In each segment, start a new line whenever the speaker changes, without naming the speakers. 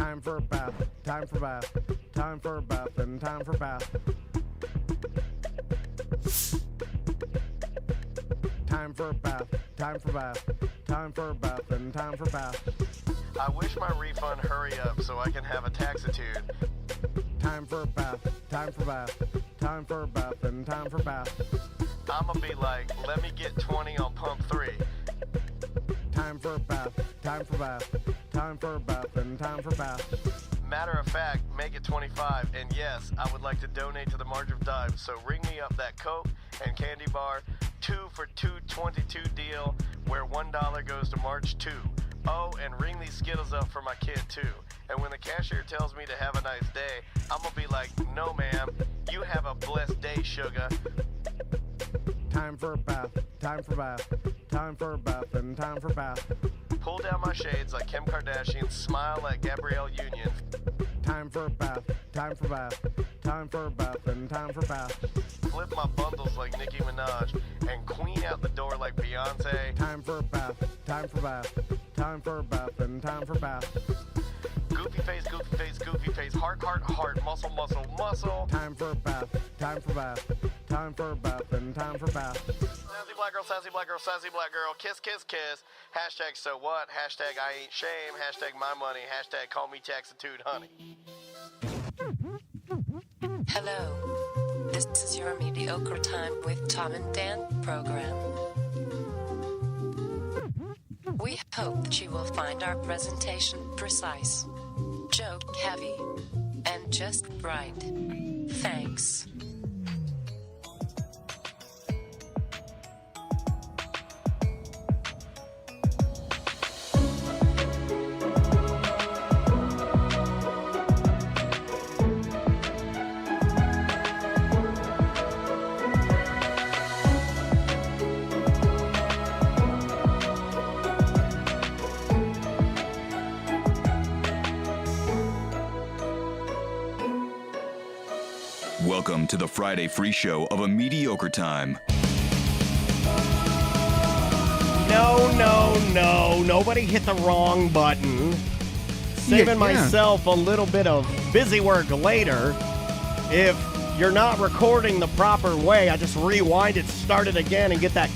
Time for a bath, time for bath, time for a bath, and time for bath. Time for a bath, time for bath, time for a bath, and time for bath.
I wish my refund hurry up so I can have a taxitude.
Time for a bath, time for bath, time for a bath, and time for bath.
I'ma be like, let me get 20 on pump 3.
Time for a bath, time for bath, time for a bath, and time for bath.
Matter of fact, make it 25, and yes, I would like to donate to the March of Dimes, so ring me up that Coke and candy bar 2 for $2.22 deal where $1 goes to March 2. Oh, and ring these Skittles up for my kid too. And when the cashier tells me to have a nice day, I'm gonna be like, no ma'am, you have a blessed day, sugar.
Time for a bath, time for bath, time for a bath, and time for bath.
Pull down my shades like Kim Kardashian, smile like Gabrielle Union.
Time for a bath, time for bath, time for a bath, and time for bath.
Flip my bundles like Nicki Minaj and queen out the door like Beyonce.
Time for a bath, time for bath, time for a bath, and time for bath.
Goofy face, goofy face, goofy face, heart, heart, heart, muscle, muscle, muscle.
Time for a bath, time for bath, time for a bath, and time for bath.
Sassy black girl, sassy black girl, sassy black girl, kiss, kiss, kiss. Hashtag so what, hashtag I ain't shame, hashtag my money, hashtag call me taxitude, honey.
Hello. This is your Mediocre Time with Tom and Dan program. We hope that you will find our presentation precise, joke heavy, and just right. Thanks.
Welcome to the Friday free show of A Mediocre Time.
No. Nobody hit the wrong button. Saving myself a little bit of busy work later. If you're not recording the proper way, I just rewind it, start it again, and get that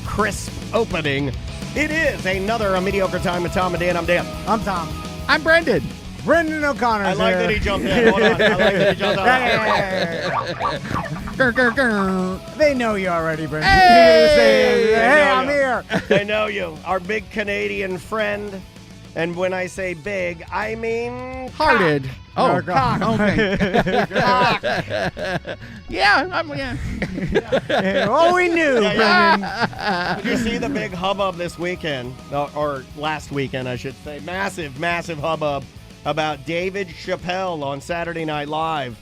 crisp opening. It is another A Mediocre Time with Tom and Dan. I'm Dan.
I'm Tom.
I'm Brendan.
Brendan O'Connor.
I like that he jumped in. Hold on. I like that he jumped on.
They know you already, Brendan.
Hey,
I'm here.
They know you. Our big Canadian friend. And when I say big, I mean
Hearted.
Cock.
Cock. Okay. Yeah.
Oh, we knew, Brendan.
Did you see the big hubbub this weekend? Or last weekend, I should say. Massive hubbub about David Chappelle on Saturday Night Live.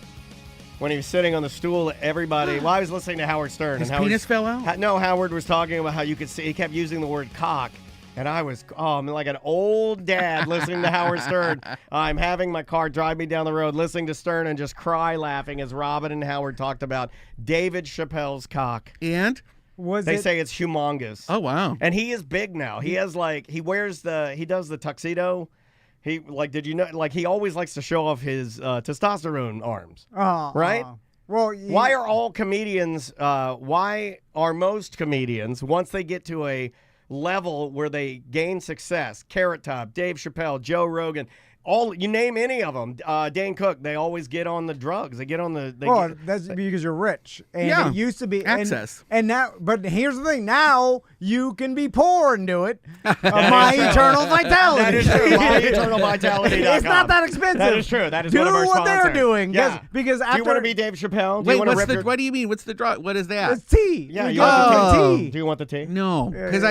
When he was sitting on the stool, everybody... Well, I was listening to Howard Stern.
His
and
penis fell out?
No, Howard was talking about how you could see... He kept using the word cock. And I was, I'm like an old dad listening to Howard Stern. I'm having my car drive me down the road, listening to Stern and just cry laughing as Robin and Howard talked about David Chappelle's cock.
And?
They say it's humongous.
Oh, wow.
And he is big now. He has he does the tuxedo. Did you know, he always likes to show off his testosterone arms. Right?
Well,
why are all comedians, why are most comedians, once they get to a level where they gain success, Carrot Top, Dave Chappelle, Joe Rogan, you name any of them, Dane Cook, they always get on the drugs. They get on the...
that's because you're rich. And
yeah,
it used to be...
access.
And now, but here's the thing. Now, you can be poor and do it. My Eternal Vitality.
That is true. MyEternalVitality.com.
It's not that expensive.
That is true. That is
do
one of our
what
sponsors.
they're doing.
Yeah.
Because after...
Do you want to be Dave Chappelle?
Wait,
what
do you mean? What's the drug? What is that?
It's tea.
Yeah,
you
want
want tea.
Do you want the tea?
No, because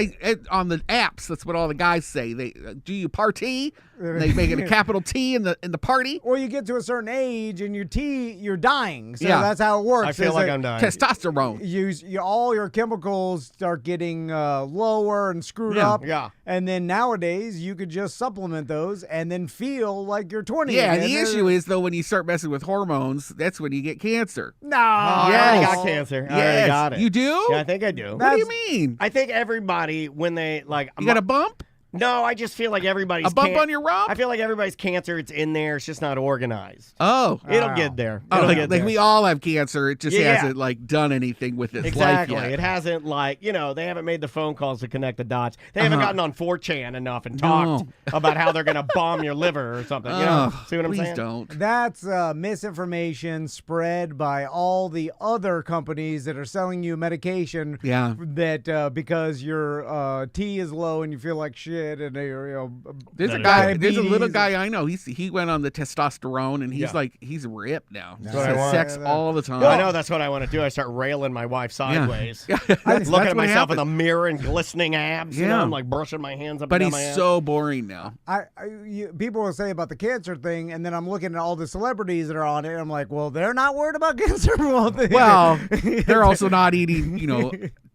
on the apps, that's what all the guys say. Do you party? They make it a capital T in the party.
Well, you get to a certain age and you're dying. So
Yeah.
that's how it works.
I feel like I'm dying.
Testosterone.
All your chemicals start getting lower and screwed up.
Yeah.
And then nowadays, you could just supplement those and then feel like you're 20.
Yeah,
again.
the issue is, though, when you start messing with hormones, that's when you get cancer.
No.
I already got cancer. I already
Yes.
got it.
You do?
Yeah, I think I do.
What do you mean?
I think everybody, when they,
You got a bump?
No, I just feel like everybody's
A bump on your rump?
I feel like everybody's cancer. It's in there. It's just not organized.
Oh.
It'll get there.
Oh,
It'll
like,
get
like
there.
we all have cancer. It just
Yeah.
hasn't like done anything with its
Exactly.
life yet.
It hasn't they haven't made the phone calls to connect the dots. They haven't gotten on 4chan enough and talked about how they're going to bomb your liver or something. You know? See what I'm
please
saying?
don't.
That's misinformation spread by all the other companies that are selling you medication.
Yeah.
That because your T is low and you feel like shit, and you're
There's a little guy I know. He went on the testosterone and he's ripped now. He
what I
has
want.
sex all the time.
Well, I know that's what I want to do. I start railing my wife sideways.
That's
Looking
what
at myself in the
happened.
mirror and glistening abs. You know,
Yeah.
I'm like brushing my hands up
But
and
he's
down my ass.
so boring now.
people will say about the cancer thing, and then I'm looking at all the celebrities that are on it, and I'm like, well, they're not worried about cancer.
Well, they're also not eating,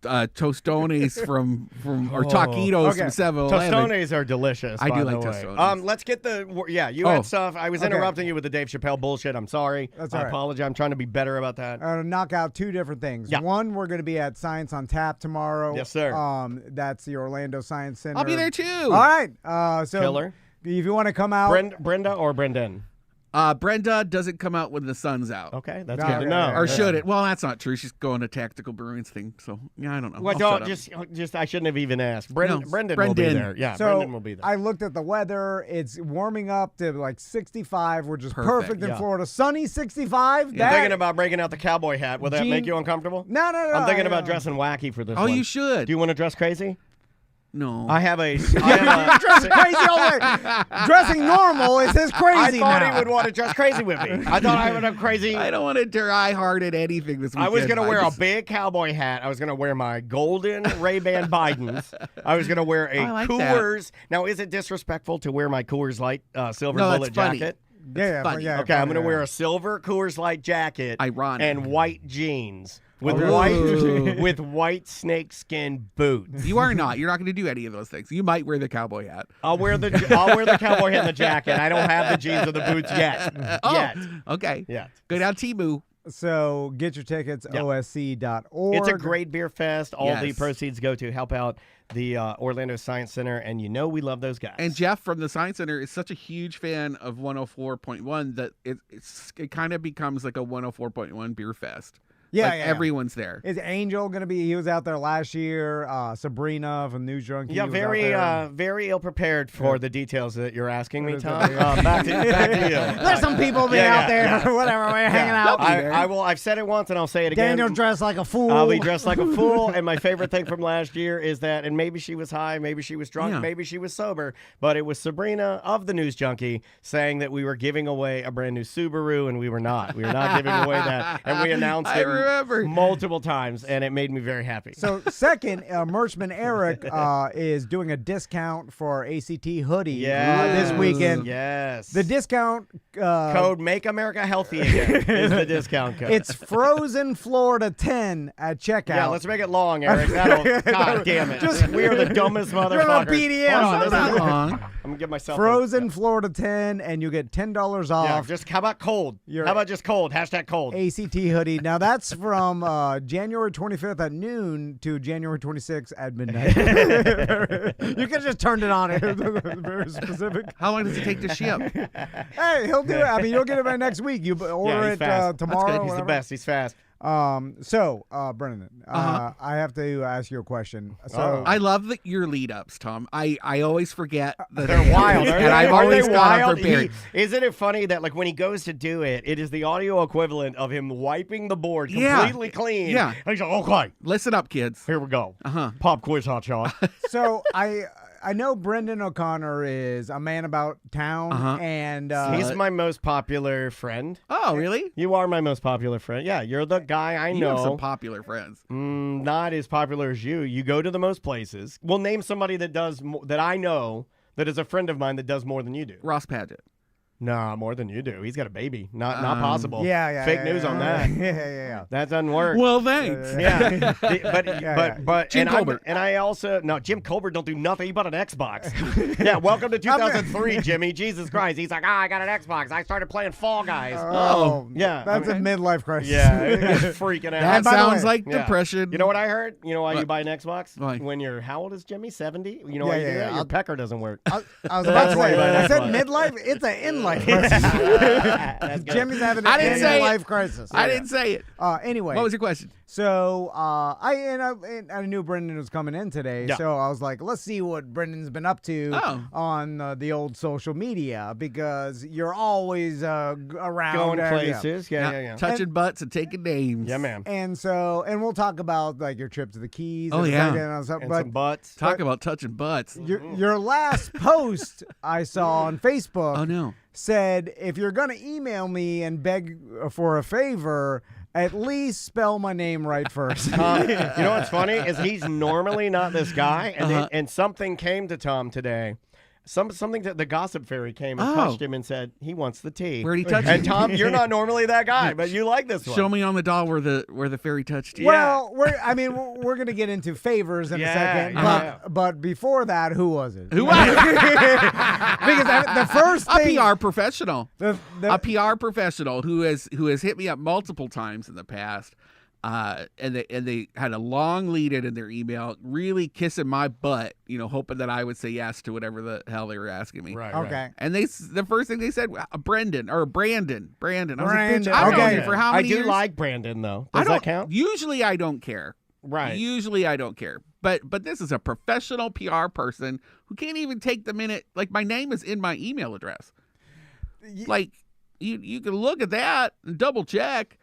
tostones from or taquitos from 7-Eleven.
Tostones are delicious.
I
by
do
the
like
way.
Tostones.
Let's get you had stuff. I was
Okay.
interrupting you with the Dave Chappelle bullshit. I'm sorry.
That's all
I
right.
apologize. I'm trying to be better about that.
Knock out two different things.
Yeah.
One, we're going to be at Science on Tap tomorrow.
Yes, sir.
That's the Orlando Science Center.
I'll be there too.
All right. So
Killer.
if you want to come out,
Brenda or Brendan?
Brenda doesn't come out when the sun's out.
Okay, that's
No,
good to know.
Or should it? Well, that's not true. She's going to Tactical Bruins thing. So, yeah, I don't know.
Well,
I'll
don't
shut up.
just. I shouldn't have even asked. Brendan will be
Brendan.
there. Yeah,
so
Brendan will be there.
I looked at the weather. It's warming up to like 65, which is
Perfect.
perfect in
Yeah.
Florida. Sunny 65.
I'm thinking about breaking out the cowboy hat. Will that
Gene-
make you uncomfortable?
No.
I'm thinking about dressing wacky for this
Oh,
one.
you should.
Do you want to dress crazy?
No.
I have a.
Dressing crazy all the way. Dressing normal is his
I
crazy
thought
now.
he would want to dress crazy with me. I thought I would have crazy.
I don't want to try hard at anything this weekend.
I was going to wear
I
a
just-
big cowboy hat. I was going to wear my golden Ray-Ban Bidens. I was going to wear a
I like that.
Coors. Now, is it disrespectful to wear my Coors Light silver
No,
bullet
it's funny.
jacket?
funny.
Okay, I'm going to wear a silver Coors Light jacket
Ironic.
and white jeans with
Ooh.
with white snakeskin boots.
You are not. You're not going to do any of those things. You might wear the cowboy hat.
I'll wear the cowboy hat and the jacket. I don't have the jeans or the boots yet. Yet.
Okay.
Yeah.
Go down Temu.
So get your tickets,
Yeah.
osc.org.
It's a great beer fest. All the
Yes.
proceeds go to help out the Orlando Science Center, and we love those guys.
And Jeff from the Science Center is such a huge fan of 104.1 that it kind of becomes like a 104.1 beer fest.
Yeah,
Like,
yeah.
everyone's there.
Is Angel going to be? He was out there last year. Sabrina from News Junkie.
Yeah,
was out there.
very ill prepared for the details that you're asking me,
Is
Tom.
that- yeah.
Back to you.
There's some people being
Yeah,
out there
yeah.
or whatever. We're hanging out.
I will. I've said it once, and I'll say it again.
Daniel dressed like a fool.
I'll be dressed like a fool. And my favorite thing from last year is that, and maybe she was high, maybe she was drunk,
Yeah.
maybe she was sober, but it was Sabrina of the News Junkie saying that we were giving away a brand new Subaru, and we were not. We were not giving away that. And we announced
I
it
remember.
multiple times, and it made me very happy.
So second, Merchman Eric is doing a discount for ACT hoodie this weekend.
Yes.
The discount
code Make America Healthy Again is the discount code.
It's Frozen Florida 10 at checkout.
Yeah, let's make it long, Eric. God damn it. We are the dumbest
You're
motherfuckers.
a BDM.
Hold on,
Not
this
that
is-
long.
I'm going to give myself
Frozen Florida 10, and you get $10
Yeah,
off.
just how about cold?
You're-
How about just cold? Hashtag cold.
ACT hoodie. Now that's from January 25th at noon to January 26th at midnight. You could have just turned it on. Very specific.
How long does it take to ship?
Hey, he'll do it. I mean, you'll get it by next week. You order
he's
it
fast.
tomorrow.
That's good.
or
He's the
whatever.
best. He's fast.
So, Brendan,
Uh-huh.
I have to ask you a question. So,
I love your lead ups, Tom. I always forget that
They're wild.
and I've always gone unprepared.
Isn't it funny that like when he goes to do it, it is the audio equivalent of him wiping the board
Yeah.
completely clean.
Yeah.
And he's like, okay,
Listen up, kids.
here we go.
Uh-huh.
Pop quiz, hot shot.
so I know Brendan O'Connor is a man about town,
Uh-huh.
and
He's my most popular friend.
Oh, really?
You are my most popular friend. Yeah, you're the guy I
You have some
know.
popular friends.
Not as popular as you. You go to the most places. We'll name somebody that does that I know that is a friend of mine that does more than you do.
Ross Padgett.
No, more than you do. He's got a baby. Not possible.
Yeah.
Fake news on that.
Yeah.
That doesn't work.
Well, thanks.
Yeah, but
Jim Colbert.
And I also Jim Colbert don't do nothing. He bought an Xbox. Yeah, welcome to 2003, Jimmy. Jesus Christ, he's like, I got an Xbox. I started playing Fall Guys.
Oh,
yeah,
that's a midlife crisis.
Yeah, he's freaking out.
That
by the
sounds
way-
like
Yeah.
depression.
You know what I heard? You know why you
What?
buy an Xbox?
Why?
When you're how old is Jimmy? 70? You know why you do that? Your pecker doesn't work.
I was about to
why you buy
say,
an
I said
Xbox.
midlife. It's an in-life crisis.
That's good.
Jimmy's having
I
an
didn't say
in-life
it.
crisis.
I didn't say it.
Anyway,
What was your question?
so I knew Brendan was coming in today,
Yeah.
so I was like, let's see what Brendan's been up to on the old social media because you're always around
Going
there,
places. Yeah.
Touching butts and taking names.
Yeah, man.
And we'll talk about like your trip to the Keys.
Oh,
in a
yeah.
second
And
but
some butts.
Talk about touching butts.
your last post I saw on Facebook
Oh, no.
said, if you're going to email me and beg for a favor, at least spell my name right first.
You know what's funny is he's normally not this guy, and
Uh-huh.
and something came to Tom today. Something that the gossip fairy came and touched him and said he wants the tea.
Where'd he touch
And
you?
Tom, you're not normally that guy, but you like this one.
Show me on the doll where the fairy touched you.
Well, we're going to get into favors in a second,
yeah.
but before that, who was it?
Who was it?
Because the first thing,
A PR professional.
the-
A PR professional who has hit me up multiple times in the past. And they had a long lead in their email, really kissing my butt, hoping that I would say yes to whatever the hell they were asking me.
Right.
okay.
And the first thing they said, Brandon. I was like, bitch,
Brandon,
I've known
okay.
you for how
I
many
do
years?
like Brandon though.
I
Does
don't
that count?
Usually I don't care.
Right.
Usually I don't care. But this is a professional PR person who can't even take the minute. Like, my name is in my email address. Like, you can look at that and double check.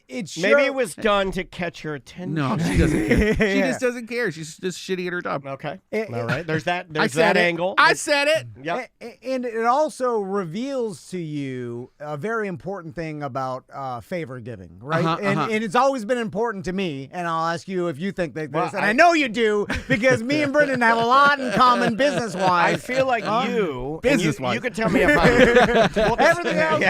It's
Maybe it was done to catch your attention.
No, she doesn't care. She
Yeah.
just doesn't care. She's just shitty at her job.
Okay.
It-
All right. There's that.
I
There's
said
that
it.
angle.
I said it.
Yep.
And it also reveals to you a very important thing about favor giving, right? And it's always been important to me, and I'll ask you if you think that this, and I know you do, because me and Brendan have a lot in common business-wise.
I feel like you, and
Business-wise.
you could tell me if I
Everything else,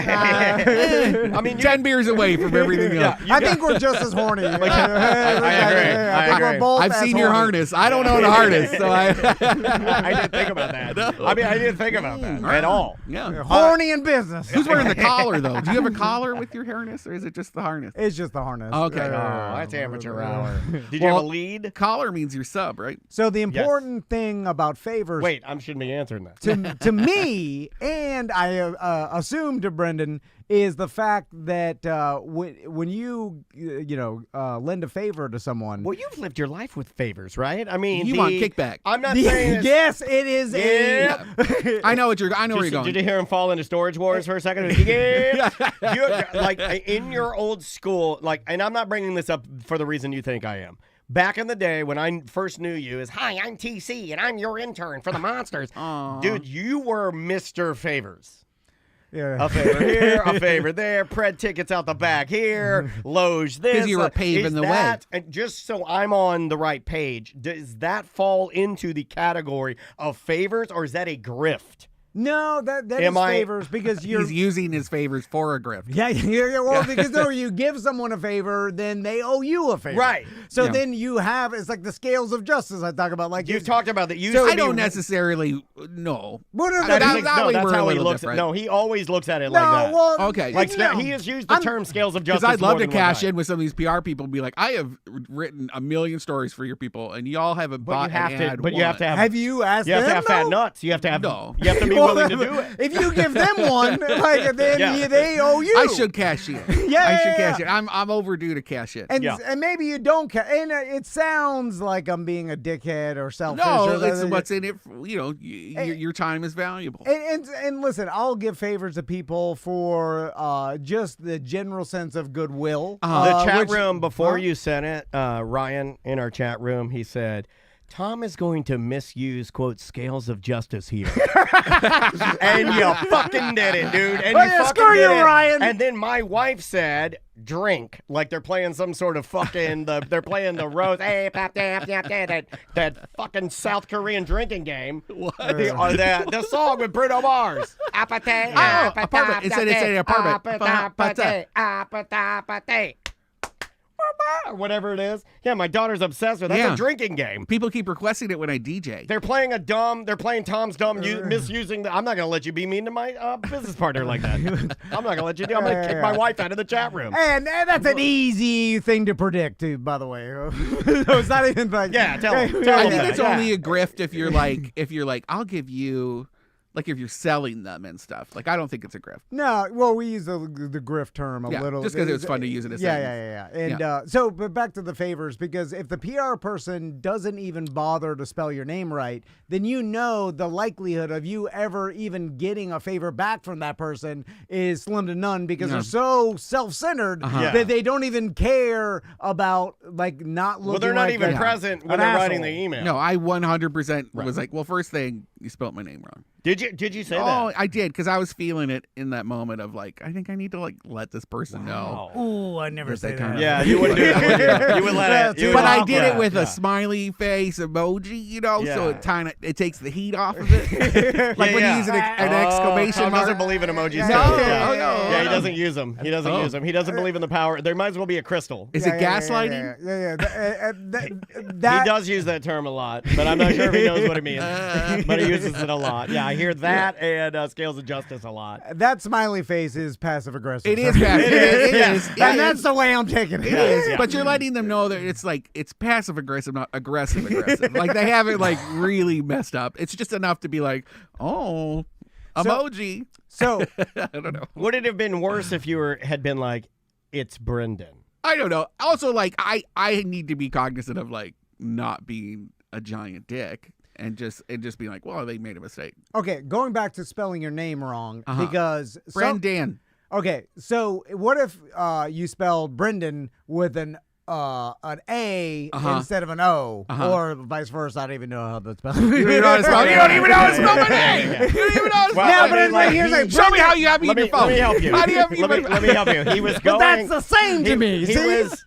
I mean,
10 beers away from everything else.
I think we're just as horny. I
agree.
I think we're
agree.
both
I've
as
seen your
horny.
harness. I don't own a harness, so I.
I didn't think about that.
No.
I mean, I didn't think about that at all.
Yeah.
Horny in business.
Who's wearing the collar, though? Do you have a collar with your harness, or is it just the harness?
It's just the harness.
Okay.
Oh, that's amateur hour. Did you have a lead?
Collar means you're sub, right?
So the important thing about favors
Wait, I shouldn't be answering that.
to me, and I assume to Brendan, is the fact that when you lend a favor to someone.
Well, you've lived your life with favors, right? I mean,
You want kickback.
I'm not saying this.
Yes, it is.
Yeah.
I know where you're going.
Did you hear him fall into Storage Wars for a second? Yeah. Like in your old school, and I'm not bringing this up for the reason you think I am. Back in the day when I first knew you is, hi, I'm TC and I'm your intern for the Monsters. Dude, you were Mr. Favors.
Yeah.
A favor here, a favor there, pred tickets out the back here, loge this.
Because you were paving the way.
And just so I'm on the right page, does that fall into the category of favors or is that a grift?
No, that is favors because you're.
He's using his favors for a grift.
Yeah. Well, because you give someone a favor, then they owe you a favor.
Right.
So
Yeah.
then you have, it's like the scales of justice I talk about. Like
You've talked about that.
I don't necessarily know.
Well, no,
That-
no,
that way
that's
we're a
how he
little
looks
different.
at. No, he always looks at it
no,
like that.
well,
Okay.
Like
no.
he has used the term scales of justice.
Because I'd love
more
to
than one
cash
time.
in with some of these PR people and be like, I have written a million stories for your people, and y'all haven't
But
bought
you have
an
to.
ad
But you have to have.
Have you asked
You have
them?
to have fat
though?
nuts. You have to have.
No.
You have to be
Well,
willing to do it.
If you give them one, then
Yeah.
they owe you.
I should cash in.
Yeah,
I should
yeah,
cash
yeah.
in. I'm overdue to cash in.
And
Yeah.
and maybe you don't. And it sounds like I'm being a dickhead or selfish.
No,
or
it's what's in it. Your time is valuable.
And listen, I'll give favors to people for just the general sense of goodwill.
The chat
which-
room before
Huh?
you sent it, Ryan in our chat room, he said, Tom is going to misuse, quote, scales of justice here. And you fucking did it, dude. And you fucking
screw
did
you,
it.
Ryan.
And then my wife said, drink. Like they're playing some sort of fucking, they're playing the rose. Hey, that fucking South Korean drinking game.
What?
The song with Bruno Mars. Apartment.
It said it's an apartment.
Or whatever it is. Yeah, my daughter's obsessed with it. That's a drinking game.
People keep requesting it when I DJ.
They're playing Tom's dumb, misusing the. I'm not going to let you be mean to my business partner like that. I'm not going to let you do. I'm going to kick my wife out of the chat room.
And that's an easy thing to predict, too, by the way. So it's not even like.
Yeah, tell
I
them
think
that.
it's only a grift if you're like, I'll give you, like if you're selling them and stuff. Like, I don't think it's a grift.
No, well, we use the grift term a little.
Just because it was fun to use it as
Yeah. And so, but back to the favors, because if the PR person doesn't even bother to spell your name right, then you know the likelihood of you ever even getting a favor back from that person is slim to none, because they're so self-centered that they don't even care about like not looking.
Well, they're not
like
even present when they're writing the email.
No, I 100% was like, well, first thing, you spelled my name wrong.
Did you say that?
Oh, I did, because I was feeling it in that moment of like, I think I need to like let this person know.
Ooh, I never say that.
Yeah, you wouldn't do that. You would let it.
But I did it with a smiley face emoji, so it takes the heat off of it. Like when you use an exclamation
Tom
mark.
doesn't believe in emojis.
No.
Yeah, he doesn't use them. He doesn't use them. He doesn't believe in the power. There might as well be a crystal.
Is it gaslighting?
Yeah.
He does use that term a lot, but I'm not sure if he knows what it means. But he uses it a lot. Yeah, I hear that and scales of justice a lot.
That smiley face is passive aggressive.
It is passive. It is.
And that's the way I'm taking it.
It is. But you're letting them know that it's passive aggressive, not aggressive aggressive. Like they haven't like really messed up. It's just enough to be like, oh, emoji.
So
I don't know.
Would it have been worse if you had been like, it's Brendan?
I don't know. Also, like I need to be cognizant of like not being a giant dick. And just be like, well, they made a mistake.
Okay, going back to spelling your name wrong, because
Brendan.
Okay, so what if you spelled Brendan with an A instead of an O, or vice versa? I don't even know how to spell.
You don't even know how to spell. You don't even know how to spell my name. You don't even know how to spell.
Well, but like, here's like,
show me how you have me in your phone.
Let me help you.
How do you have me?
Let me help you. He was going.
But that's the same to me.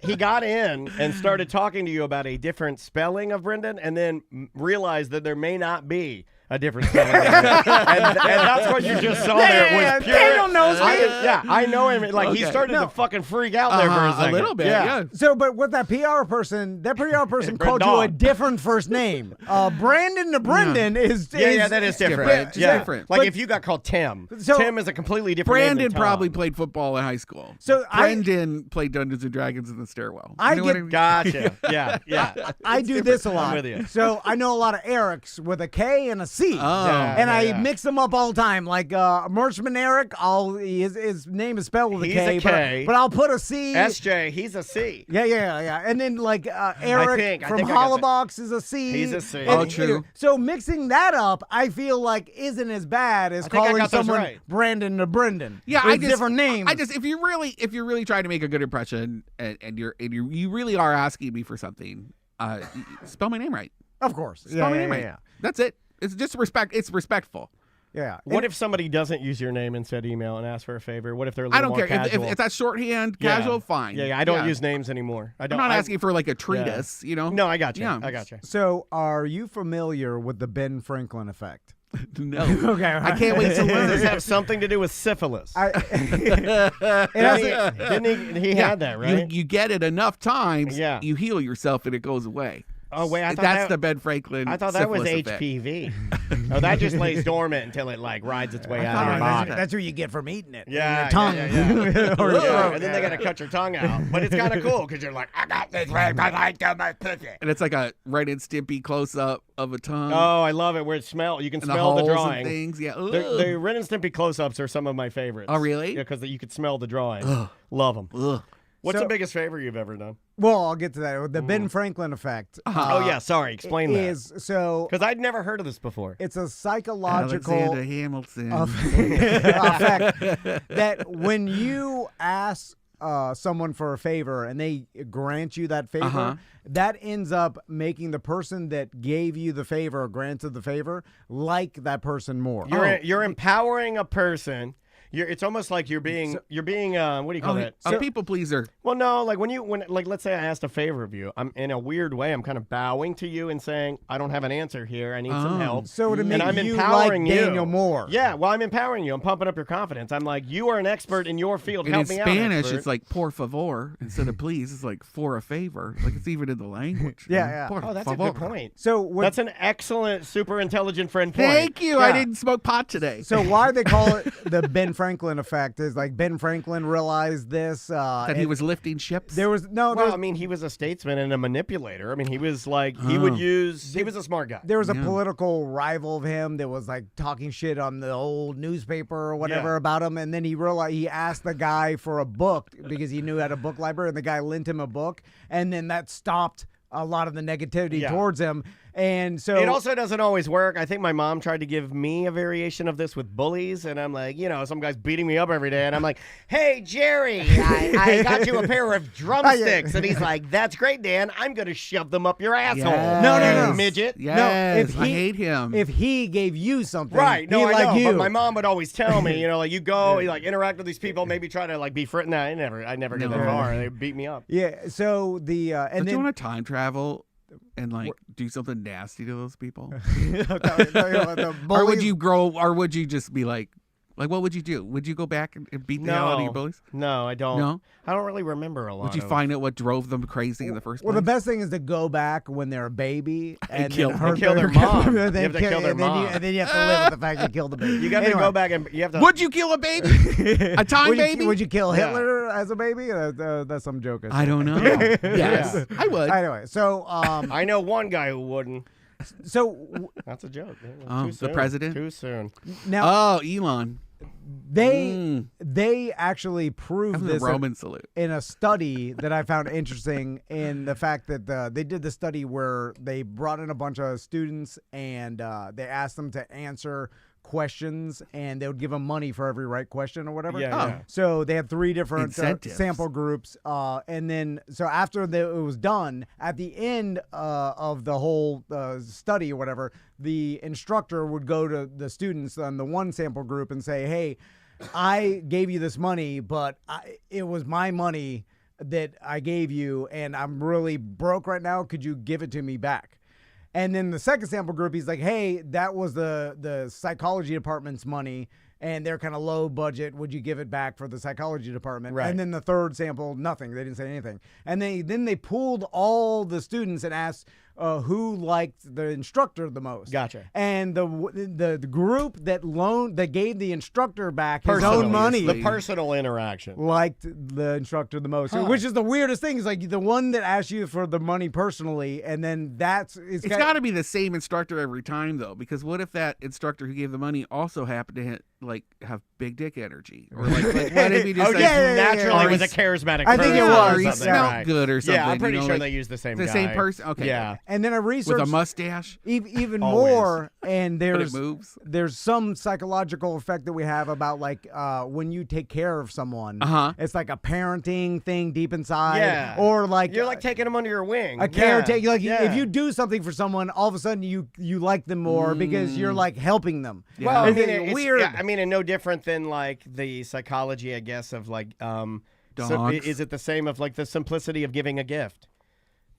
He got in and started talking to you about a different spelling of Brendan, and then realized that there may not be a different spelling. and that's what you just saw there. It was pure.
Daniel knows me.
I know him. Like he started to fucking freak out there for a second.
A little bit. Yeah.
So, but with that PR person called you a different first name. Brandon to Brendan is
that is different.
It's different.
Like if you got called Tim, Tim is a completely different name
Brandon
than Tom.
probably played football in high school.
So
Brendan played Dungeons and Dragons in the stairwell.
Gotcha. Yeah.
I do this a lot.
I'm with you.
So I know a lot of Erics with a K and a C.
Oh.
I mix them up all the time. Like Merchman Eric, his name is spelled with a K.
He's a K.
But I'll put a C.
SJ, he's a C.
Yeah. And then like Eric
I
from
think I got
Hollabox is a C.
He's a C.
Oh, true.
So mixing that up, I feel like isn't as bad as calling someone Brandon to Brendan.
Yeah,
with different names.
If you're really trying to make a good impression and you really are asking me for something, spell my name right.
Of course.
Spell my name right. That's it. It's just respect. It's respectful.
Yeah.
What if somebody doesn't use your name and said email and ask for a favor? What if they're a little
I don't
more
care.
casual?
If that's shorthand, casual, fine.
Yeah, I don't use names anymore.
I'm not asking for like a treatise,
No, I got you.
Yeah.
I got you.
So, are you familiar with the Ben Franklin effect?
No.
Okay.
I can't wait to learn.
Does this have something to do with syphilis?
Didn't
he had that, right?
You get it enough times,
Yeah.
you heal yourself and it goes away.
Oh, wait, I thought
that's the Ben Franklin.
I thought that was
syphilis effect.
HPV. Oh, that just lays dormant until it like rides its way out of your body.
That's what you get from eating it.
Yeah,
your tongue.
Or your throat. And then they got to cut your tongue out. But it's kind of cool because you're like, I got this right because I got my pussy.
And it's like a Ren and Stimpy close up of a tongue.
Oh, I love it where it smells. You can
and
smell the
holes
drawing.
And things. Yeah.
The Ren and Stimpy close-ups are some of my favorites.
Oh, really?
Yeah, because you could smell the drawing. Love them.
Ugh.
What's the biggest favor you've ever done?
Well, I'll get to that. The Ben Franklin effect.
Oh, yeah. Sorry. Explain that.
Because
I'd never heard of this before.
It's a psychological
Alexander Hamilton.
effect that when you ask someone for a favor and they grant you that favor, that ends up making the person that gave you the favor or granted the favor like that person more.
You're empowering a person. It's almost like you're being what do you call that?
A people pleaser.
Well, no, like when let's say I asked a favor of you, I'm in a weird way. I'm kind of bowing to you and saying I don't have an answer here. I need some help.
So to make
I'm
you
empowering
like Daniel more.
Yeah, well, I'm empowering you. I'm pumping up your confidence. I'm like, you are an expert in your field.
And
help
in
me
Spanish,
out. Expert.
it's like por favor instead of please. It's like for a favor. Like it's even in the language.
Yeah.
Por
That's
favor.
a good point.
So
that's an excellent, super intelligent friend point.
Thank you.
Yeah.
I didn't smoke pot today.
So why they call it the Ben Franklin effect is like Ben Franklin realized this.
That he was lifting ships?
There was
Well, I mean, he was a statesman and a manipulator. I mean, he was like he was a smart guy.
There was a political rival of him that was like talking shit on the old newspaper or whatever about him, and then he realized he asked the guy for a book because he knew he had a book library, and the guy lent him a book, and then that stopped a lot of the negativity towards him. And so
it also doesn't always work. I think my mom tried to give me a variation of this with bullies, and I'm like, some guy's beating me up every day, and I'm like, hey, Jerry, I got you a pair of drumsticks. And he's like, that's great, Dan. I'm going to shove them up your asshole.
Yes.
No.
Midget.
Yes,
No,
I hate him.
If he gave you something,
Right. No,
he
I
like
know.
you.
But my mom would always tell me, like you go, you like interact with these people, maybe try to like be friend. No, I never get that far. They beat me up.
Yeah. So the and
Don't
then
you want to time travel and like do something nasty to those people? Or would you or would you just be like what would you do? Would you go back and beat the hell out of your bullies?
No, I don't.
No?
I don't really remember a lot.
Would you find out what drove them crazy in the first place?
Well, the best thing is to go back when they're a baby and
kill
then hurt
kill their
their
mom.
and then
You have to kill their mom.
And then you have to live with the fact you killed the baby.
You got to go back and you have to.
Would you kill a baby? A time baby?
Would you kill Hitler as a baby? That's some joke.
I don't know. Yes, I would.
Anyway, so
I know one guy who wouldn't.
so
That's a joke.
Oh,
Too soon.
the president?
Too soon.
now
Oh, Elon.
they actually proved
That was
this
a Roman salute.
in a study that I found interesting in the fact that they did the study where they brought in a bunch of students and they asked them to answer questions and they would give them money for every right question or whatever.
Yeah.
So they had 3 different
Incentives.
sample groups. And then, so after it was done, at the end of the whole study or whatever, the instructor would go to the students on the one sample group and say, hey, I gave you this money, but it was my money that I gave you, and I'm really broke right now. Could you give it to me back? And then the second sample group, he's like, hey, that was the psychology department's money, and they're kind of low budget. Would you give it back for the psychology department?
Right.
And then the third sample, nothing. They didn't say anything. And then they pooled all the students and asked who liked the instructor the most.
Gotcha.
And the group that gave the instructor back his
Personally,
own money
the personal interaction.
liked the instructor the most, which is the weirdest thing. Is like the one that asked you for the money personally, and then it's
got to be the same instructor every time, though, because what if that instructor who gave the money also happened to have big dick energy, or like what if he just
naturally was a charismatic?
I think it
person
was.
or
He
something,
smelled
right.
good or something.
Yeah, I'm pretty
you know,
sure
like,
they use the same
the
guy.
same person. Okay,
Yeah.
And then I researched
with a mustache.
even
Always.
more, and
But it moves.
there's some psychological effect that we have about like when you take care of someone, it's like a parenting thing deep inside,
Yeah.
or like
You're like taking them under your wing.
a caretaker. Like
Yeah.
if you do something for someone, all of a sudden you like them more because you're like helping them.
Well, I
It's
mean, it's
weird.
Yeah, I mean, and no different than like the psychology, I guess, of like,
Dogs.
is it the same of like the simplicity of giving a gift?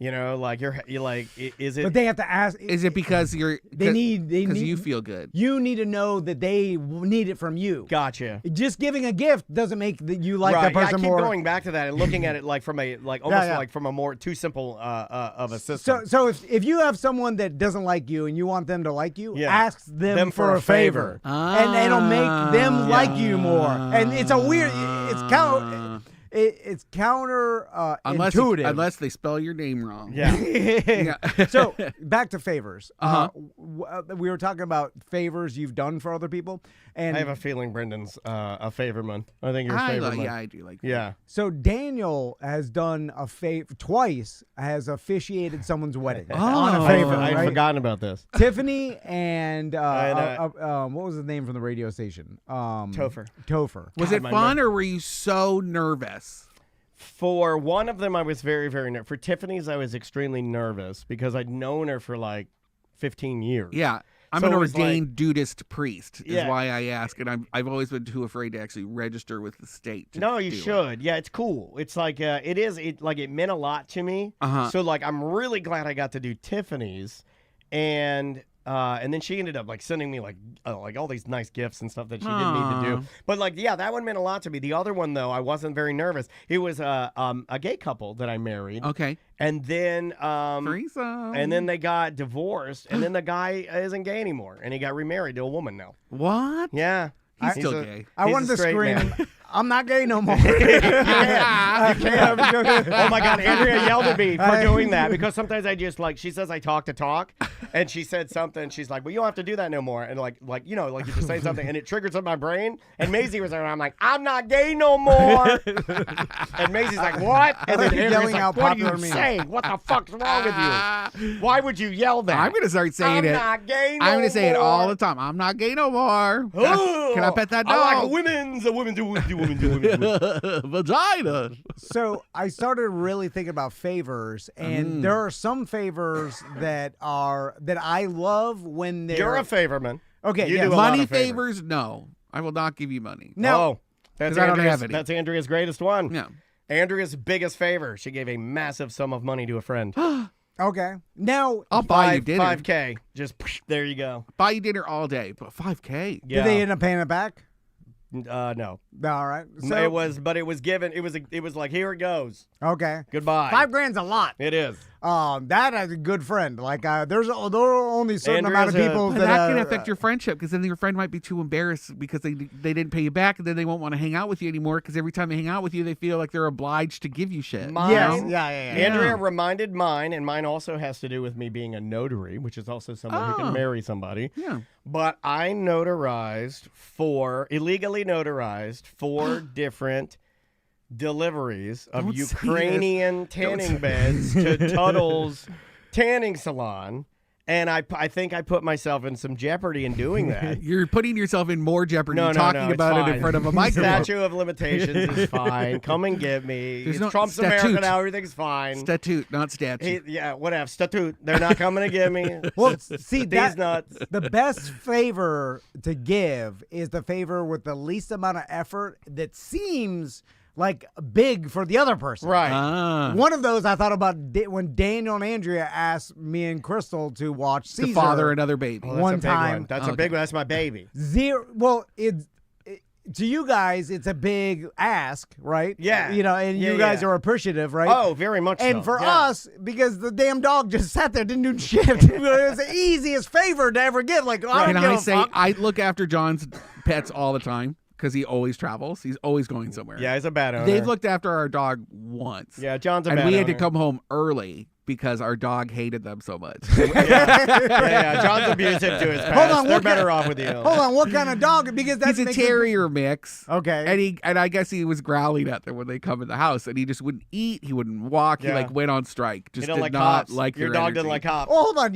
You know, like you're like, is it?
But they have to ask.
Is it because
They need
you feel good?
You need to know that they need it from you.
Gotcha.
Just giving a gift doesn't make you like
Right.
that person
I keep
more.
going back to that and looking at it like from a almost like from a more too simple of a system.
So if you have someone that doesn't like you and you want them to like you,
Yeah.
ask them for a favor,
Ah.
and it'll make them like you more. And it's a weird. It's counter intuitive.
Unless they spell your name wrong.
Yeah.
So back to favors. We were talking about favors you've done for other people, and
I have a feeling Brendan's a favorman. I think you're a favorman.
Yeah, I do like that.
Yeah.
so Daniel has done a favor twice. Has officiated someone's wedding on a favor.
I'd
right?
forgotten about this.
Tiffany and what was the name from the radio station?
Topher.
Topher.
Was
God,
it
my
fun or were you so nervous?
For one of them, I was very, very nervous. For Tiffany's, I was extremely nervous because I'd known her for like 15 years.
Yeah. I'm
So
an
it was
ordained Dudist priest, is
Yeah.
why I ask, and I've always been too afraid to actually register with the state.
No, you
do it.
should. Yeah, it's cool. It's like it meant a lot to me. So like I'm really glad I got to do Tiffany's, and then she ended up like sending me like all these nice gifts and stuff that she didn't need to do. But like that one meant a lot to me. The other one though, I wasn't very nervous. It was a gay couple that I married.
Okay.
And then
Threesome.
and then they got divorced, and then the guy isn't gay anymore, and he got remarried to a woman now.
What?
Yeah.
He's still gay.
I
He's
wanted
a
to
straight
scream,
man.
I'm not gay no more.
Oh my God, Andrea yelled at me for doing that because sometimes I just like, she says I talk to talk, and she said something. She's like, well, you don't have to do that no more. And like you're just saying something, and it triggers up my brain. And Maisie was there, and I'm like, I'm not gay no more. And Maisie's like, what? And then Andrea's
Yelling
like,
out
what are you
popular meme.
saying? What the fuck's wrong with you? Why would you yell that?
I'm gonna start saying
I'm
it.
not gay no
I'm gonna say it all
more.
the time. I'm not gay no more.
Oh,
Can I pet that
I like
dog?
a women do women.
Vagina.
So I started really thinking about favors, and there are some favors that I love when they're.
You're a favorman.
Okay,
You
yes.
do a lot
Money
of favors.
favors? No. I I will not give you money.
No.
Oh, that's
'Cause I don't
Andrea's,
have any.
that's Andrea's greatest one.
Yeah.
Andrea's biggest favor. She gave a massive sum of money to a friend.
Okay. Now,
I'll buy you dinner.
5K. Just there you go.
Buy you dinner all day, but 5K.
Yeah.
did they end up paying it back?
No.
All right. So,
It was given. It was like, here it goes.
okay.
Goodbye.
$5,000's a lot.
It is.
That is a good friend. Like, there are only a certain amount of
Andrea's a-
people
But
that
that can affect your friendship because then your friend might be too embarrassed because they didn't pay you back, and then they won't want to hang out with you anymore because every time they hang out with you, they feel like they're obliged to give you shit.
Mine-
Yes.
know?
Yeah.
Andrea reminded mine, and mine also has to do with me being a notary, which is also someone who
Oh.
can marry somebody.
Yeah.
But I illegally notarized 4 different deliveries of
Don't say this.
Ukrainian tanning beds to Tuttle's tanning salon. And I think I put myself in some jeopardy in doing that.
You're putting yourself in more jeopardy
No,
talking
it's
about it
fine.
in front of a microphone.
Statute of limitations is fine. Come and get me.
There's
It's
no
Trump's
statute.
America now. Everything's fine.
Statute, not statute.
Yeah, whatever. Statute. They're not coming to get me.
Well, see,
These nuts.
the best favor to give is the favor with the least amount of effort that seems like big for the other person.
Right.
Ah.
One of those I thought about when Daniel and Andrea asked me and Crystal to watch Caesar.
To father another baby.
Well, that's
one
a big
time.
one. That's a big one. That's my baby.
Zero. Well, to you guys, it's a big ask, right?
Yeah.
And
Yeah,
you guys
yeah.
are appreciative, right?
Oh, very much
And
so.
for
Yeah.
us, because the damn dog just sat there, didn't do shit. It was the easiest favor to ever give. Like, I
Can
don't give
I
a
say
fuck.
I look after John's pets all the time because he always travels. He's always going somewhere.
Yeah, he's a bad owner.
They've looked after our dog once.
Yeah, John's a
and
bad
we had to
owner.
come home early because our dog hated them so much.
yeah. John's abusive to his pets.
Hold on,
They're
what
better
kind-
off with you.
Hold on, what kind of dog? Because that's
He's a terrier mix.
Okay.
And I guess he was growling at them when they come in the house, and he just wouldn't eat. He wouldn't walk. He
Yeah.
went on strike.
You
Just
don't
did
like
not
cops.
like
Your
their
dog
energy.
doesn't like cops.
Oh, hold on,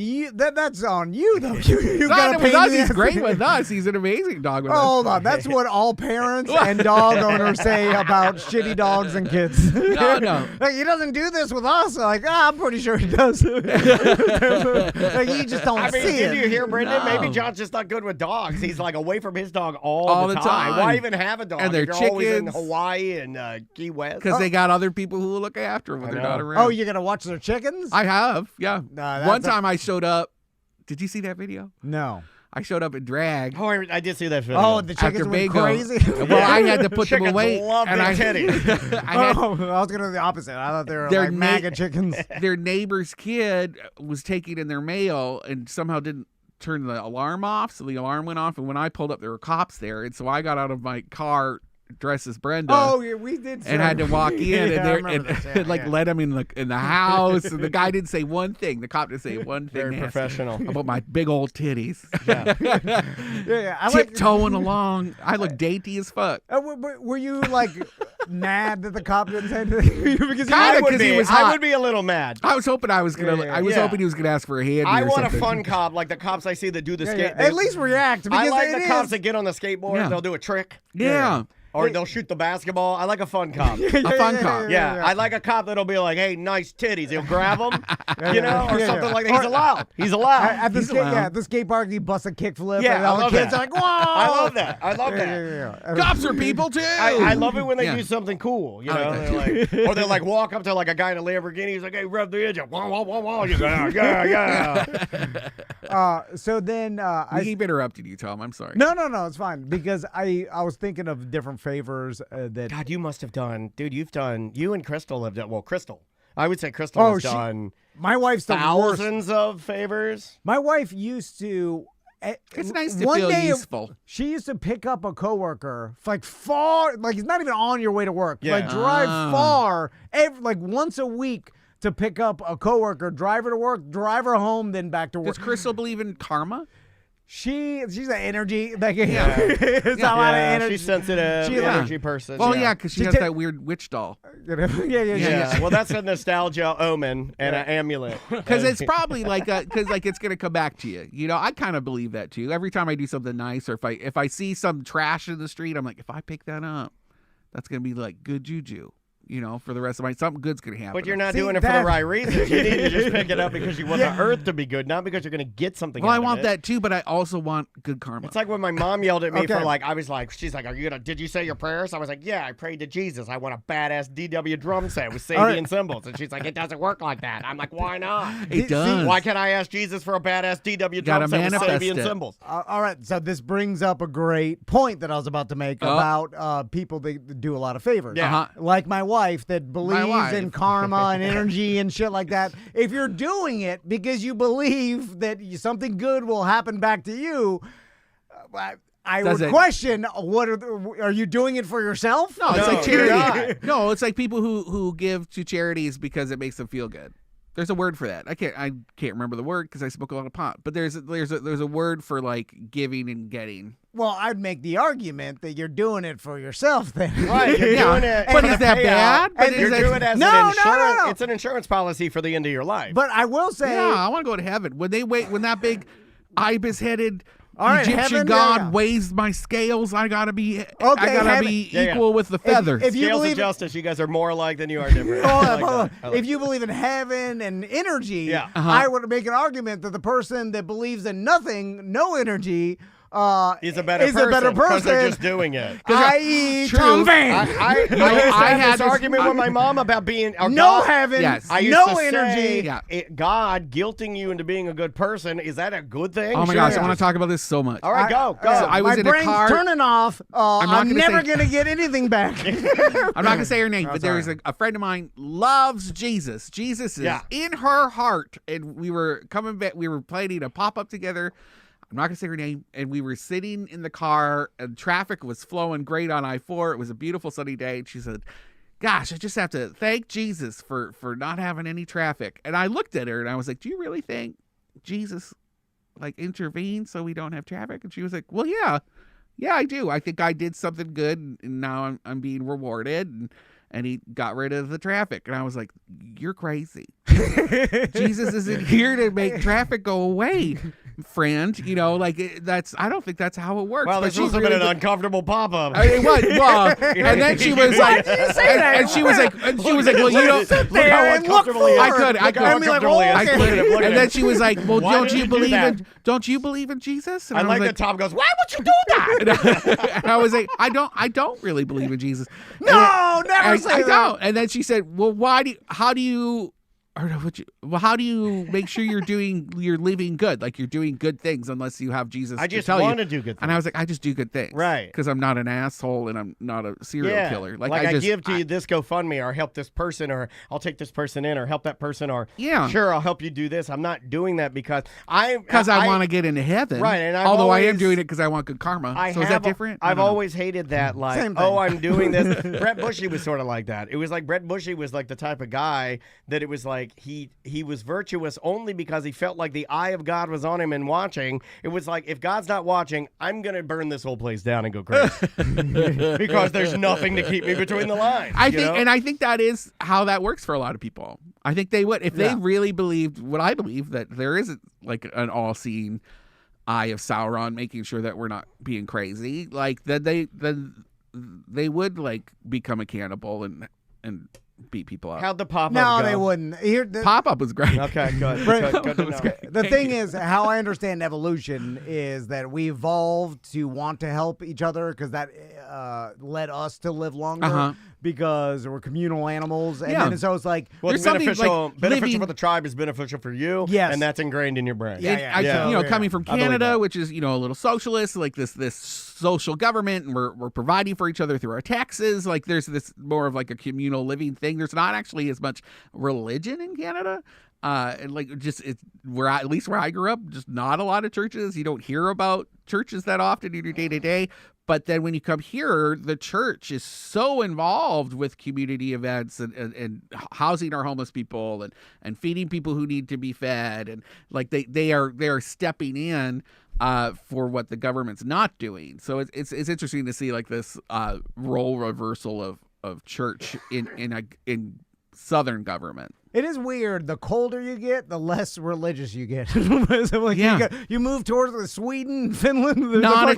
that's on you though. You got
Not
to
with
pay
us.
me.
He's great with us. He's an amazing dog with us.
Hold on, that's what all parents and dog owners say about shitty dogs and kids.
No.
Like, he doesn't do this with us. Like, I'm pretty sure he does. Like, you just don't
I mean,
see
did
it.
you hear, Brendan?
No.
Maybe John's just not good with dogs. He's like away from his dog all the time. Why even have a dog
And they're
if you're always in
chickens.
Hawaii and Key West?
Because they got other people who will look after them when
I
they're
know.
not around.
Oh, you're gonna watch their chickens?
I have, yeah.
that's
One time I showed up. Did you see that video?
No.
I showed up in drag.
Oh, I did see that video.
Oh, the
after
chickens went
bingo.
crazy.
Well, I had to put them
Chickens
away.
love
and
big
I,
titties.
I had,
Oh, I was gonna do the opposite. I thought they were
They're
like MAGA chickens.
their neighbor's kid was taking in their mail and somehow didn't turn the alarm off, so the alarm went off. And when I pulled up, there were cops there, and so I got out of my car dressed as Brenda.
Oh, yeah, we did.
And had to walk in
Yeah, I
and,
remember this. Yeah,
like
yeah.
let him in the house. And the guy didn't say one thing. The cop didn't say one thing.
Very
nasty
professional.
about my big old titties.
Yeah, I like.
Tiptoeing along. I look dainty as fuck.
Were you like mad that the cop didn't say anything? Because
Kinda,
I would
'cause
be.
he was
I
hot.
would be a little mad.
I was hoping I was gonna.
Yeah,
I was
yeah.
hoping he was gonna ask for a hand.
I
or
want
something.
a fun cop like the cops I see that do the skate.
At least react.
I
Because
like
it
the
is-
cops that get on the skateboard.
Yeah.
They'll do a trick.
Yeah.
Or they'll shoot the basketball. I like a fun cop.
A fun cop.
Yeah, I like a cop that'll be like, "Hey, nice titties." He'll grab them, or something like that. He's allowed. He's allowed.
At the skate park, he busts a kickflip.
Yeah,
and all
I love
the kids
that.
are like, "Whoa!"
I love that. I love that.
Cops are people too.
I love it when they
Yeah.
do something cool, you know.
like
They're like, or they'll like walk up to like a guy in a Lamborghini. He's like, "Hey, rev the engine." Wah, wah, wah, wah. He's like, yeah.
So then
I keep interrupting you, Tom. I'm sorry.
No, it's fine because I was thinking of different favors that.
God, you must have done, dude. You and Crystal have done. Well, Crystal. I would say Crystal has done
My wife's the worst.
thousands of favors.
My wife used to.
It's nice to
one
feel
day
useful.
She used to pick up a coworker like far, like it's not even on your way to work.
Yeah.
Like drive far, like once a week to pick up a coworker, drive her to work, drive her home, then back to work.
Does Crystal believe in karma?
She's an energy. Like,
Yeah.
it's a lot of energy.
She's sensitive, energy person.
Well, yeah, because she has that weird witch doll.
Yeah.
Well, that's a nostalgia omen and an amulet.
Because it's probably like it's gonna come back to you. You know, I kind of believe that too. Every time I do something nice, or if I see some trash in the street, I'm like, if I pick that up, that's gonna be like good juju. You know, for the rest of something good's gonna happen.
But you're not doing it for the right reasons. You need to just pick it up because you want the earth to be good, not because you're going to get something.
Well,
out
I
of
want
it.
that too, but I also want good karma.
It's like when my mom yelled at me
Okay.
for like, I was like, she's like, did you say your prayers? I was like, yeah, I prayed to Jesus. I want a badass DW drum set with Sabian cymbals. And she's like, it doesn't work like that. I'm like, why not?
It does.
Why can't I ask Jesus for a badass DW
Gotta
drum set with
manifest
Sabian
it.
cymbals?
All right, so this brings up a great point that I was about to make about people that do a lot of favors.
Yeah.
Like my wife that believes in karma and energy and shit like that. If you're doing it because you believe that something good will happen back to you, I would question, are you doing it for yourself?
No, it's like
you're
charity.
not.
No, it's like people who give to charities because it makes them feel good. There's a word for that. I can't remember the word because I smoke a lot of pot. But there's a word for like giving and getting.
Well, I'd make the argument that you're doing it for yourself then.
Right, you're doing it.
But
for
is
the
that
payout,
bad? But
And you're
is that-
doing it as
No,
an
no,
insurance.
no.
It's an insurance policy for the end of your life.
But I will say,
Yeah, I want to go to heaven. When that big ibis-headed
right,
Egyptian
heaven,
god
yeah.
weighs my scales, I gotta be
heaven.
equal with the feathers.
if you
Scales
believe
of justice, you guys are more alike than you are different.
Hold
I
on,
like
hold on.
that. I like
If you believe in heaven and energy,
Yeah.
I would make an argument that the person that believes in nothing, no energy,
He's a better
is
person
a better
because they're
person.
just doing it.
I.e.
True.
Tom Van.
I used to
I
have
had
this
this-
argument with my mom about being
no
God,
heaven,
Yes.
I used
no
to
energy.
say, God guilting you into being a good person, is that a good thing?
Oh my gosh, I want to talk about this so much.
All right, go.
So I was
My
in a
brain's
car.
turning off. I'm
not gonna
never
say-
going to get anything back.
I'm not gonna say her name, but
sorry.
there's a friend of mine loves Jesus. Jesus is in her heart, and we were coming back. We were planning a pop up together. I'm not gonna say her name, and we were sitting in the car, and traffic was flowing great on I-4. It was a beautiful sunny day, and she said, "Gosh, I just have to thank Jesus for not having any traffic." And I looked at her, and I was like, "Do you really think Jesus like intervened so we don't have traffic?" And she was like, "Well, yeah, I do. I think I did something good, and now I'm being rewarded." And he got rid of the traffic. And I was like, "You're crazy. Jesus isn't here to make traffic go away, friend." You know, like I don't think that's how it works.
Well,
But
this
she's
must have
really
been an
good.
uncomfortable pop-up.
I mean, what? Well, and then she was like, and she was like, well, you don't.
Look how uncomfortable he is.
I could.
Look how uncomfortable he is.
I could. And then she was like, "Well,
Why
don't
did
you
you do
believe
that?
don't you believe in Jesus?" And
I like
was
that Tom goes, why would you do that?
and I was like, I don't really believe in Jesus.
No, never say
I
that.
don't. And then she said, "Well, how do you make sure you're living good? Like you're doing good things unless you have Jesus
I just
to tell
want
you."
to do good things.
And I was like, I just do good things.
Right.
Because I'm not an asshole and I'm not a serial killer. Like
I
just
give to you this GoFundMe or help this person or I'll take this person in or help that person or
Yeah.
sure, I'll help you do this. I'm not doing that because I
want to get into heaven.
Right, and I
am doing it because I want good karma. So is that different? I
I've
don't know.
always hated that, like,
Same thing.
oh, I'm doing this. Brett Bushy was sort of like that. It was like Brett Bushy was like the type of guy that it was like he was virtuous only because he felt like the eye of God was on him and watching. It was like, if God's not watching, I'm going to burn this whole place down and go crazy. Because there's nothing to keep me between the lines.
I think that is how that works for a lot of people. I think they would, if they really believed what I believe, that there isn't like an all-seeing eye of Sauron making sure that we're not being crazy. Like then they would like become a cannibal and beat people up.
How'd the pop-up
No,
go?
they wouldn't.
Pop-up was great.
Okay, good. Good to know.
The thing is, how I understand evolution is that we evolved to want to help each other because that led us to live longer because we're communal animals. And then so it's like,
well,
there's
beneficial
something like living
for the tribe is beneficial for you.
Yes.
And that's ingrained in your brain.
Coming from Canada, which is, a little socialist, like this social government, and we're providing for each other through our taxes. Like there's this more of like a communal living thing. There's not actually as much religion in Canada. And like just at least where I grew up, just not a lot of churches. You don't hear about churches that often in your day to day. But then when you come here, the church is so involved with community events and housing our homeless people and feeding people who need to be fed. And like they are stepping in for what the government's not doing. So it's interesting to see like this role reversal of church in Southern government.
it is weird. The colder you get, the less religious you get. So like you move towards Sweden, Finland.
Not a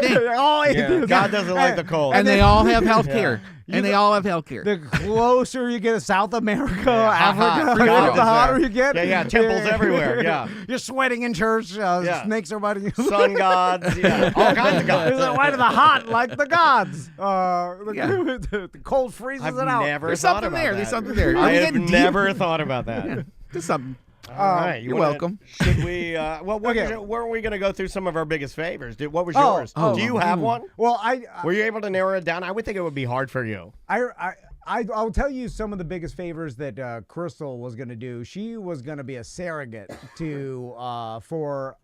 thing.
God doesn't like the cold.
And they all have health care. And they all have health care.
The closer you get to South America, Africa,
the
hotter you get.
Yeah, temples everywhere. Yeah.
You're sweating in church. Snakes are biting you.
Sun gods. Yeah. All kinds of gods.
Why do the hot like the gods? The cold freezes it out.
There's something there. There's something there.
I have never thought about that.
Yeah, there's something.
All right,
you're welcome.
Should we? Where are we going to go through some of our biggest favors? What was yours? Do you have one?
Well,
were you able to narrow it down? I would think it would be hard for you.
I'll tell you some of the biggest favors that Crystal was going to do. She was going to be a surrogate for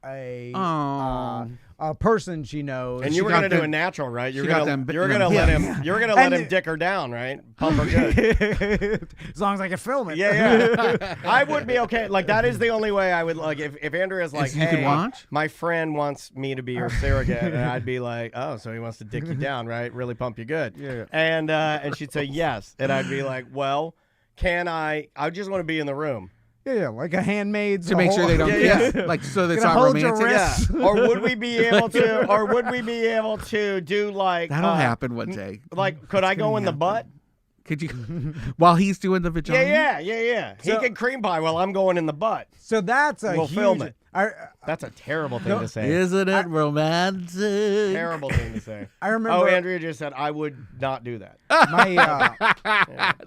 a person she knows.
And you were going to do a natural, right? You're going to let him dick her down, right? Pump her good.
As long as I can film it.
Yeah. I would be okay. Like that is the only way I would like if Andrea's like,
you could watch?
My friend wants me to be her surrogate, and I'd be like, oh, so he wants to dick you down, right? Really pump you good.
Yeah.
And she'd say yes, and I'd be like, well, can I? I just want to be in the room.
Yeah, like a handmaid's
to make sure they don't. Like so that's not romantic.
Yeah. Or would we be able to? Or would we be able to do like?
That'll happen one day.
Like, could I go in the butt?
Could you? While he's doing the vagina?
Yeah. He can cream pie while I'm going in the butt.
So that's a huge.
Film it. That's a terrible thing to say.
Isn't it romantic?
Terrible thing to say.
I remember.
Oh, Andrea just said I would not do that.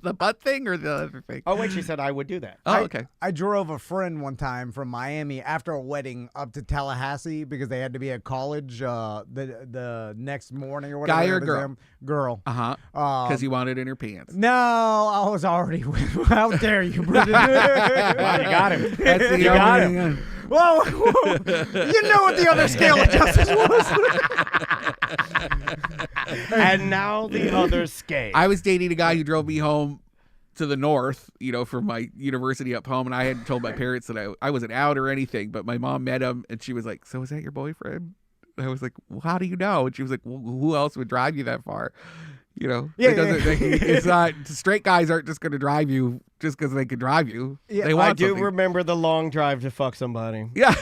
The butt thing or the other thing?
Oh wait, she said I would do that.
Oh, okay.
I drove a friend one time from Miami after a wedding up to Tallahassee because they had to be at college the next morning or whatever.
Guy or girl?
Girl.
Because you wanted in her pants.
No, I was already with. How dare you, Brendan?
Well, you got him.
You
got him.
Whoa, you know what the other scale of justice was.
And now the other scale.
I was dating a guy who drove me home to the north, from my university up home, and I hadn't told my parents that I wasn't out or anything, but my mom met him, and she was like, so is that your boyfriend? And I was like, well, how do you know? And she was like, well, who else would drive you that far? It's not, straight guys aren't just going to drive you just because they can drive you.
Yeah,
they want
I do
something.
remember the long drive to fuck somebody.
Yeah.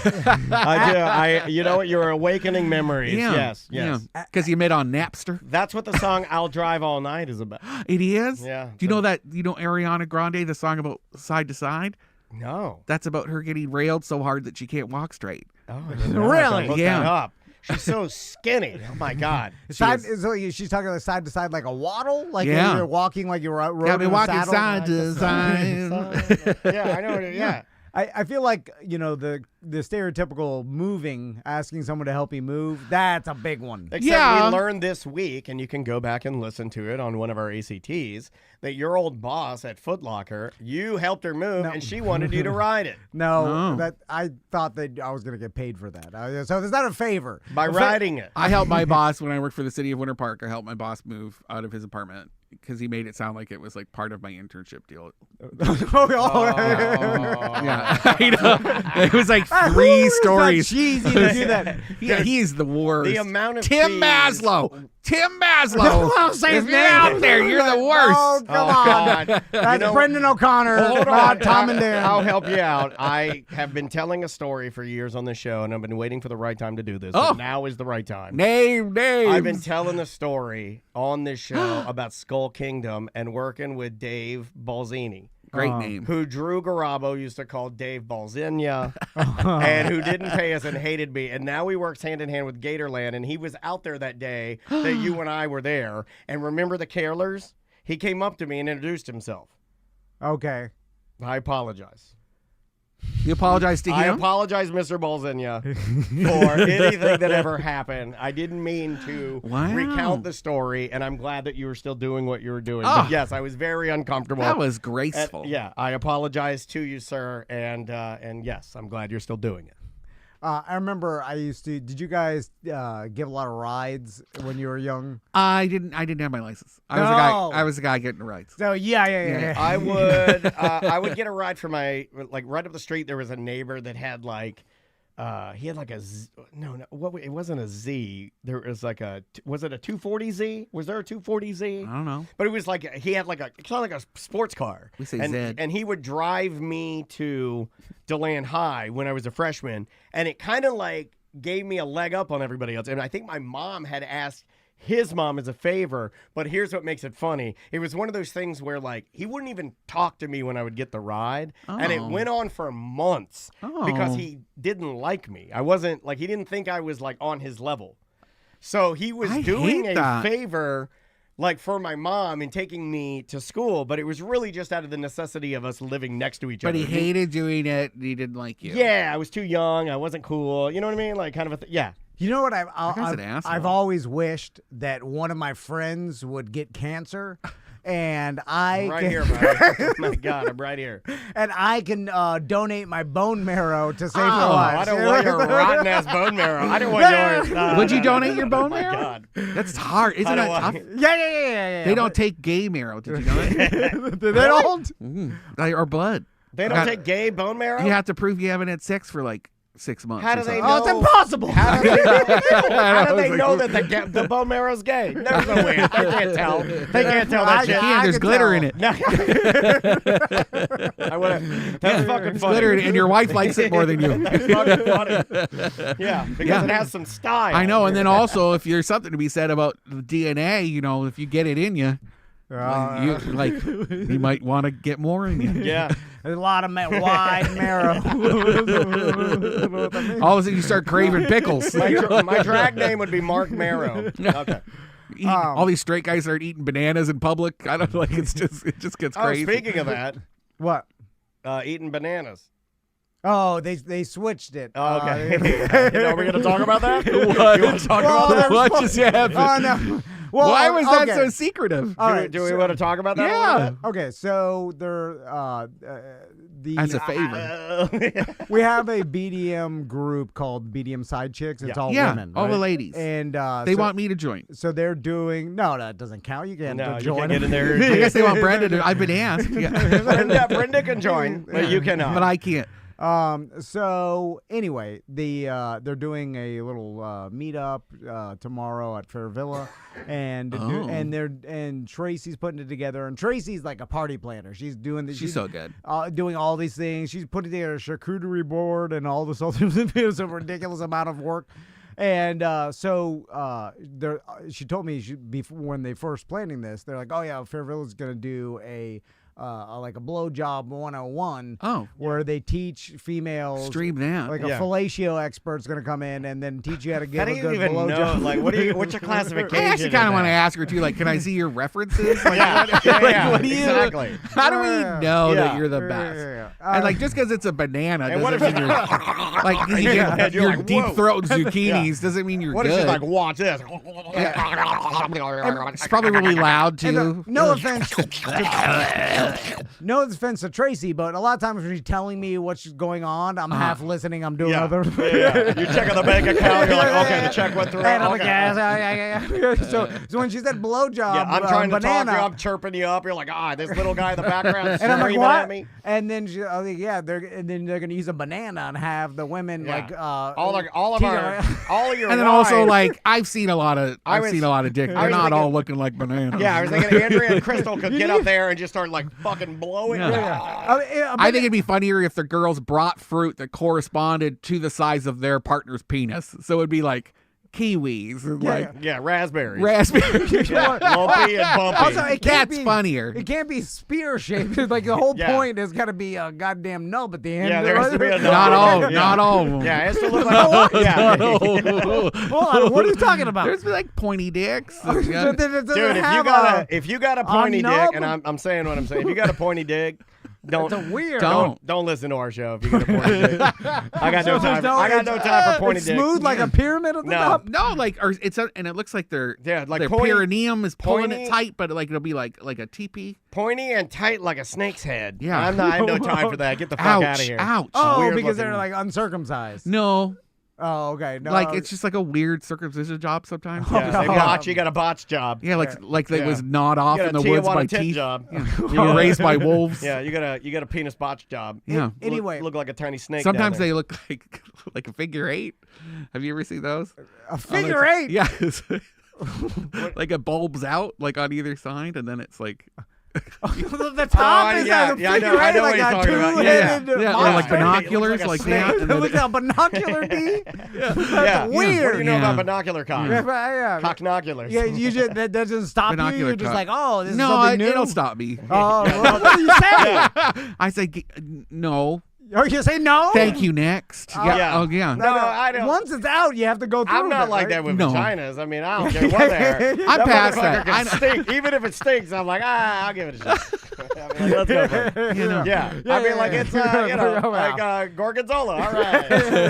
I do. You know what? You're awakening memories.
Yeah.
Yes.
Because you met on Napster.
That's what the song I'll Drive All Night is about.
It is?
Yeah.
Do you know that, Ariana Grande, the song about Side to Side?
No.
That's about her getting railed so hard that she can't walk straight.
Oh,
really?
Look that up. She's so skinny. Oh my God.
She's talking like side to side like a waddle, like you're walking like you're riding
got me walking
saddle.
Side to side.
Yeah, I know what yeah.
I feel like, the stereotypical moving, asking someone to help you move, that's a big one.
Except we learned this week, and you can go back and listen to it on one of our ACTs, that your old boss at Foot Locker, you helped her move, and she wanted you to ride it.
No, that I thought that I was going to get paid for that. So it's not a favor.
By riding it.
I helped my boss when I worked for the city of Winter Park. I helped my boss move out of his apartment because he made it sound like it was like part of my internship deal.
Yeah.
Yeah. It was like 3 stories.
Cheesy to do that.
Yeah, he's the worst.
The amount of
Tim
cheese.
Maslow. Tim Maslow.
Don't say his
If you're
name.
out there, you're the worst.
Oh, come on.
God.
That's Brendan O'Connor,
Hold
not
on.
Tom and Dan.
I'll help you out. I have been telling a story for years on this show, and I've been waiting for the right time to do this.
Oh.
But now is the right time.
Name.
I've been telling the story on this show about Skull Kingdom and working with Dave Balzini.
Great name.
Who Drew Garabo used to call Dave Balzinia, and who didn't pay us and hated me. And now he works hand in hand with Gatorland, and he was out there that day that you and I were there. And remember the carolers? He came up to me and introduced himself.
Okay.
I apologize.
You apologize to
I
him?
apologize, Mr. Balzinia, for anything that ever happened. I didn't mean to recount the story, and I'm glad that you were still doing what you were doing.
Oh.
But yes, I was very uncomfortable.
That was graceful.
Yeah, I apologize to you, sir, and yes, I'm glad you're still doing it.
I remember I used to. Did you guys give a lot of rides when you were young?
I didn't have my license. I was a guy getting rides.
So yeah.
I would get a ride from my right up the street. There was a neighbor that had he had like a Z, it wasn't a Z. There was was it a 240Z? Was there a 240Z?
I don't know.
But it was he had kind of like a sports car.
We say
Zed. And he would drive me to DeLand High when I was a freshman, and it kind of gave me a leg up on everybody else. And I think my mom had asked his mom as a favor, but here's what makes it funny. It was one of those things where he wouldn't even talk to me when I would get the ride. And it went on for months because he didn't like me. I wasn't he didn't think I was on his level. So he was doing a favor for my mom and taking me to school, but it was really just out of the necessity of us living next to each other.
But he hated doing it and he didn't like you.
Yeah, I was too young. I wasn't cool. You know what I mean? Kind of yeah.
You know what
I've
always wished that one of my friends would get cancer, and
I'm right here, buddy. Oh my God, I'm right here.
And I can donate my bone marrow to save your
I
lives.
don't want your rotten ass bone marrow. I don't want yours.
Would you donate your bone marrow?
Oh my God.
That's hard. Isn't that tough?
Yeah.
They don't take gay marrow. Did you know that?
They don't.
Or blood.
They don't take gay bone marrow?
You have to prove you haven't had sex for 6 months.
How do they know?
Oh, it's impossible.
How do they know that the bone marrow's gay? There's no way. They can't tell. They can't tell that shit.
Yeah, there's glitter in it.
No. That's fucking funny.
Glitter in it, and your wife likes it more than you.
It's fucking funny. Yeah, because it has some style.
I know, and then also, if there's something to be said about the DNA, if you get it in you, you might want to get more in you.
Yeah.
There's a lot of wide marrow.
All of a sudden, you start craving pickles.
My drag name would be Mark Marrow. Okay.
All these straight guys start eating bananas in public. I don't know, it just gets crazy.
Speaking of that,
What?
Eating bananas.
Oh, they switched it.
Oh, okay. Are we going to talk about that?
What?
You want to talk about that?
What just happened?
Oh no. Well,
Why was that
okay.
so secretive?
All right,
Do we want to talk about that?
Yeah.
Okay, so they're
As a favor.
we have a BDM group called BDM Side Chicks. It's all
Yeah,
women,
all the
right?
ladies.
And
They want me to join.
So they're doing that doesn't count. You can't
No, you
join
can't get in there.
I guess they want Brenda to. I've been asked. Yeah.
Brenda can join, but you cannot.
But I can't.
So anyway, they're doing a little meetup tomorrow at Fair Villa, and Tracy's putting it together. And Tracy's like a party planner. She's doing this.
She's so good.
Doing all these things. She's putting together a charcuterie board and all this other it's a ridiculous amount of work. And she told me when they first planning this, they're like, oh yeah, Fair Villa's gonna do a blowjob 101. Where they teach females.
Stream that.
Like a fellatio expert's going to come in and then teach you how to give a good
even
blowjob.
know? What's your classification?
I actually kind of want to ask her too. Can I see your references?
What
do you?
Exactly.
How do we know that you're the best? And just because it's a banana doesn't mean you're you're deep throat zucchinis doesn't mean you're
good.
What
if she's watch this?
It's probably really loud too.
No offense. no offense to Tracy, but a lot of times when she's telling me what's going on, I'm half listening. I'm doing other.
You're checking the bank account. You're like, okay, the check went through.
And I'm
okay.
yeah. So when she said blowjob,
I'm trying to
banana,
talk to you. I'm chirping you up. You're like, this little guy in the background
and I'm like,
screaming
what?
at me.
And then they're gonna use a banana and have the women like
all of your
And then also, like, I've seen a lot of dick. They're not all looking like bananas.
Yeah, I was thinking Andrea and Crystal could get up there and just start like fucking blowing.
I think it'd be funnier if the girls brought fruit that corresponded to the size of their partner's penis. So it'd be like kiwis and
raspberries.
Raspberries.
Lumpy and bumpy.
Also,
That's funnier.
It can't be spear shaped. Like the whole point is got to be a goddamn nub at the end.
Yeah, there has to be a nub.
Not all of them.
Yeah, it has to look like
Hold on, what are you talking about?
There's like pointy dicks.
Dude, if you got a pointy dick, and I'm saying what I'm saying, if you got a pointy dick, don't listen to our show if you got a pointy dick. I got no time. I got no time for pointy dick.
Smooth like a pyramid at the top.
No, and it looks like their
like
perineum is pulling it tight, but like it'll be like a teepee.
Pointy and tight like a snake's head.
Yeah,
I have no time for that. Get the fuck out of here.
Ouch.
Oh,
Weird
because
looking.
they're like uncircumcised.
No.
Oh, okay. No,
like it's just like a weird circumcision job sometimes.
Yeah, you got a botch job.
Yeah, like it was gnawed off in the woods by teeth.
Job.
You were raised by wolves.
Yeah, you got a penis botch job.
Yeah.
Anyway,
look like a tiny snake.
Sometimes they look like a figure eight. Have you ever seen those?
A figure eight?
Yeah. Like it bulbs out like on either side, and then it's like.
The top is like a figure eight, like a two-headed
or like binoculars, like that.
It looks like a binocular D. That's weird.
What do you know about binocular cock?
Yeah.
Cocknoculars.
Yeah, you just that doesn't stop you. You're just like, oh, this is
no,
something new.
It'll stop me.
Oh, what do you say?
I say no.
Or you say no?
Thank you. Next.
Yeah.
Oh yeah.
No, I don't.
Once it's out, you have to go through.
I'm not
it,
like
right?
that with
No.
vaginas. I mean, I don't care what there.
I'm past that.
Can stink. Even if it stinks, I'm like, I'll give it a shot. I mean, let's go for it. Yeah. I mean, like it's like Gorgonzola. All right.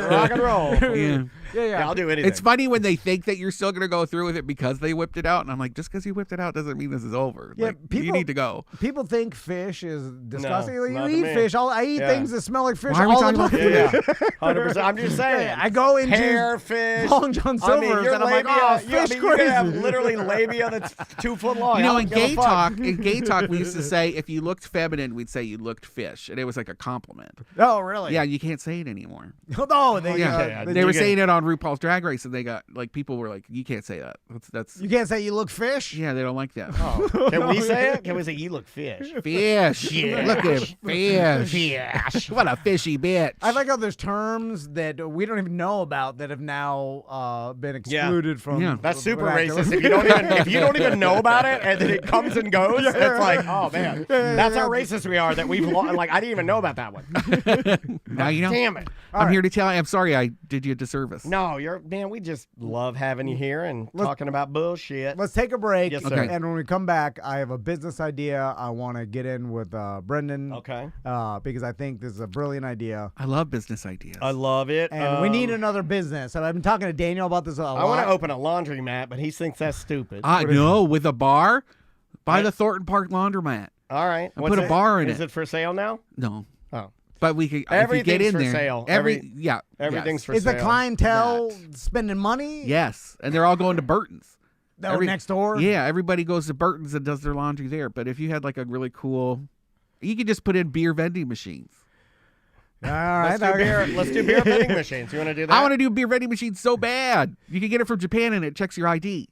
Rock and roll.
Yeah.
Yeah, I'll do anything.
It's funny when they think that you're still going to go through with it because they whipped it out. And I'm like, just because you whipped it out doesn't mean this is over.
Yeah,
like, you need to go.
People think fish is disgusting.
No,
Like,
not
you
to
eat
me.
fish. I eat things that smell like fish
Why are we
all the
talking
time.
about
Yeah, 100%. I'm just saying.
I go into
hair, fish,
Long John Silver's
your
and I'm like,
labia,
oh,
you
fish
can have
crazy.
literally labia that's 2 foot long.
You know,
I
in
don't give a fuck.
gay talk, we used to say if you looked feminine, we'd say you looked fish, and it was like a compliment.
Oh, really?
Yeah, you can't say it anymore.
No, they,
They were saying it on RuPaul's Drag Race, and they got like people were like, "You can't say that. That's
You can't say you look fish.
yeah, they don't like that.
Oh. Can we say it? Can we say you look fish?
Fish. Look at fish.
Fish.
What a fishy bitch.
I like how there's terms that we don't even know about that have now been excluded from.
Yeah.
That's super
vernacular.
racist. If you don't even know about it, and then it comes and goes, it's like, oh man, that's how racist we are. That we've like, I didn't even know about that one.
Now you know.
Damn it.
I'm here to tell you. I'm sorry I did you a disservice.
No, we just love having you here and talking about bullshit.
Let's take a break.
Yes, sir.
Okay.
And when we come back, I have a business idea I want to get in with Brendan.
Okay.
Because I think this is a brilliant idea.
I love business ideas.
I love it.
And we need another business. And I've been talking to Daniel about this a lot.
I want to open a laundromat, but he thinks that's stupid.
No, with a bar. Buy the Thornton Park laundromat.
All right.
And put a bar in
Is it for sale now?
No.
Oh.
But we could
Everything's
if you get in
for
there.
sale.
Everything's
Everything's for
Is
sale.
the clientele spending money?
Yes, and they're all going to Burton's.
Next door?
Yeah, everybody goes to Burton's and does their laundry there. But if you had like a really cool, you could just put in beer vending machines.
All right.
Let's do beer vending machines. You want to do that?
I want to do beer vending machines so bad. You can get it from Japan and it checks your ID.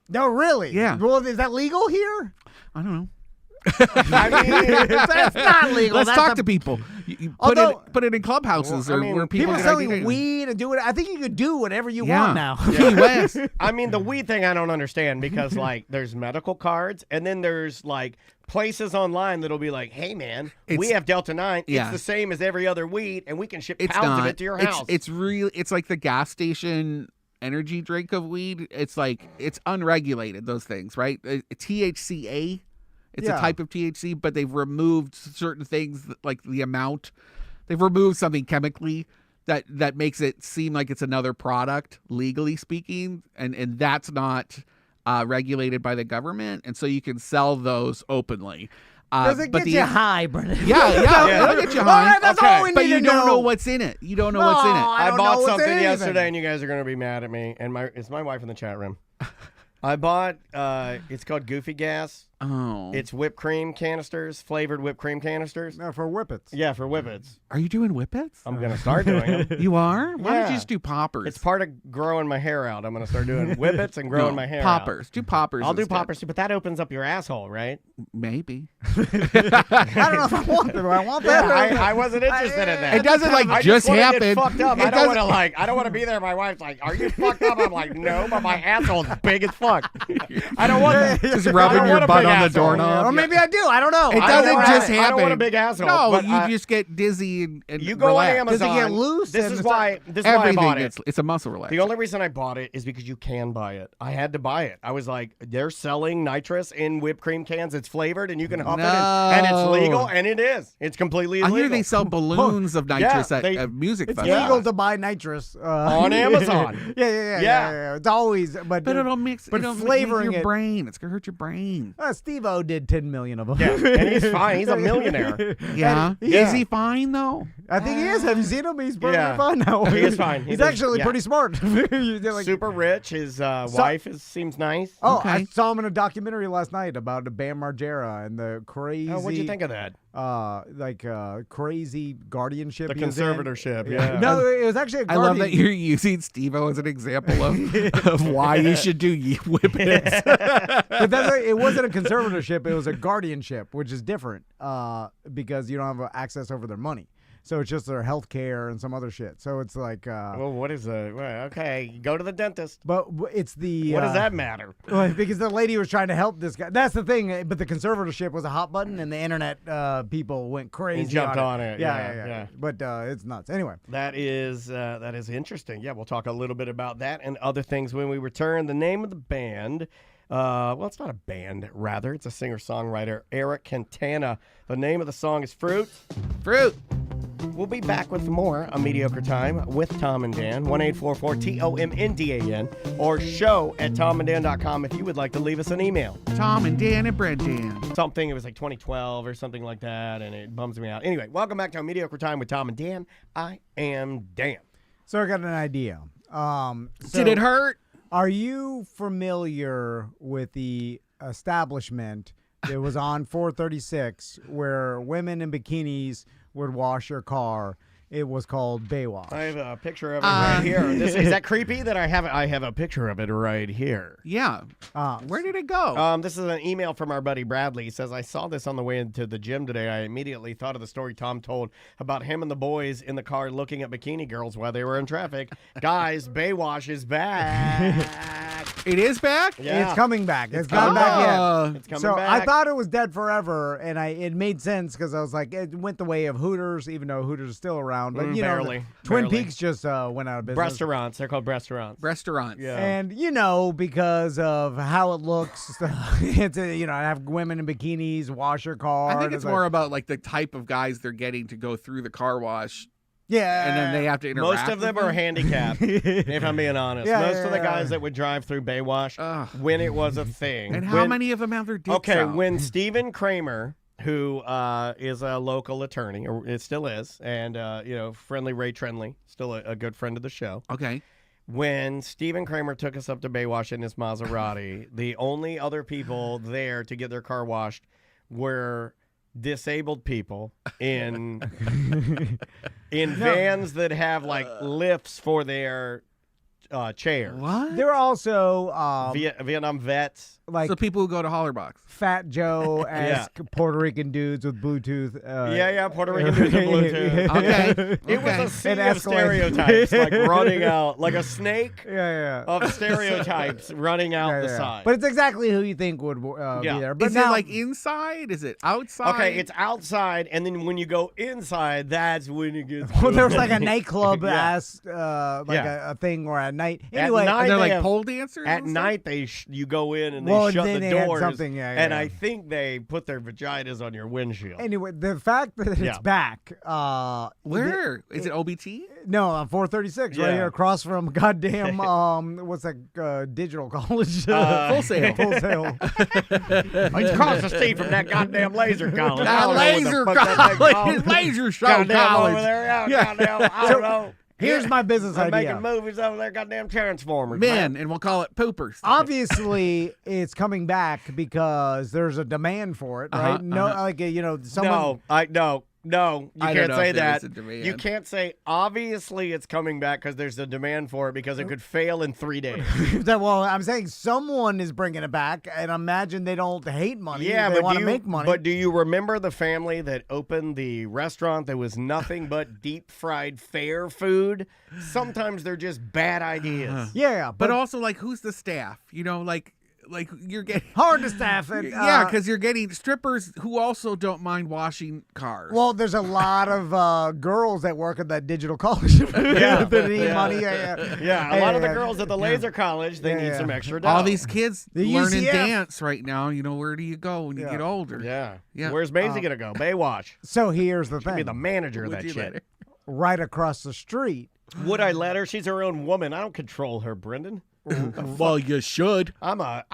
No, really?
Yeah.
Well, is that legal here?
I don't know.
I mean,
That's not legal.
Let's
That's
talk
a-
to people. You
Although-
put it in clubhouses
Well, I
or
mean,
where people
People
get
selling
ID.
weed and do it. I think you could do whatever you
Yeah.
want now.
Key West.
I mean, the weed thing I don't understand because like there's medical cards and then there's like places online that'll be like, hey man, we
It's-
have Delta 9.
yeah.
It's the same as every other weed and we can ship
It's
pounds
not.
of it to your house.
It's really. It's like the gas station energy drink of weed. It's like it's unregulated. Those things, right? THCA. It's
Yeah.
a type of THC, but they've removed certain things like the amount. They've removed something chemically that makes it seem like it's another product, legally speaking, and that's not regulated by the government, and so you can sell those openly.
Does it get you high, Brennan?
Yeah, it'll get you high.
All right, that's all we need
but
to
you
know.
don't know what's in it. You don't know what's in it.
I don't
bought
know what's
something
in
yesterday,
anything.
and you guys are going to be mad at me. And it's my wife in the chat room. I bought, it's called Goofy Gas.
Oh.
It's whipped cream canisters, flavored whipped cream canisters.
No, for whippets.
Yeah, for whippets.
Are you doing whippets?
I'm going to start doing them.
You are? Why don't
Yeah.
you just do poppers?
It's part of growing my hair out. I'm going to start doing whippets and growing my hair
poppers. Do poppers.
out. I'll do
instead.
poppers too, but that opens up your asshole, right?
Maybe.
I don't know if I want that. Do I want that?
I wasn't interested in that.
It doesn't like
I
just
wanna
happen.
Get fucked up.
It
I don't
doesn't-
want to I don't want to be there. My wife's like, "Are you fucked up?" I'm like, "No, but my asshole's big as fuck." I don't want that.
Just
I
rubbing
don't
your
want a
butt
big
on the
asshole.
doorknob.
Or maybe I do. I don't know.
It
I
doesn't
don't want
just
it.
happen.
I don't want a big asshole.
No,
but
you just get dizzy and
you go
relax.
on
Does
Amazon.
it get loose
This
and
is
it's
why. This is why I
Everything
bought it.
it's a muscle relaxer.
The only reason I bought it is because you can buy it. I had to buy it. I was like, they're selling nitrous in whipped cream cans. It's flavored and you can huff it, and it's legal, and it is. It's completely
I
illegal.
hear they sell balloons of nitrous
Yeah,
at music
It's
festivals.
legal to buy nitrous
on Amazon.
Yeah. It's always, but
But it'll mix.
But
it'll
flavoring
make your
it.
brain. It's gonna hurt your brain.
Steve-O did 10 million of them.
Yeah, and he's fine. He's a millionaire.
Yeah.
Yeah.
Is he fine though?
I think he is. Have you seen him? He's perfectly
Yeah.
fine now.
He is fine.
He's actually pretty smart. You're like-
Super rich. His wife seems nice.
Oh,
Okay.
I saw him in a documentary last night about the Bam Margera and the crazy.
Oh, what'd you think of that?
Crazy guardianship.
The
he was in.
conservatorship, yeah.
No, it was actually a
I love that you're using Steve-O as an example of why you should do whippets.
But it wasn't a conservatorship. It was a guardianship, which is different because you don't have access over their money. So it's just their health care and some other shit. So it's like.
Well, what is the? Well, okay, go to the dentist.
But it's the.
What does that matter?
Well, because the lady was trying to help this guy. That's the thing. But the conservatorship was a hot button, and the internet people went crazy.
And jumped on it.
Yeah. But it's nuts. Anyway.
That is interesting. Yeah, we'll talk a little bit about that and other things when we return. The name of the band. Well, it's not a band, rather. It's a singer-songwriter, Eric Cantana. The name of the song is Fruit.
Fruit.
We'll be back with more A Mediocre Time with Tom and Dan, 1-844-TOMNDAN, or show@tomanddan.com if you would like to leave us an email.
Tom and Dan and Brendan.
Something, it was like 2012 or something like that, and it bums me out. Anyway, welcome back to A Mediocre Time with Tom and Dan. I am Dan.
So I got an idea.
Did it hurt?
Are you familiar with the establishment that was on 436 where women in bikinis would wash your car? It was called Baywatch.
I have a picture of it right here. Is that creepy that I have a picture of it right here?
Yeah. Where did it go?
This is an email from our buddy Bradley. He says, I saw this on the way into the gym today. I immediately thought of the story Tom told about him and the boys in the car looking at bikini girls while they were in traffic. Guys, Baywatch is back.
It is back?
Yeah.
It's coming back. It's coming back yet.
It's coming
So
back.
I thought it was dead forever, and it made sense because I was like, it went the way of Hooters, even though Hooters is still around. But you
barely,
know, Twin
barely.
Peaks just went out of business.
Restaurants. They're called restaurants.
Restaurants.
Yeah.
And because of how it looks, it's I have women in bikinis wash your car.
I think it's more about like the type of guys they're getting to go through the car wash,
yeah,
and then they have to interact.
Most of them
with
are handicapped, if I'm being honest.
Yeah,
Most of the
yeah.
guys that would drive thugh Baywatch when it was a thing.
And how many of them have their dicks
Okay,
out?
when Stephen Kramer, who is a local attorney, or it still is, and friendly Ray Trenley, still a good friend of the show.
Okay.
When Stephen Kramer took us up to Baywatch in his Maserati, the only other people there to get their car washed were disabled people in vans that have like lifts for their chairs.
What?
There are also
Vietnam vets.
like
So people who go to Hollerbox.
Fat Joe-esque Puerto Rican dudes with Bluetooth.
Puerto Rican dudes with Bluetooth.
Okay.
It was a sea
It
of
escalates.
stereotypes, like running out, like a snake
Yeah.
of stereotypes running out the side.
But it's exactly who you think would be there. But
Is
now,
it like inside? Is it outside?
Okay, it's outside, and then when you go inside, that's when it gets.
well, there was
good.
like a nightclub ass,
Yeah.
a thing or at night. Anyway,
night,
And they're
they
like
have-
pole dancers?
At
and stuff?
night, you go in and they shut
then
the
they had
doors.
something, yeah,
and
yeah.
I think they put their vaginas on your windshield.
Anyway, the fact that it's back.
Where is it? OBT?
No, on 436, right
Yeah.
here across from goddamn what's that digital college?
Full Sail.
Full Sail.
It's across the street from that goddamn laser college. I
That
don't know what the
laser
fuck that thing
college,
called.
laser show
Goddamn
college.
over there, yeah,
Yeah.
goddamn, I don't know.
Here's my business
They're
idea.
making movies over there, goddamn Transformers.
Man, and we'll call it poopers.
Obviously, it's coming back because there's a demand for it, right? No, like someone.
No, you
I
can't
don't know
say
if there
that.
is a demand.
You can't say obviously it's coming back because there's a demand for it because it could fail in 3 days.
Well, I'm saying someone is bringing it back, and imagine they don't hate money.
Yeah,
they
but
want to make money.
But do you remember the family that opened the restaurant that was nothing but deep fried fair food? Sometimes they're just bad ideas.
yeah,
But also, like, who's the staff? Like you're getting
hard to staff it.
yeah, because you're getting strippers who also don't mind washing cars.
Well, there's a lot of girls that work at that digital college that need money.
Yeah, a lot of the girls at the laser college, they need some extra dough.
all these kids
The
learning
UCF.
dance right now. Where do you go when you get older?
Yeah. Where's Maisie going to go? Baywatch.
So here's the
Be
thing.
the manager of
Would
that
you
shit.
let her?
Right across the street.
Would I let her? She's her own woman. I don't control her, Brendan.
Well, you should.
I'm a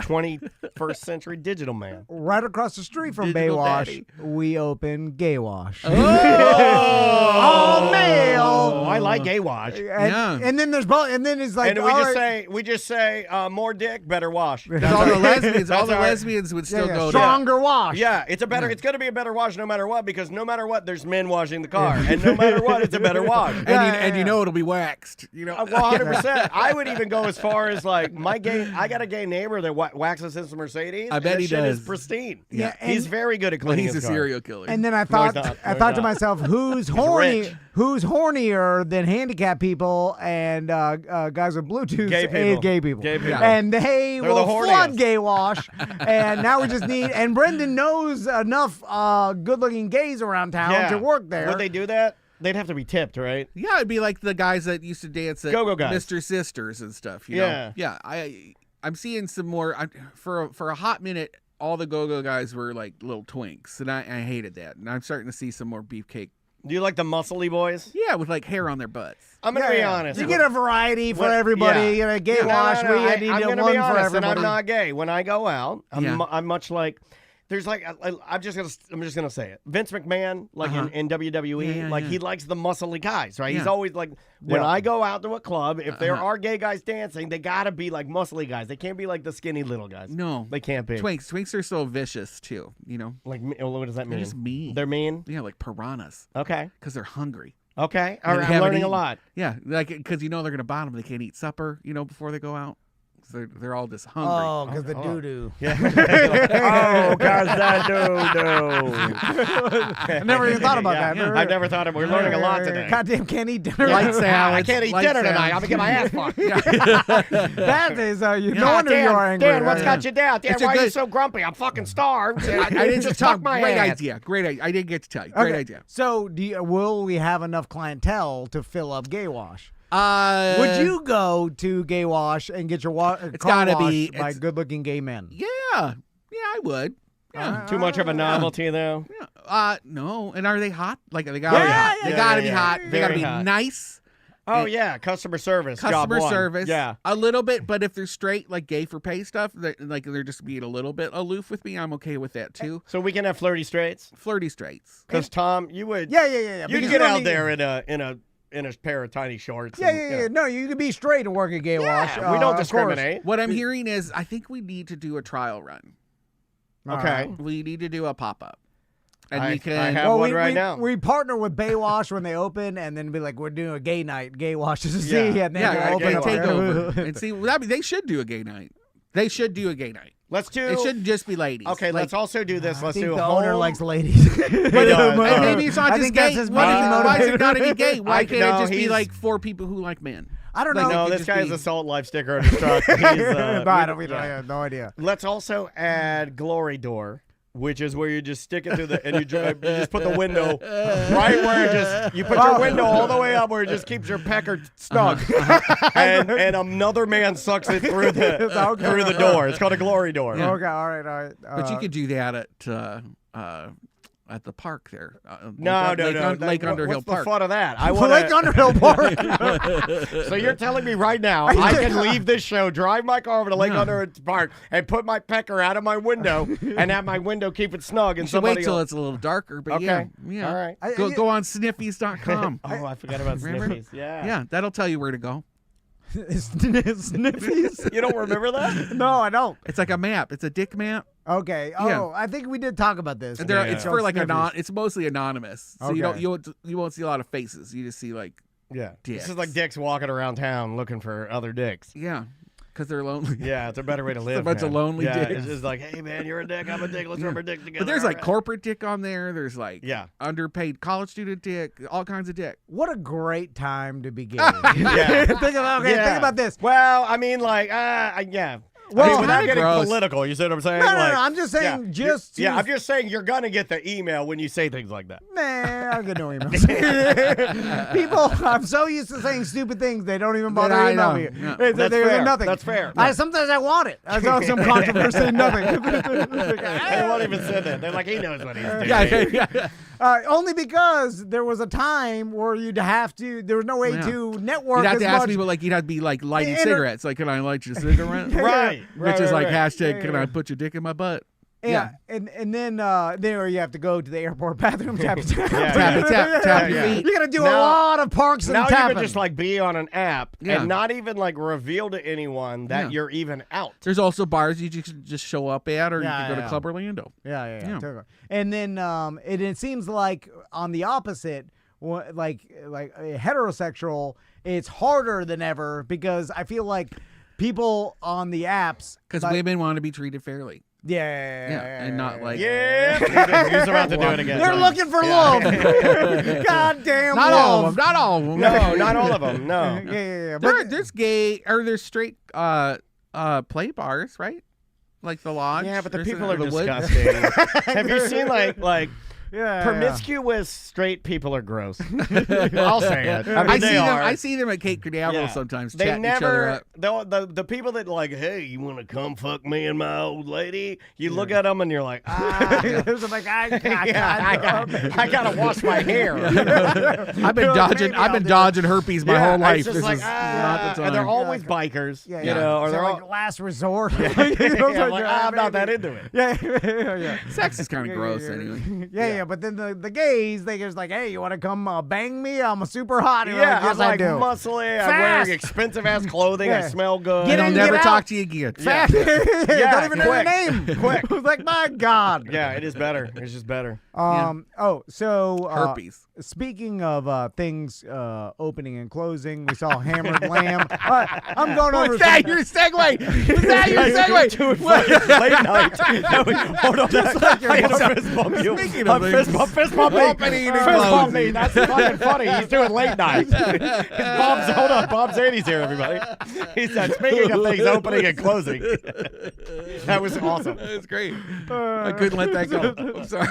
21st century digital man.
Right across the street from
Digital
Baywatch,
daddy.
we open Gay Wash.
All
male.
Oh, I like gay wash.
And then there's and then it's like
And we just say more dick, better wash.
Because all the lesbians,
That's our-
lesbians would still go
stronger wash.
Yeah, it's going to be a better wash no matter what, because no matter what, there's men washing the car, and no matter what, it's a better wash.
And you know it'll be waxed.
100%. I would even go as far as like I got a gay neighbor that waxes his Mercedes.
I bet
and
he
shit
does.
is pristine.
Yeah,
he's
and-
very good at
Well,
cleaning
he's a
his car.
serial killer.
And then I
he's
thought,
not.
I
No,
thought
he's
to
not.
myself, who's horny?
rich.
Who's hornier than handicapped people and guys with Bluetooth?
Gay people.
Gay people.
Gay people.
And they
They're
will
the
flood
horniest.
Gay Wash. And now we just need. And Brendan knows enough good-looking gays around town to work there.
Would they do that? They'd have to be tipped, right?
Yeah, it'd be like the guys that used to dance at
Go-go guys.
Mr. Sisters and stuff. You
Yeah.
know? Yeah. I'm seeing some more. For a hot minute, all the go-go guys were like little twinks, and I hated that. And I'm starting to see some more beefcake.
Do you like the muscly boys?
Yeah, with like hair on their butts.
I'm gonna be honest.
You get a variety for
When-
everybody.
yeah.
Gay
No,
Wash.
no, no,
We
I-
need
I'm
one
gonna be
for
honest,
everybody.
and I'm not gay. When I go out,
Yeah.
I'm much like. There's like I'm just gonna say it. Vince McMahon, like in WWE,
Yeah,
like
yeah.
he likes the muscly guys, right?
Yeah.
He's always like, when
Yeah.
I go out to a club, if there are gay guys dancing, they gotta be like muscly guys. They can't be like the skinny little guys.
No,
They can't be.
Twinks are so vicious too.
Like, what does that mean?
They're just mean.
They're mean.
Yeah, like piranhas.
Okay.
Because they're hungry.
Okay. All
And
right.
they
I'm
haven't
learning a
eaten.
lot.
Yeah, like because they're gonna bottom. They can't eat supper. Before they go out. So they're all just hungry.
Oh, because the doo-doo.
Oh, cause that
I never even thought about that.
I've never thought of it. We're learning a lot today.
Goddamn, can't eat dinner.
Light
I
salads.
can't eat
light
dinner tonight.
salads.
I'm gonna get my ass fucked.
That is, no wonder
Dan,
you're angry.
Dan, what's got you down? Dan,
It's a
why are you
good-
so grumpy? I'm fucking starved.
I didn't
just
talk.
fuck my
Great
ass.
idea. Great idea. I didn't get to tell you. Great
Okay,
idea.
So, will we have enough clientele to fill up Gay Wash?
Would
Would you go to Gay Wash and get your car
gotta
washed
be-
by
it's-
good-looking gay men?
Yeah. Yeah, I would. Yeah.
Too much of a novelty, though.
No. And are they hot? Like they gotta be
Yeah,
hot.
yeah,
They gotta be
yeah.
hot. They gotta
Very
be
hot.
nice.
Oh yeah, customer service. job
Customer
one.
service.
Yeah.
A little bit, but if they're straight, like gay for pay stuff, they're just being a little bit aloof with me, I'm okay with that too.
So we can have flirty straights.
Flirty straights.
Because Tom, you would.
Yeah.
You'd
Because
get
you don't
out
need-
there in a pair of tiny shorts.
Yeah,
and,
yeah. No, you can be straight and work at Gay Wash.
we
of
don't
course.
discriminate.
What I'm hearing is I think we need to do a trial run.
All
Okay.
right.
We need to do a pop-up. And
I
we can
have one right now.
We partner with Baywash when they open, and then be like, we're doing a gay night, Gay Wash to see,
Yeah.
and then
yeah,
we'll
gay
open up.
takeover. And see, they should do a gay night. They should do a gay night.
Let's do.
It shouldn't just be ladies.
Okay, let's also do this.
I
Let's
think
do a
the
whole.
owner likes ladies.
And maybe it's not
I
just
think that's
gay.
his
Why
main
is it not to be gay?
I-
Why can't
no,
it just be
he's-
like 4 people who like men?
I don't
Like,
know.
it
No,
could
this
just
guy has
be-
a salt life sticker on his truck. He's,
I have no idea.
Let's also add Glory Door. which is where you just stick it through the, and you just put the window right where you put your window all the way up where it just keeps your pecker snug, and another man sucks it through the door. It's called a glory door.
Okay, all right.
But you could do that at the park there.
No.
Lake Underhill
What's
Park.
the fun of that?
Lake Underhill Park.
So you're telling me right now I can leave this show, drive my car over to Lake Underhill Park, and put my pecker out of my window and have my window keep it snug? And
you should wait till it's a little darker. But
okay.
Yeah.
All right.
Go on sniffies.com.
Oh, I forgot about Sniffies. Yeah.
Yeah, that'll tell you where to go.
Sniffies?
You don't remember that?
No, I don't.
It's like a map. It's a dick map.
Okay.
Yeah.
Oh, I think we did talk about this.
And it's for like it's mostly anonymous. So
Okay.
you won't see a lot of faces. You just see like dicks.
This is like dicks walking around town looking for other dicks.
Yeah. Because they're lonely.
Yeah, it's a better way to live.
a bunch of lonely dicks.
It's just like, hey man, you're a dick, I'm a dick, let's rub our dick together.
But there's like
All right.
corporate dick on there. There's like underpaid college student dick, all kinds of dick.
What a great time to be gay.
Yeah.
Think about this.
Well, I mean, like, yeah.
Well,
without getting
gross.
political, you see what I'm saying?
No,
Like,
I'm just saying,
I'm just saying you're gonna get the email when you say things like that.
Man, I get no emails. People, I'm so used to saying stupid things, they don't even bother to email me.
Yeah.
That's fair.
Nothing.
That's fair.
Sometimes I want it. I saw some controversy, nothing.
They won't even say that. They're like, he knows what he's doing.
Yeah.
Only because there was a time where there was no way to network
You'd have
as
to ask
much.
people, like, you'd have to be like lighting
Inter-
cigarettes. Like, can I light your cigarette?
Right.
Which is like hashtag,
Yeah,
can
yeah.
I put your dick in my butt?
Yeah, and then there you have to go to the airport bathroom, tap
Tap your feet.
You got to do a
Now-
lot of parks and
Now
tapping.
you can just like be on an app
Yeah.
and not even like reveal to anyone that you're even out.
There's also bars you can just show up at, or you can go to Club Orlando.
Yeah.
Yeah.
Totally. And then it seems like on the opposite, like heterosexual, it's harder than ever because I feel like people on the apps
Because
like,
women want to be treated fairly. And not like
Yeah. He's about to do it again.
they're looking for love. Goddamn
not
love.
all of them. Not all of them.
No, not all of them. No.
Yeah.
There's gay or there's straight play bars, right? Like the Lodge.
Yeah, but the
There's
people are
the Wood.
disgusting. Have you seen like
yeah.
promiscuous straight people are gross? I'll say it. I mean,
I
they
see them.
are.
I see them at Cape Canaveral
Yeah.
sometimes.
They
chatting each other
never
up.
the people that like, hey, you want to come fuck me and my old lady? You look at them and you're like,
It's like,
I gotta wash my hair.
I've been dodging. I've been dodging herpes my whole life.
It's just
This
like,
is not the
and they're
time.
always bikers,
Yeah,
you know, or
so
they're
like
all.
last resort.
Yeah, I'm like, I'm not that into it.
Yeah.
Sex is kind of gross anyway.
Yeah. But then the gays, they just like, hey, you want to come bang me? I'm super hot. And
Yeah,
yes,
I'm like
I do.
muscly. I'm
Fast.
wearing expensive ass clothing. I
Yeah.
smell good.
Get
I'll
in,
never
get
talk
out.
to you again.
Fast. Don't even know your
quick.
name.
Quick.
It's like, my God.
Yeah, it is better. It's just better.
Oh, so
Herpes.
Speaking of things opening and closing, we saw Hammered Lamb. I'm going over.
Was that your segue? Was that your segue?
Late night. No, hold on. I gotta fist bump you.
Speaking of
fist bump me.
Opening and
Fist bump
closing.
me. That's fucking funny. He's doing late night. Hold on. Bob Zadie's here, everybody. He said, speaking of things opening and closing. That was awesome.
That's great. I couldn't let that go. I'm sorry.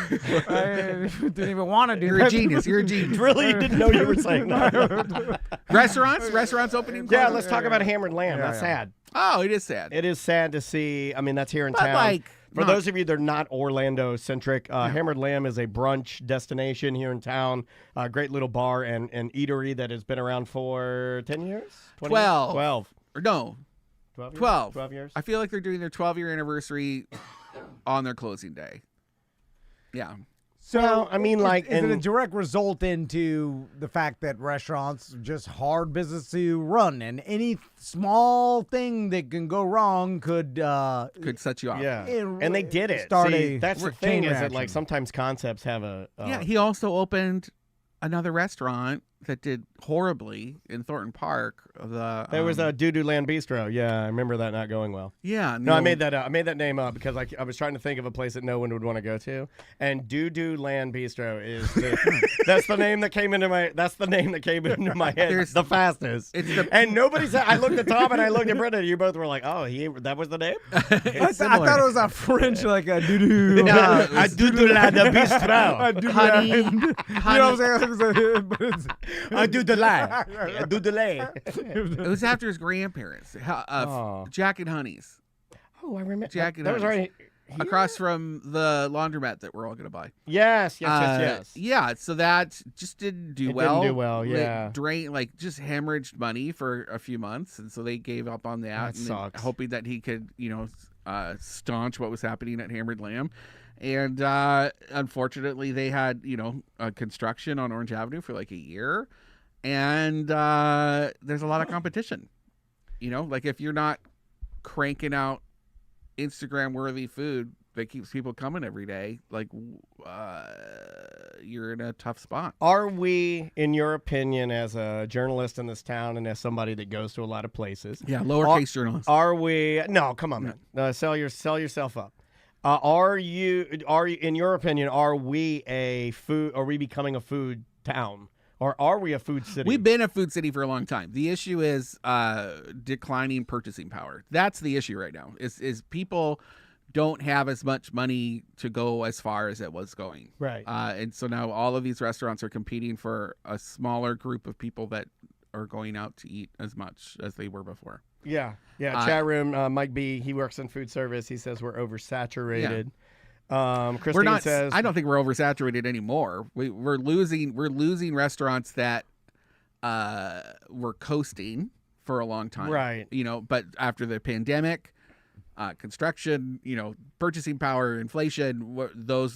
I didn't even want to do
You're
that.
a genius. You're a genius.
Really? You didn't know you were saying that.
Restaurants opening. and
Yeah,
closing?
let's talk about Hammered Lamb. That's sad.
Oh, it is sad.
It is sad to see. I mean, that's here in
But,
town.
like,
For
not-
those of you that are not Orlando-centric, Hammered Lamb is a brunch destination here in town. A great little bar and eatery that has been around for 10 years? 20 years?
12.
12.
Or no,
12 years?
12.
12 years?
I feel like they're doing their 12-year anniversary on their closing day. Yeah.
So,
Well, I mean, like,
is it a
and-
direct result into the fact that restaurants are just hard business to run, and any small thing that can go wrong could
Could set you off.
Yeah.
It-
And they did it.
start
See,
a
that's the
chain
thing is that,
reaction.
like, sometimes concepts have a...
Yeah, he also opened another restaurant that did horribly in Thornton Park.
There was a Doo Doo Land Bistro. Yeah, I remember that not going well.
Yeah.
No, I made that name up because I was trying to think of a place that no one would want to go to, and Doo Doo Land Bistro is that's the name that came into my head the fastest. And nobody said. I looked at Tom and I looked at Brenda. You both were like, "Oh, that was the name."
I thought it was a French like a doo doo.
No, a Doo Doo Land Bistro.
Honey,
You know what I'm saying?
A Doo Doo Land. A Doo Doo Land.
it was after his grandparents. Jack and Honey's.
Oh, I remember.
Jack and
that was
Honey's.
right.
Across from the laundromat that we're all going to buy.
Yes.
Yeah, so that just didn't do well.
Didn't do well, yeah.
Just hemorrhaged money for a few months, and so they gave up on that.
That sucks.
Hoping that he could, staunch what was happening at Hammered Lamb. And unfortunately, they had, construction on Orange Avenue for like a year. And there's a lot of competition. If you're not cranking out Instagram-worthy food that keeps people coming every day, you're in a tough spot.
Are we, in your opinion, as a journalist in this town and as somebody that goes to a lot of places?
Yeah, lowercase journalist.
Are we? No, come on, man. Sell yourself up. Are you? In your opinion, are we becoming a food town? Or are we a food city?
We've been a food city for a long time. The issue is declining purchasing power. That's the issue right now. Is people don't have as much money to go as far as it was going.
Right.
And so now all of these restaurants are competing for a smaller group of people that are going out to eat as much as they were before.
Yeah. Chat room, Mike B, he works in food service. He says we're oversaturated. Christine says,
I don't think we're oversaturated anymore. We're losing restaurants that were coasting for a long time.
Right.
But after the pandemic, construction, purchasing power, inflation,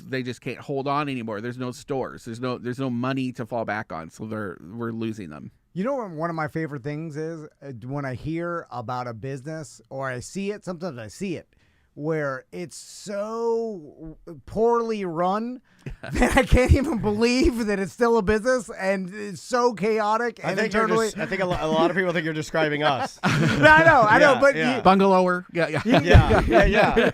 they just can't hold on anymore. There's no stores. There's no money to fall back on. So we're losing them.
You know what one of my favorite things is? When I hear about a business or I see it, sometimes I see it, where it's so poorly run that I can't even believe that it's still a business, and it's so chaotic. And
I think a lot of people think you're describing us.
I know, but
bungalower, yeah.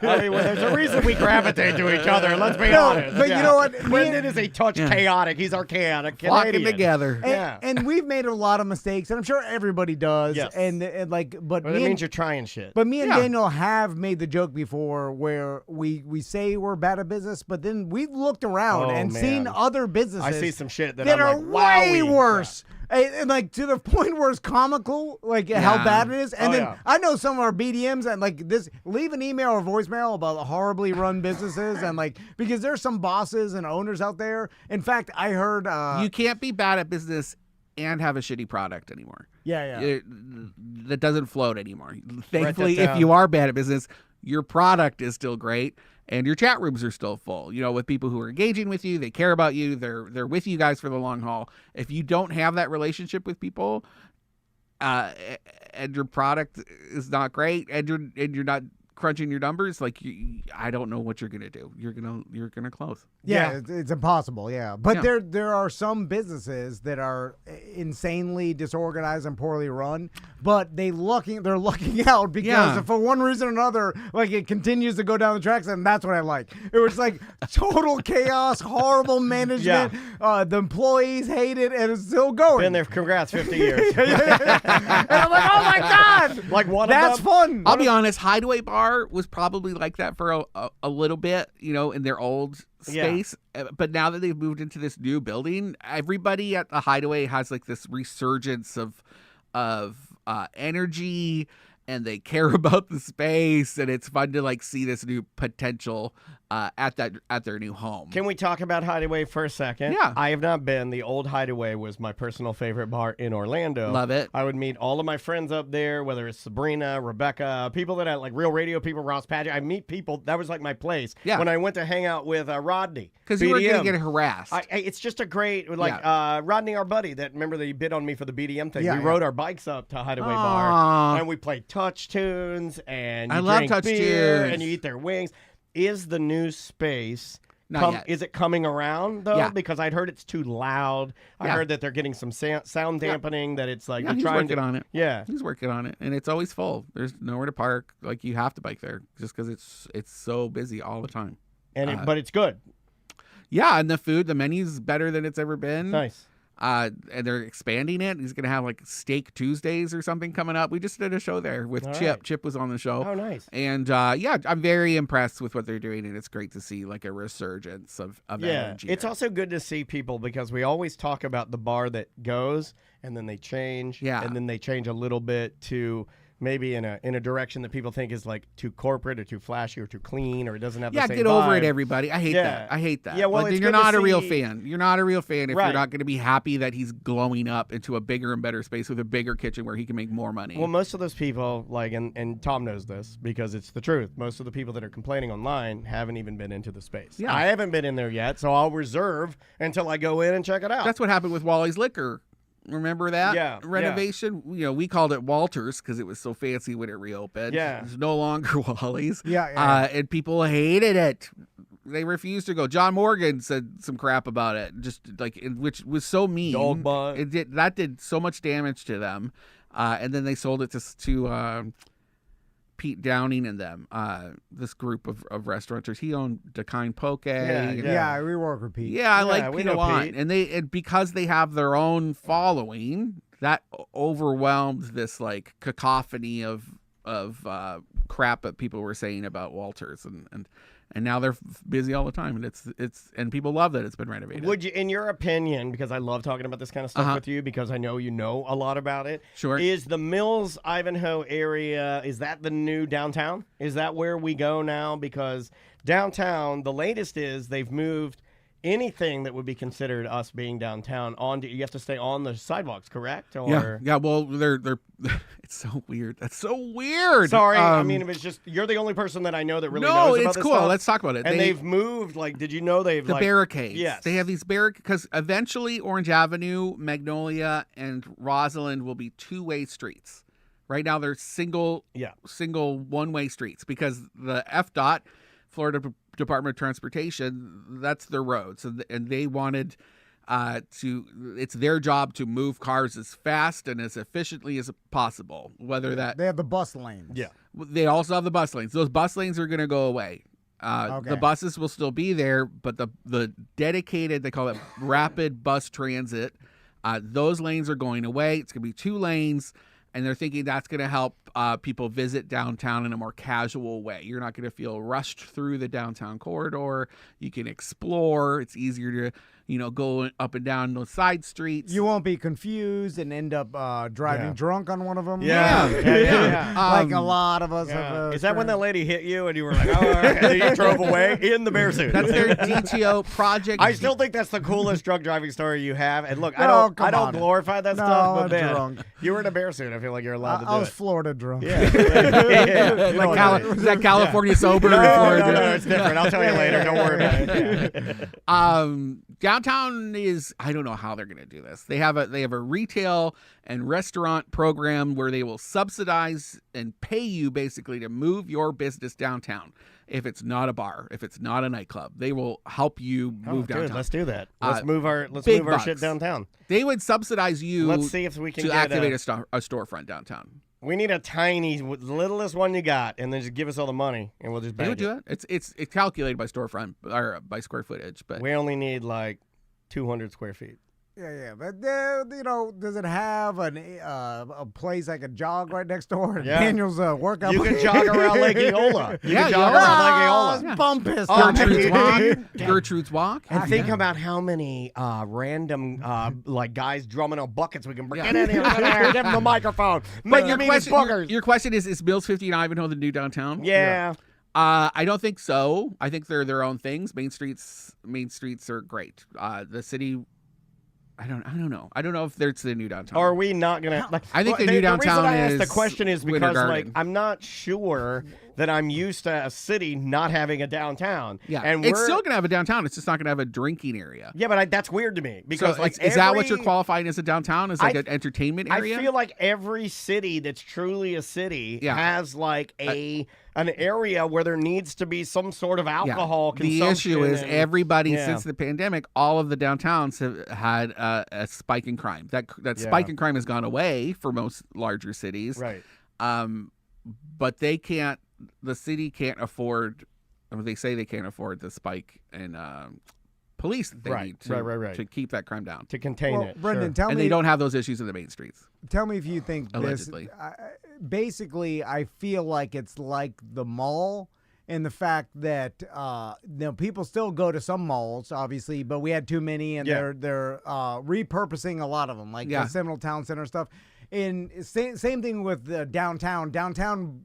I mean, there's a reason we gravitate to each other. Let's be honest.
But you know what?
Brendan is a touch chaotic. He's our chaotic
Flocking
Canadian.
together.
And we've made a lot of mistakes, and I'm sure everybody does.
Yes.
But
that means you're trying shit.
But me and Daniel have made the joke before where we say we're bad at business, but then we've looked around and seen other businesses.
I see some shit that
are
I'm like,
way worse. And to the point where it's comical, how bad it is. And I know some of our BDMs and this, leave an email or voicemail about horribly run businesses and because there's some bosses and owners out there. In fact, I heard
you can't be bad at business and have a shitty product anymore. That doesn't float anymore. Thankfully, if you are bad at business, your product is still great. And your chat rooms are still full, with people who are engaging with you. They care about you. They're with you guys for the long haul. If you don't have that relationship with people, and your product is not great, and you're not crunching your numbers, I don't know what you're gonna do. You're gonna close.
Yeah, it's impossible. Yeah, but there are some businesses that are insanely disorganized and poorly run, but they're lucking out because for one reason or another, it continues to go down the tracks, and that's what I like. It was total chaos, horrible management. The employees hate it, and it's still going.
Been there. Congrats, 50 years.
And I'm like, oh my god, that's fun.
I'll be honest. Hideaway Bar was probably like that for a little bit, in their old space. But now that they've moved into this new building, everybody at the Hideaway has this resurgence of energy, and they care about the space, and it's fun to see this new potential at their new home.
Can we talk about Hideaway for a second?
Yeah.
I have not been. The old Hideaway was my personal favorite bar in Orlando.
Love it.
I would meet all of my friends up there, whether it's Sabrina, Rebecca, people that had real radio people, Ross Padgett. I meet people. That was my place.
Yeah.
When I went to hang out with Rodney.
Because you were going to get harassed.
It's just a great, Rodney, our buddy, remember that he bid on me for the BDM thing. We rode our bikes up to Hideaway Bar, and we played touch tunes, and you
love
drink
touch
beer,
tunes.
and you eat their wings. Is the new space
Not yet.
Is it coming around though?
Yeah.
Because I'd heard it's too loud. I heard that they're getting some sound dampening. That it's like
Yeah,
they're
he's
trying
working on it.
Yeah,
He's working on it, and it's always full. There's nowhere to park. Like you have to bike there just because it's so busy all the time.
and but it's good.
Yeah, and the menu's better than it's ever been.
Nice.
And they're expanding it. He's gonna have like Steak Tuesdays or something coming up. We just did a show there with Chip.
right.
Chip was on the show.
Oh, nice.
And yeah, I'm very impressed with what they're doing, and it's great to see like a resurgence of energy.
It's
there.
also good to see people because we always talk about the bar that goes and then they change.
Yeah.
And then they change a little bit to maybe in a direction that people think is like too corporate or too flashy or too clean or it doesn't have the same
get over
vibe.
it, everybody. I hate that. I hate that.
Yeah, well,
like,
it's
you're
good to
not a real
see-
fan. You're not a real fan if
Right.
you're not going to be happy that he's glowing up into a bigger and better space with a bigger kitchen where he can make more money.
Well, most of those people, like, and Tom knows this because it's the truth. Most of the people that are complaining online haven't even been into the space.
Yeah.
I haven't been in there yet, so I'll reserve until I go in and check it out.
That's what happened with Wally's Liquor. Remember that
Yeah,
renovation? You know, we called it Walters because it was so fancy when it reopened.
Yeah.
It's no longer Wally's.
Yeah.
And people hated it. They refused to go. John Morgan said some crap about it, just like which was so mean.
Dog butt.
That did so much damage to them. And then they sold it to Pete Downing and them, this group of restaurateurs. He owned Dakine Poke.
Yeah, we work with Pete.
Yeah, I
Yeah,
like
we
Pete a
know
lot,
Pete.
and because they have their own following, that overwhelmed this like cacophony of crap that people were saying about Walters, and now they're busy all the time, and it's and people love that it's been renovated.
Would you, in your opinion, because I love talking about this kind of stuff with you, because I know you know a lot about it.
Sure.
Is the Mills Ivanhoe area, is that the new downtown? Is that where we go now? Because downtown, the latest is they've moved anything that would be considered us being downtown onto. You have to stay on the sidewalks, correct? Or
Yeah. Well, they're it's so weird. That's so weird.
Sorry, I mean it was just you're the only person that I know that really
no,
knows about
it's
this
cool.
stuff.
Let's talk about it.
And they've moved. Like, did you know they've
the
like,
barricades.
Yes,
they have these barricades because eventually Orange Avenue, Magnolia, and Rosalind will be two-way streets. Right now they're single one-way streets because the FDOT, Florida Department of Transportation, that's their road. So and they wanted it's their job to move cars as fast and as efficiently as possible. Whether that
They have the bus lanes.
Yeah.
they also have the bus lanes. Those bus lanes are going to go away.
Okay.
The buses will still be there, but the dedicated, they call it rapid bus transit, those lanes are going away. It's going to be 2 lanes, and they're thinking that's going to help people visit downtown in a more casual way. You're not going to feel rushed through the downtown corridor. You can explore. It's easier to, go up and down those side streets.
You won't be confused and end up driving drunk on one of them.
Yeah.
Like a lot of us have.
Is that when that lady hit you and you were like, oh, and then you drove away in the bear suit?
That's their DTO project.
I still think that's the coolest drunk driving story you have. And look, I
No,
don't
come on.
glorify that
No,
stuff, but
I'm
man,
drunk.
you were in a bear suit. I feel like you're allowed to do
I was
it.
Florida drunk.
Yeah.
Is that California sober?
No,
Florida?
no, it's different. I'll tell you later. Don't worry about it.
Downtown is, I don't know how they're going to do this. They have a retail and restaurant program where they will subsidize and pay you basically to move your business downtown. If it's not a bar, if it's not a nightclub, they will help you move downtown.
Good, let's do that. Let's move our
big
shit
bucks.
downtown.
They would subsidize you.
Let's see if we can
to
get
activate a storefront downtown.
We need a tiny, littlest one you got, and then just give us all the money, and we'll just
They
bang
would do it. It's calculated by storefront or by square footage, but
We only need like 200 square feet.
Yeah. But does it have a place I could jog right next door?
Yeah.
Daniel's workout.
You can jog around Lake Eola. You
Yeah,
can jog
yeah.
around Lake Eola.
Bumpus.
Gertrude's
man.
Walk. Gertrude's Walk.
And think about how many random like guys drumming on buckets we can bring.
Yeah.
Get in here, get in here, give them the microphone.
But
Give me these boogers.
your question is Mills 50 in Ivanhoe the new downtown?
Yeah.
I don't think so. I think they're their own things. Main streets are great. The city, I don't know. I don't know if it's the new downtown.
Are we not gonna? Like,
I think the new downtown
reason I asked the
is
question is
Winter
because like
Garden.
I'm not sure that I'm used to a city not having a downtown.
Yeah,
and
it's still going to have a downtown. It's just not going to have a drinking area.
Yeah, but that's weird to me because
so is that what you're qualifying as a downtown? As like an entertainment area?
I feel like every city that's truly a city has like an area where there needs to be some sort of alcohol consumption.
The issue is everybody since the pandemic, all of the downtowns have had a spike in crime. That spike in crime has gone away for most larger cities.
Right.
But they can't. The city can't afford. They say they can't afford the spike in police that they need to keep that crime down,
to contain it.
Brendan,
sure.
And they don't have those issues in the main streets.
Tell me if you think
allegedly.
Basically, I feel like it's like the mall. And the fact that people still go to some malls, obviously, but we had too many, and they're repurposing a lot of them, like the Seminole Town Center stuff. And same thing with the downtown. Downtown,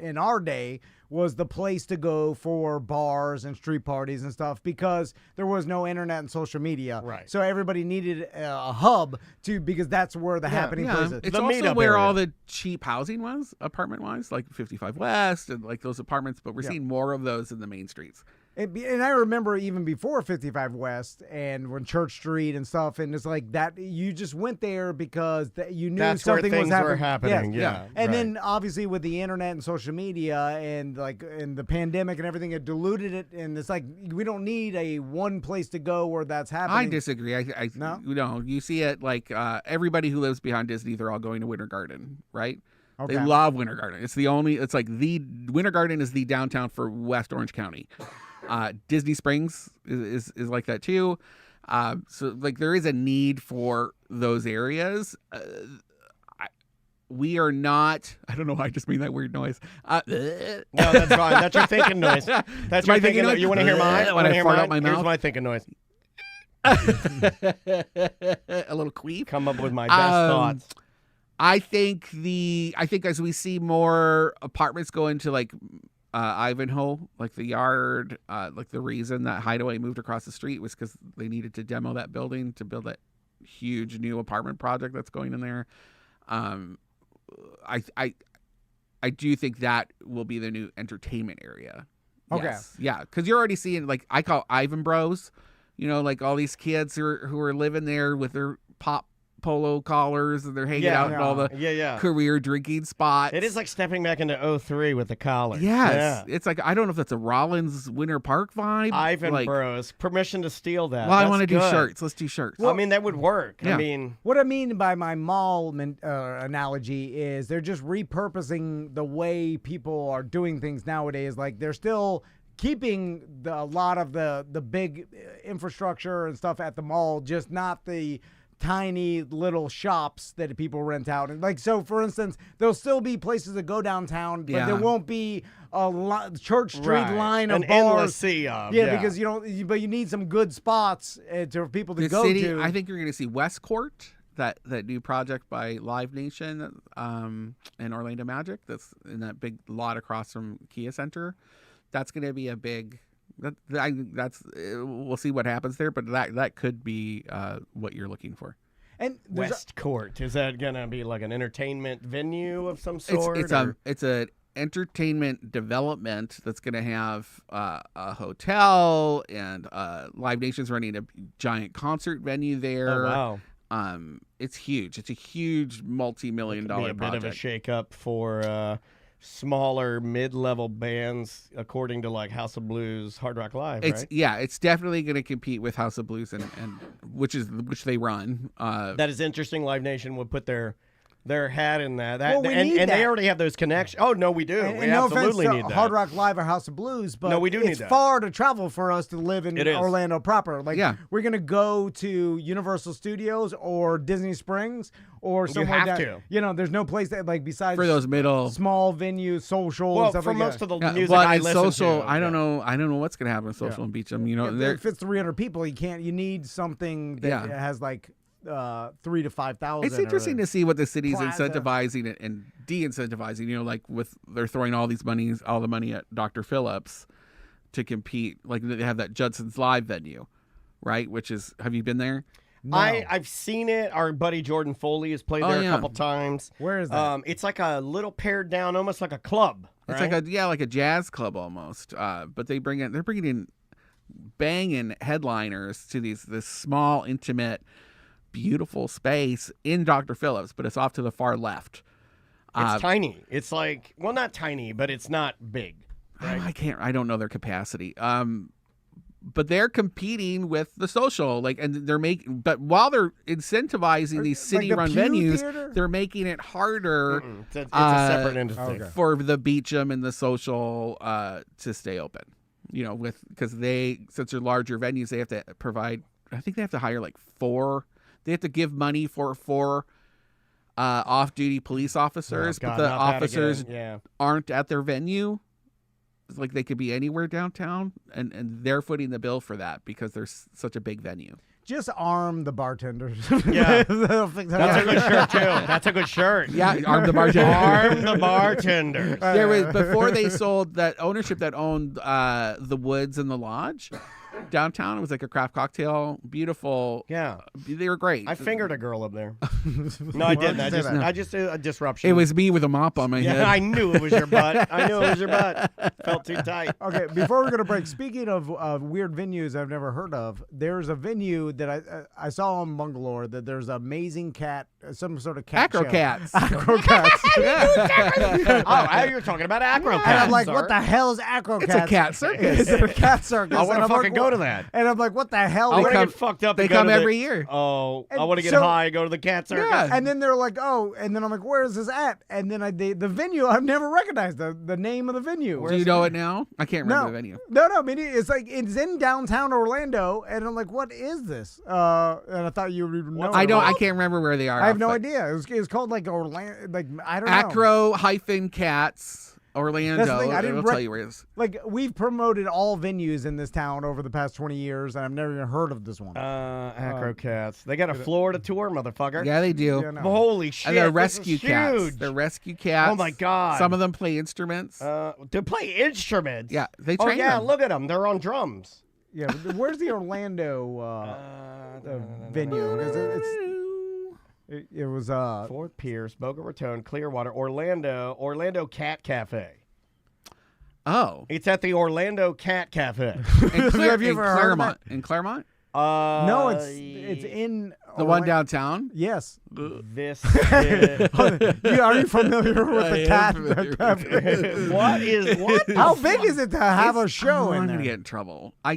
in our day, was the place to go for bars and street parties and stuff because there was no internet and social media.
Right.
So everybody needed a hub because that's where the happening place is.
It's also where all the cheap housing was, apartment-wise, like 55 West and like those apartments. But we're seeing more of those in the main streets.
And I remember even before 55 West and when Church Street and stuff, and it's like that you just went there because you knew something was happening.
Yeah.
And then obviously with the internet and social media and the pandemic and everything, it diluted it. And it's like we don't need a one place to go where that's happening.
I disagree. No, you see it like everybody who lives behind Disney, they're all going to Winter Garden, right? Okay. They love Winter Garden. It's like the Winter Garden is the downtown for West Orange County. Disney Springs is like that too. So like there is a need for those areas. We are not. I don't know why I just made that weird noise.
No, that's fine. That's your thinking noise. That's my thinking noise. You want to hear mine?
When I fart out my mouth?
Here's my thinking noise.
A little queef.
Come up with my best thoughts.
I think as we see more apartments go into like Ivanhoe, like the Yard, like the reason that Hideaway moved across the street was because they needed to demo that building to build that huge new apartment project that's going in there. I do think that will be the new entertainment area.
Okay.
Yes. Yeah, because you're already seeing, like, I call Ivan Bros, like all these kids who are living there with their pop polo collars and they're hanging out in all the career drinking spots.
It is like stepping back into 03 with the collar.
Yes. It's like, I don't know if that's a Rollins Winter Park vibe.
Ivan Bros. Permission to steal that.
Well, I want to do shirts. Let's do shirts.
Well, I mean, that would work.
Yeah.
I mean,
what I mean by my mall analogy is they're just repurposing the way people are doing things nowadays. Like they're still keeping a lot of the big infrastructure and stuff at the mall, just not the tiny little shops that people rent out. And like, so for instance, there'll still be places that go downtown, but there won't be a Church Street line of
an
bars.
endless sea of.
Because but you need some good spots for people to go to.
I think you're going to see Westcourt, that new project by Live Nation and Orlando Magic that's in that big lot across from Kia Center. That's going to be a big... we'll see what happens there, but that could be what you're looking for.
And Westcourt, is that gonna be like an entertainment venue of some sort?
It's an entertainment development that's gonna have a hotel and Live Nation's running a giant concert venue there.
Oh wow!
It's huge. It's a huge multi-million-dollar project.
A bit of a shake-up for smaller mid-level bands, according to like House of Blues, Hard Rock Live, right?
Yeah, it's definitely going to compete with House of Blues and which they run.
That is interesting. Live Nation would put their hat in that.
Well,
they already have those connections. Oh no, we do. We
no
absolutely
offense
need
to
that.
Hard Rock Live or House of Blues, but
no, we do need
it's
that.
far to travel for us to live in Orlando proper. Like we're gonna go to Universal Studios or Disney Springs or somewhere
you have
that.
to.
There's no place that like besides
for those middle
small venues, social.
Well,
and stuff
for
like
most
that.
of the music I listen
social,
to,
I don't know. I don't know what's gonna happen with social and Beacham.
If it's 300 people, you need something that has like 3,000 to 5,000.
It's interesting to see what the city's incentivizing and de-incentivizing. They're throwing all the money at Dr. Phillips to compete. Like they have that Judson's Live venue, right? Which is, have you been there?
No.
I've seen it. Our buddy Jordan Foley has played there a couple times.
Where is that?
It's like a little pared down, almost like a club.
It's like a jazz club almost. But they're bringing in banging headliners to this small, intimate, beautiful space in Dr. Phillips, but it's off to the far left.
It's tiny. It's like, well, not tiny, but it's not big. Right?
I don't know their capacity. But they're competing with the social, but while they're incentivizing these city-run venues, they're making it harder.
It's a separate industry
for the Beecham and the social to stay open. Because since they're larger venues, they have to provide. I think they have to hire four. They have to give money for 4 off-duty police officers, but the officers aren't at their venue. Like they could be anywhere downtown, and they're footing the bill for that because they're such a big venue.
Just arm the bartenders.
Yeah. That's a good shirt, too. That's a good shirt.
Yeah, arm the bartenders.
Arm the bartenders.
There was, before they sold that ownership that owned the Woods and the Lodge downtown. It was like a craft cocktail. Beautiful.
Yeah.
They were great.
I fingered a girl up there. No, I didn't. I just did a disruption.
It was me with a mop on my head.
Yeah, I knew it was your butt. Felt too tight.
Okay, before we go to break, speaking of weird venues I've never heard of, there's a venue that I saw in Bangalore that there's an amazing cat, some sort of cat show.
Acrocats.
Oh, you're talking about Acrocats.
And I'm like, what the hell is Acrocats?
It's a cat circus.
It's a cat circus.
I want to fucking go to that.
And I'm like, what the hell?
I want to get fucked up.
They come every year.
Oh, I want to get
so-
high and go to the cat circus.
Yeah.
And then they're like, oh, and then I'm like, where is this at? And then the venue, I've never recognized the name of the venue.
Do you know it now? I can't remember the venue.
No, I mean, it's in downtown Orlando, and I'm like, what is this? And I thought you would know.
I can't remember where they are.
I have no idea. It was called like Orlando, I don't know.
Acro-Cats. Orlando.
That's the thing, I didn't
tell you where it is.
Like, we've promoted all venues in this town over the past 20 years, and I've never even heard of this one.
Acrocats. They got a Florida tour, motherfucker.
Yeah, they do.
Yeah, no.
Holy shit.
And they're
this
rescue
is
cats.
huge.
They're rescue cats.
Oh, my God.
Some of them play instruments.
To play instruments.
Yeah, they train them.
Look at them. They're on drums.
Yeah, but where's the Orlando venue? It was
Fort Pierce, Boca Raton, Clearwater, Orlando Cat Cafe.
Oh.
It's at the Orlando Cat Cafe.
Have you ever heard of
Claremont. In Claremont?
No, it's in
The one downtown?
Yes.
This
Are you familiar with the cat?
What?
How big is it to have a show in
I'm
there?
gonna get in trouble. I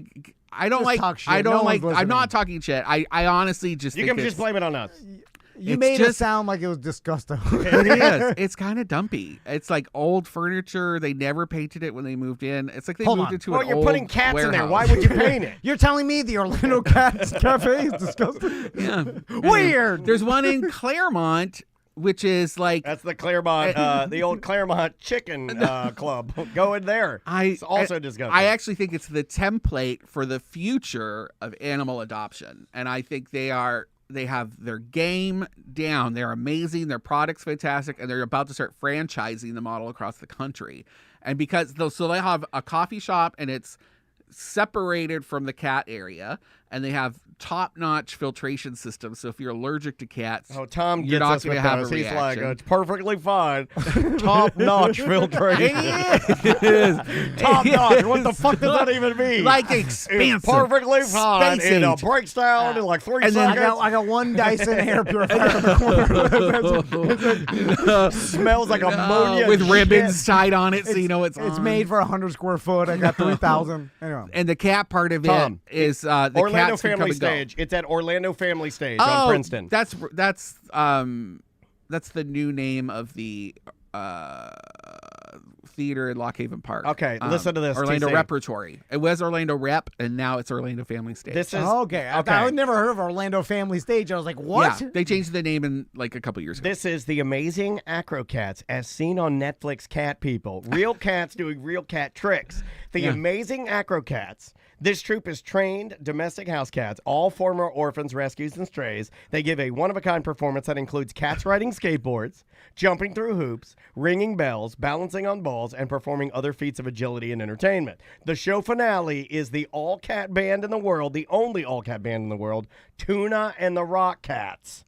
don't
Just
like.
talk shit.
I don't
No
like.
one's
I'm not
listening.
talking shit. I honestly just.
You
think
can just blame it on us.
You
It's
made it
just-
sound like it was disgusting.
It is. It's kind of dumpy. It's like old furniture. They never painted it when they moved in. It's like they
Hold
moved
on.
into
Well,
an
you're
old
putting cats in there.
warehouse.
Why would you paint it?
You're telling me the Orlando Cats Cafe is disgusting?
Yeah.
Weird.
There's one in Claremont, which is like.
That's the Claremont, the old Claremont Chicken Club. Go in there. It's also disgusting.
I actually think it's the template for the future of animal adoption, and I think they have their game down. They're amazing. Their product's fantastic, and they're about to start franchising the model across the country. And because so they have a coffee shop, and it's separated from the cat area, and they have top-notch filtration systems. So if you're allergic to cats,
Tom
you're
gets
not
us
going
with
to have
those.
a
He's like,
reaction.
it's perfectly fine. Top-notch filtration.
It is.
Top-notch. What the fuck does that even mean?
Like
It's
expansive.
perfectly fine.
Space
It
age.
breaks down in like 3
And then
seconds.
I got one Dyson air purifier in the corner.
Smells like ammonia
with
and
ribbons
shit.
tied on it, so you know it's on.
made for 100 square foot. I got 3,000. Anyway.
And the cat part of
Tom,
it is the
Orlando
cats can come
Family
and go.
Stage. It's at Orlando Family Stage on Princeton.
That's the new name of the theater in Lock Haven Park.
Okay, listen to this,
Orlando
TC.
Repertory. It was Orlando Rep, and now it's Orlando Family Stage.
This is
Okay. I never heard of Orlando Family Stage. I was like, what?
Yeah, they changed the name in like a couple years ago.
This is the amazing Acrocats as seen on Netflix Cat People. Real cats doing real cat tricks. The amazing Acrocats. This troupe is trained domestic house cats, all former orphans, rescues, and strays. They give a one-of-a-kind performance that includes cats riding skateboards, jumping through hoops, ringing bells, balancing on balls, balls and performing other feats of agility and entertainment. The show finale is the all-cat band in the world, the only all-cat band in the world, Tuna and the Rock Cats.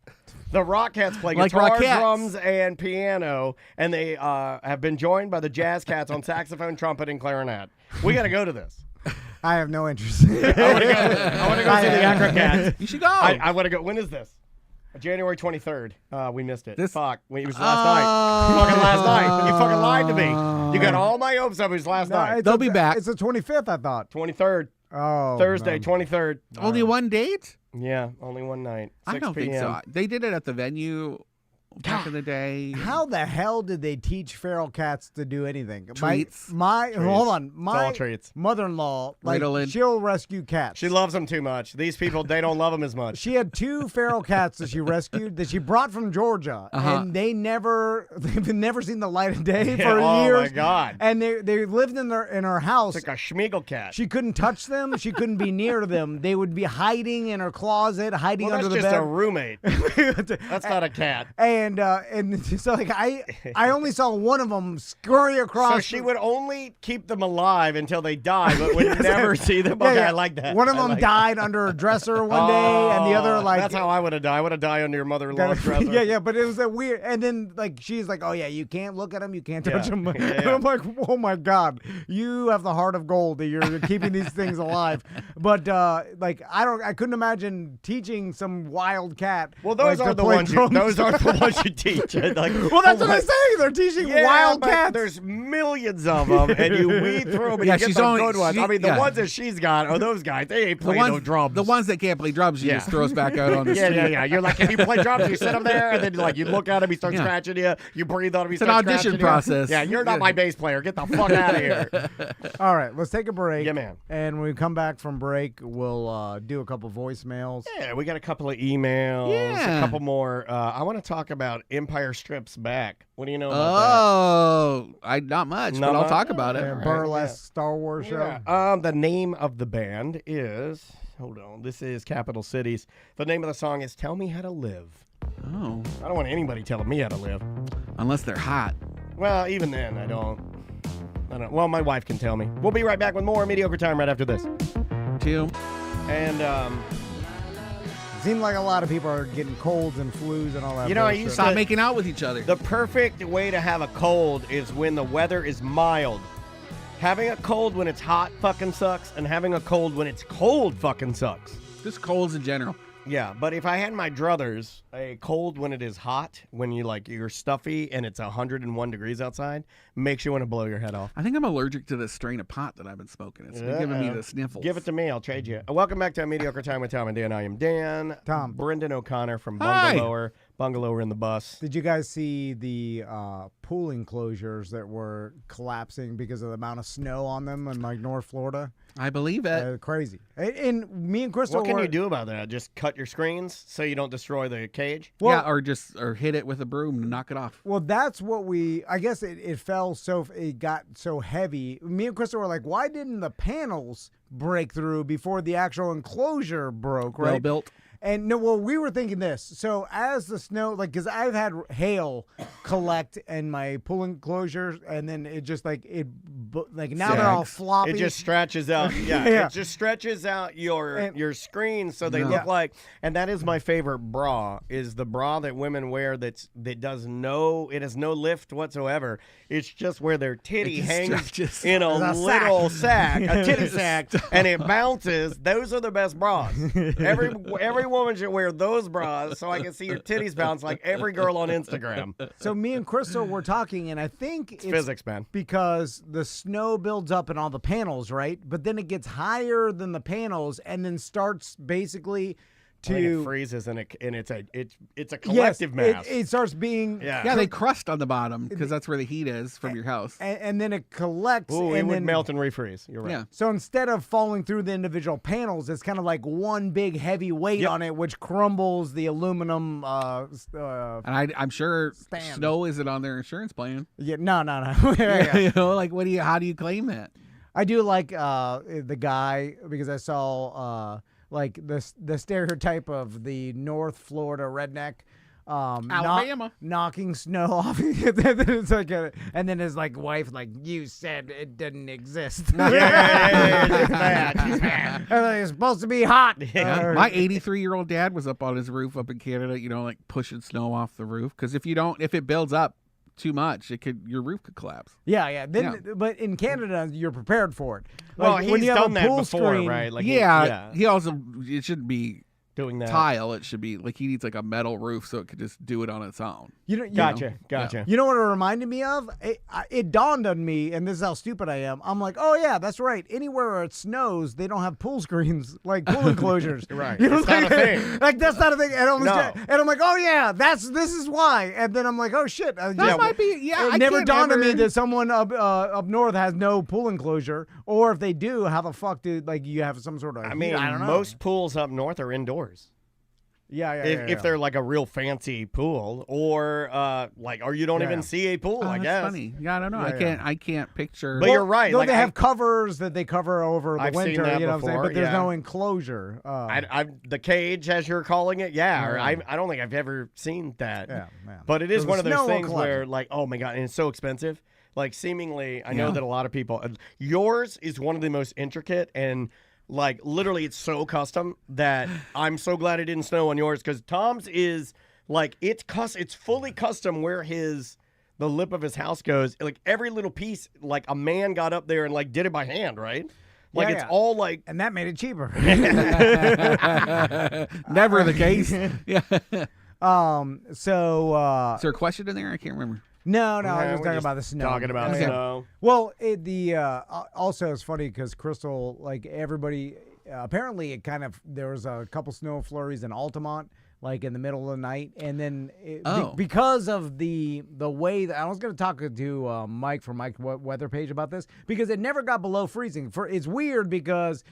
The Rock Cats play
Like
guitar,
Rockettes.
drums, and piano, and they have been joined by the Jazz Cats on saxophone, trumpet, and clarinet. We got to go to this.
I have no interest.
I want to go see the Acro Cats.
You should go.
I want to go. When is this? January 23rd. We missed it. Fuck. It was last night. Fucking last night. You fucking lied to me. You got all my hopes up. It was last night.
They'll be back.
It's the 25th, I thought.
23rd.
Oh,
Thursday,
no.
23rd.
Only one date?
Yeah, only one night. 6
I don't think so. They did it at the venue back in the day.
How the hell did they teach feral cats to do anything?
Treats.
Hold on.
It's all
My
treats.
mother-in-law, like,
Ritalin.
she'll rescue cats.
She loves them too much. These people, they don't love them as much.
She had 2 feral cats that she rescued that she brought from Georgia, and they've never seen the light of day for years.
Oh my God!
And they lived in her house.
It's like a Schmiegel cat.
She couldn't touch them. She couldn't be near them. They would be hiding in her closet, hiding
Well,
under
that's
the
just
bed.
a roommate. That's not a cat.
And so like I only saw one of them scurry across.
So she would only keep them alive until they die, but would never see them. Okay, I like that.
One of
I
them
like
died under a dresser one day, and the other like
that's how I would have died. I would have died under your mother-in-law's dresser.
yeah, but it was a weird. And then like she's like, oh yeah, you can't look at him, you can't touch him.
Yeah.
And I'm like, oh my God, you have the heart of gold that you're keeping these things alive. But like I couldn't imagine teaching some wild cat.
Well, those
like,
are
to
the
play
ones.
drums.
Those aren't the ones you teach. Like,
well, that's what I'm saying. They're teaching wild
but
cats.
There's millions of them, and you weed through them, and you get
she's
the
only-
good ones.
she-
I mean, the
yeah.
ones that she's got are those guys. They ain't playing no drums.
The ones that can't play drums, she
Yeah.
just throws back out on the street.
Yeah. You're like, can you play drums? You sit him there, and then like you look at him, he starts
Yeah.
scratching you. You breathe on him, he
It's an
starts
audition
scratching you.
process.
Yeah, you're not
Yeah.
my bass player. Get the fuck out of here.
All right, let's take a break.
Yeah, man.
And when we come back from break, we'll do a couple voicemails.
Yeah, we got a couple of emails,
Yeah.
a couple more. I want to talk about Empire Strips Back. What do you know about
Not much,
Not
but I'll
much?
talk about it.
A burlesque Star Wars show.
that? Yeah. The name of the band is, hold on, this is Capital Cities. The name of the song is Tell Me How to Live.
Oh,
I don't want anybody telling me how to live.
unless they're hot.
Well, even then, I don't. Well, my wife can tell me. We'll be right back with more Mediocre Time right after this.
Too.
And,
Seems like a lot of people are getting colds and flus and all that.
You know, I
bullshit.
used
Stop
to-
making out with each other.
the perfect way to have a cold is when the weather is mild. Having a cold when it's hot fucking sucks, and having a cold when it's cold fucking sucks.
Just colds in general.
Yeah, but if I had my druthers, a cold when it is hot, when you're stuffy and it's 101 degrees outside, makes you want to blow your head off.
I think I'm allergic to this strain of pot that I've been smoking. It's been giving me the sniffles.
Give it to me, I'll trade you. Welcome back to Mediocre Time with Tom and Dan. I am Dan.
Tom.
Brendan O'Connor from
Hi.
Bungalower in the Bus.
Did you guys see the pool enclosures that were collapsing because of the amount of snow on them in like North Florida?
I believe it.
Crazy. And me and Crystal
What can
were,
you do about that? Just cut your screens so you don't destroy the cage?
Well,
yeah, or hit it with a broom and knock it off.
Well, that's what I guess it got so heavy. Me and Crystal were like, why didn't the panels break through before the actual enclosure broke, right?
Well built.
And no, well, we were thinking this. So as the snow, like, because I've had hail collect in my pool enclosures, and then it just like now they're all floppy.
It just stretches out. Yeah,
Yeah.
It just stretches out your screens so they
Yeah.
look like. And that is my favorite bra. Is the bra that women wear that has no lift whatsoever. It's just where their titty
just
hangs
stretches.
in a
It's a
little
sack.
sack, a titty sack, and it bounces. Those are the best bras. Every woman should wear those bras so I can see your titties bounce like every girl on Instagram.
So me and Crystal were talking, and I think it's
Physics, man.
because the snow builds up in all the panels, right? But then it gets higher than the panels, and then starts basically
I think it
to
freezes and it's a collective mass.
It starts being
Yeah.
Yeah, they crust on the bottom because that's where the heat is from your house.
and then it collects.
Ooh,
and
it would
then,
melt and refreeze. You're right.
Yeah.
So instead of falling through the individual panels, it's kind of like one big heavy weight
Yep.
on it, which crumbles the aluminum.
And I'm sure
Stand.
snow isn't on their insurance plan.
Yeah, no. Yeah.
You know, like how do you claim that?
I do like the guy because I saw like the stereotype of the North Florida redneck
Alabama.
knocking snow off. It's like and then his like wife like, you said it didn't exist.
Yeah, it's bad. It's bad.
It's supposed to be hot.
My 83-year-old dad was up on his roof up in Canada, like pushing snow off the roof. Because if it builds up too much, your roof could collapse.
Yeah. But in Canada, you're prepared for it.
Well,
Like, when
he's
you have
done
a
that
pool
before,
screen,
right? Like
He also, it shouldn't be
doing that.
tile. It should be like he needs like a metal roof so it could just do it on its own.
Gotcha.
You know what it reminded me of? It dawned on me, and this is how stupid I am. I'm like, oh yeah, that's right. Anywhere where it snows, they don't have pool screens, like pool enclosures.
Right.
You know,
It's not a thing.
Like that's not a thing. And
No.
I'm like, oh yeah, this is why. And then I'm like, oh shit.
That might be. Yeah,
It never dawned on me that someone up north has no pool enclosure, or if they do, how the fuck did you have some sort of?
I mean,
I don't know.
most pools up north are indoors.
Yeah.
If they're like a real fancy pool, or or you don't even see a pool. I
that's
guess.
funny. Yeah, I don't know.
Yeah,
I can't picture.
But you're right.
Though
Like,
they have covers that they cover over the
I've
winter.
seen that
you know what I'm saying?
before,
But there's
yeah.
no enclosure.
The cage, as you're calling it,
Yeah.
I don't think I've ever seen that.
Yeah.
But it is
So
one
the
of those
snow will
things
collect
where,
it.
like, oh my god, and it's so expensive. Like, seemingly, I know
Yeah.
that a lot of people. Yours is one of the most intricate and. Like, literally, it's so custom that I'm so glad it didn't snow on yours, because Tom's is, like, it's fully custom where the lip of his house goes. Like, every little piece, like, a man got up there and, like, did it by hand, right? Like,
Yeah,
it's
yeah.
all, like...
And that made it cheaper.
Never the case. Yeah.
So
Is there a question in there? I can't remember.
no, I was
we're
just talking
just
about the snow.
Talking about
Okay.
snow.
Well, also it's funny because Crystal, like everybody, apparently it there was a couple snow flurries in Altamont, like in the middle of the night, and then because of the way that I was going to talk to Mike from Mike's weather page about this, because it never got below freezing. It's weird because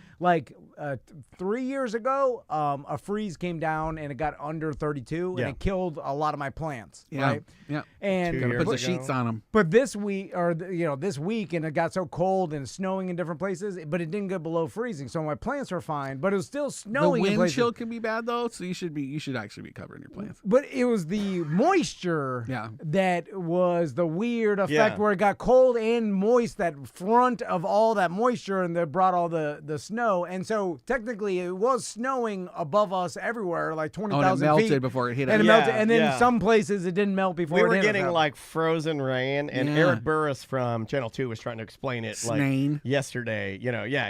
3 years ago, a freeze came down and it got under 32
Yeah.
and it killed a lot of my plants.
Yeah.
Right?
Yeah.
And
Gotta
Put the
ago.
sheets on them.
but this week, this week, and it got so cold and snowing in different places, but it didn't get below freezing, so my plants are fine. But it was still
The
snowing in
wind
places.
chill can be bad though, so you should actually be covering your plants.
But it was the moisture
Yeah.
that was the weird effect
Yeah.
where it got cold and moist, that front of all that moisture, and that brought all the snow. And so technically it was snowing above us everywhere, like 20,000
Oh, and it
feet.
melted before it hit
And
us.
it
Yeah,
melted, and then
yeah.
some places it didn't melt before
We
it
were
hit us.
getting, like, frozen rain, and
Yeah.
Eric Burris from Channel 2 was trying to explain it, like,
Snain.
yesterday.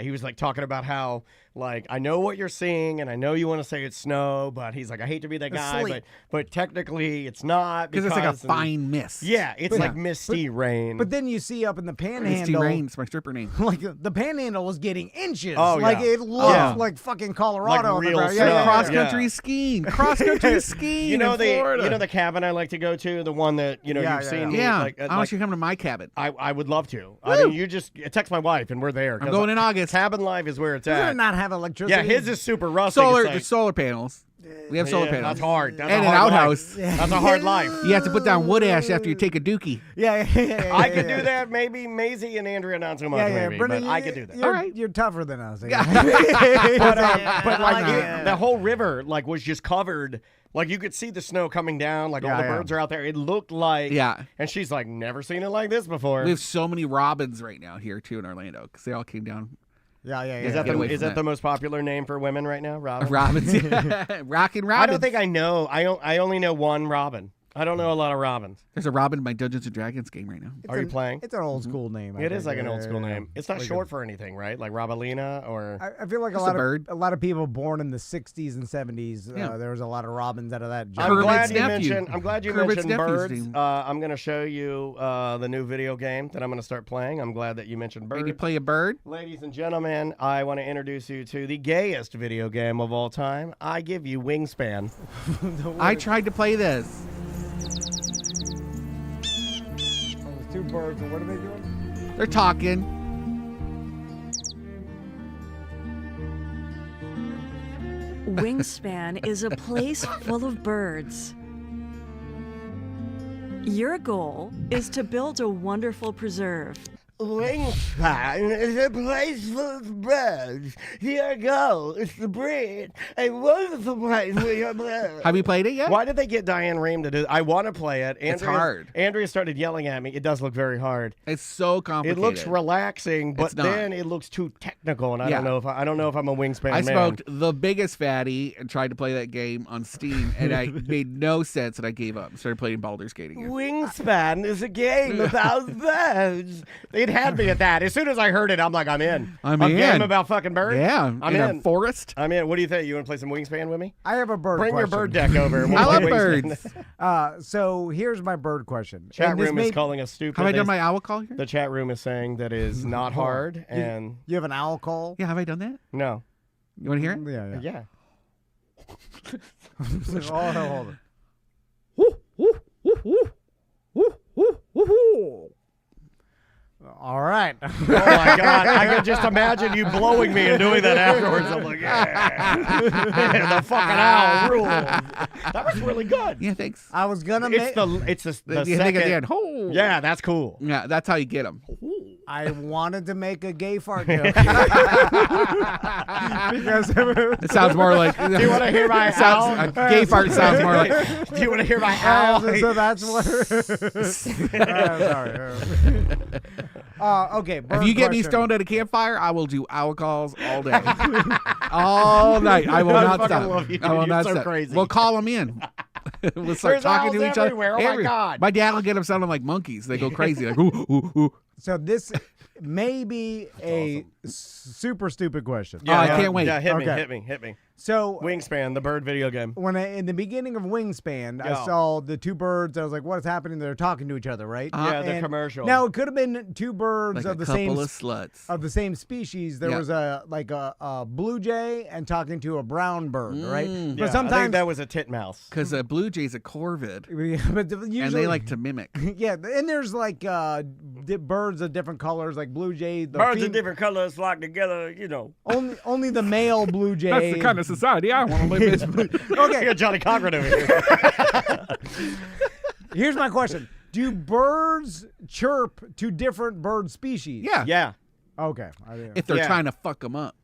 He was, like, talking about how, like, I know what you're seeing, and I know you want to say it's snow, but he's like, I hate to be that
It's
guy,
sleet.
but technically it's not.
Because it's like a
and-
fine mist.
Yeah, it's like misty rain.
But then you see up in the
Misty
panhandle,
Rain's my stripper name.
like the panhandle was getting inches.
Oh,
like
yeah.
it looked
Yeah.
like fucking Colorado.
Like
on the
real
ground.
snow.
Yeah.
Cross
Yeah.
country skiing. Cross country skiing.
you know
in
the
Florida.
cabin I like to go to, the one that
Yeah,
you've
yeah,
seen. me,
Yeah.
like,
I want you to come to my cabin.
I would love to. I mean, you just text my wife and we're there.
I'm
'cause
going in August.
Cabin life is where it's
Does
at.
it not have electricity?
Yeah, his is super rusty.
Solar,
It's
the solar panels. We have solar
yeah,
panels.
That's hard. That's
And
a
an
hard
outhouse.
Life. That's a hard life.
You have to put down wood ash after you take a dookie.
Yeah.
I could do that. Maybe Maisie and Andrea not so much.
Yeah.
Maybe,
Brendan,
but I could do that.
You're,
All right.
You're tougher than us.
But like
Yeah.
the whole river was just covered. Like you could see the snow coming down. Like all
Yeah,
the
yeah.
birds are out there. It looked like.
Yeah.
And she's like, never seen it like this before.
We have so many robins right now here too in Orlando because they all came down.
Yeah.
Is that
Get away
is
from
that
that.
the most popular name for women right now, Robin?
Robins. Rockin' robins.
I don't think I know. I only know one Robin. I don't know a lot of Robins.
There's a robin in my Dungeons and Dragons game right now.
Are you playing?
It's an old school name.
It is like an
Yeah,
old school
yeah, yeah.
name. It's not
Like
short for anything, right? Like Robalina or.
I feel like
Just a bird.
a lot of people born in the 60s and 70s.
Yeah.
There was a lot of robins out of that.
I'm
Kermit's
glad you
nephew.
mentioned. I'm glad you
Kermit's
mentioned
nephew's
birds.
name.
I'm going to show you the new video game that I'm going to start playing. I'm glad that you mentioned birds.
Can you play a bird?
Ladies and gentlemen, I want to introduce you to the gayest video game of all time. I give you Wingspan.
I tried to play this.
Two birds. And what are they doing?
They're talking.
Wingspan is a place full of birds. Your goal is to build a wonderful preserve.
Wingspan is a place full of birds. Your goal is to breed a wonderful place for your birds.
Have you played it yet?
Why did they get Diane Rehm to do? I want to play it.
It's hard.
Andrea started yelling at me. It does look very hard.
It's so complicated.
It looks relaxing, but
It's not.
then it looks too technical, and I don't know if I'm a Wingspan
I
man.
smoked the biggest fatty and tried to play that game on Steam, and I made no sense, and I gave up and started playing Baldur's Gate again.
Wingspan is a game about birds. It had me at that. As soon as I heard it, I'm like, I'm in.
I'm
a
in.
game about fucking birds?
Yeah,
I'm
in
in.
a forest.
I'm in. What do you think? You want to play some Wingspan with me?
I have a bird
Bring your
question.
bird deck over. And
I
we'll
love
play Wingspan.
birds.
So here's my bird question.
Chat
And this
room is calling us stupid.
Have I done my owl call here?
The chat room is saying that is not hard, and
You have an owl call?
Yeah, have I done that?
no.
You want to hear it?
Yeah.
Yeah.
Hold on. All right.
Oh my God! I can just imagine you blowing me and doing that afterwards. I'm like, yeah, the fucking owl rules. That was really good.
Yeah, thanks.
I was gonna
It's
make.
the
You think
second.
at the end, oh.
Yeah, that's cool.
Yeah, that's how you get them.
I wanted to make a gay fart joke because
It sounds more like.
Do you want to hear my owl?
a gay fart sounds more like.
Do you want to hear my owl?
so that's what. Sorry. Okay.
If you get me
question.
stoned at a campfire, I will do owl calls all day, all night. I will
I
not
fucking
stop.
love you, dude.
I will
You're
not
so
stop.
crazy.
We'll call them in. We'll start
There's
talking to
owls
each other.
everywhere. Oh my God.
My dad will get them sounding like monkeys. They go crazy. Like ooh ooh ooh.
So this may be a super stupid question.
I can't wait.
Yeah, hit me,
Okay.
hit me.
So
Wingspan, the bird video game.
when in the beginning of Wingspan, I
Yeah.
saw the two birds. I was like, "What is happening?" They're talking to each other, right?
Yeah, the
And
commercial.
Now it could have been two birds
Like
of
a
the
couple
same
of sluts.
of the same species. There
Yeah.
was a blue jay and talking to a brown bird, right?
Mm.
Yeah,
But
I
sometimes
think that was a titmouse.
Because a blue jay's a corvid,
but usually,
and they like to mimic.
yeah, and there's like birds of different colors, like blue jay. The
Birds of different colors flock together, you know.
Only the male blue jay.
of society I want to live in.
Okay,
Got Johnny Cochran over here.
here's my question: do birds chirp to different bird species?
Yeah.
Yeah.
Okay.
If they're
Yeah.
trying to fuck them up.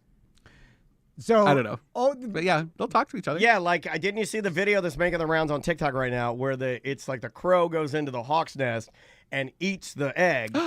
So
I don't know.
Oh,
But yeah, they'll talk to each other.
Yeah, like didn't you see the video that's making the rounds on TikTok right now where it's like the crow goes into the hawk's nest and eats the egg,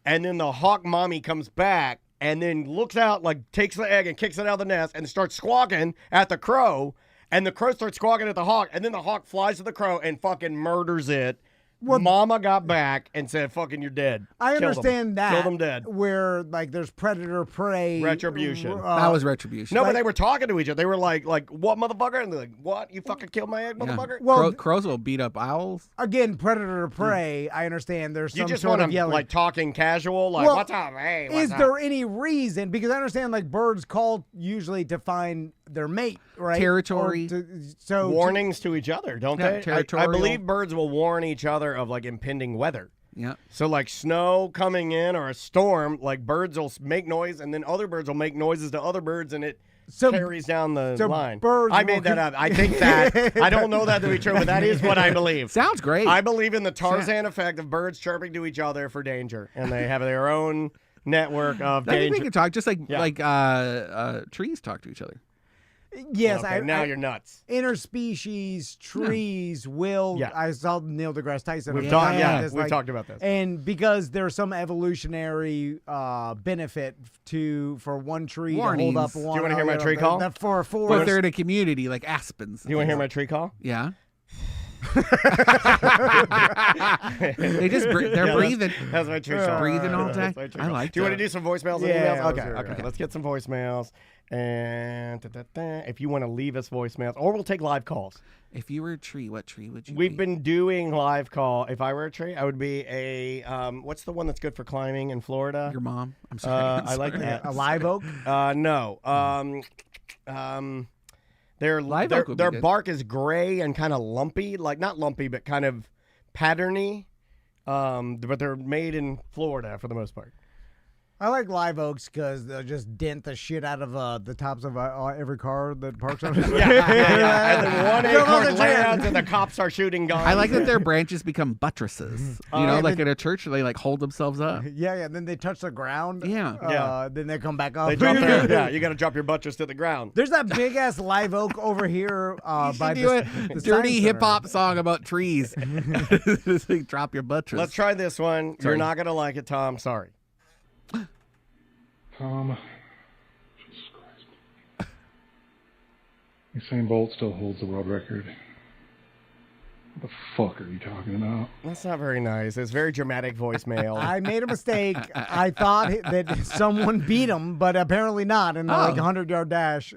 and then the hawk mommy comes back and then looks out, like takes the egg and kicks it out of the nest and starts squawking at the crow, and the crow starts squawking at the hawk, and then the hawk flies to the crow and fucking murders it. Mama got back and said, fucking, you're dead.
I
Kill them.
understand that.
Kill them dead.
Where like there's predator prey
Retribution.
That was retribution.
No, but they were talking to each other. They were like, what, motherfucker? And they're like, what? You fucking killed my egg,
Yeah.
motherfucker?
Well,
Crows will beat up owls.
again, predator prey. I understand. There's
You
some
just
sort
want
of
them
yelling.
like talking casual, like,
Well,
what's up? Hey, what's
Is
up?
there any reason? Because I understand like birds call usually to find their mate, right?
Territory.
Or so
warnings to each other, don't
Yeah,
they? I
territorial.
believe birds will warn each other of like impending weather.
Yeah.
So like snow coming in or a storm, like birds will make noise, and then other birds will make noises to other birds, and it carries down the line.
birds
I
will
made that up. I think that. I don't know that to be true, but that is what I believe.
Sounds great.
I believe in the Tarzan effect of birds chirping to each other for danger, and they have their own network of
I think
danger.
they can talk just like
Yeah.
trees talk to each other.
yes,
Okay, now you're nuts.
interspecies trees will.
Yeah.
I saw Neil deGrasse Tyson.
We've
was
talked.
talking about
Yeah,
this,
we've
like,
talked about this.
And because there's some evolutionary benefit for one tree to hold
Warnings.
up
Do
one.
you wanna hear my tree call?
For a
But
forest.
they're in a community like aspens.
You want to hear my tree call?
Yeah. They're breathing.
That's my true song.
Breathing all day.
That's my true
I
song.
like
Do you want to
that.
do some voicemails and
Yeah,
emails?
let's
Okay,
do it.
okay. Let's get some voicemails. And if you want to leave us voicemails, or we'll take live calls.
If you were a tree, what tree would you
We've
be?
been doing live call. If I were a tree, I would be a what's the one that's good for climbing in Florida?
Your mom. I'm sorry.
I like that.
a live oak.
No. Their
Live oak would be
their
good.
bark is gray and kind of lumpy, like not lumpy, but kind of patterny. But they're made in Florida for the most part.
I like live oaks because they'll just dent the shit out of the tops of every car that parks on it.
Yeah. And then one acorn lands and the cops are shooting guns.
I like that their branches become buttresses. Like in a church, they like hold themselves up.
Yeah, and then they touch the ground.
Yeah.
Then they come back up.
They drop their, you got to drop your buttress to the ground.
There's that big ass live oak over here by
do
the
dirty hip hop song about trees. Just like, drop your buttress.
Let's try this one.
Sorry.
You're not gonna like it, Tom. Sorry.
Tom, Jesus Christ. Usain Bolt still holds the world record. What the fuck are you talking about?
That's not very nice. It's very dramatic voicemail.
I made a mistake. I thought that someone beat him, but apparently not. In the 100-yard dash,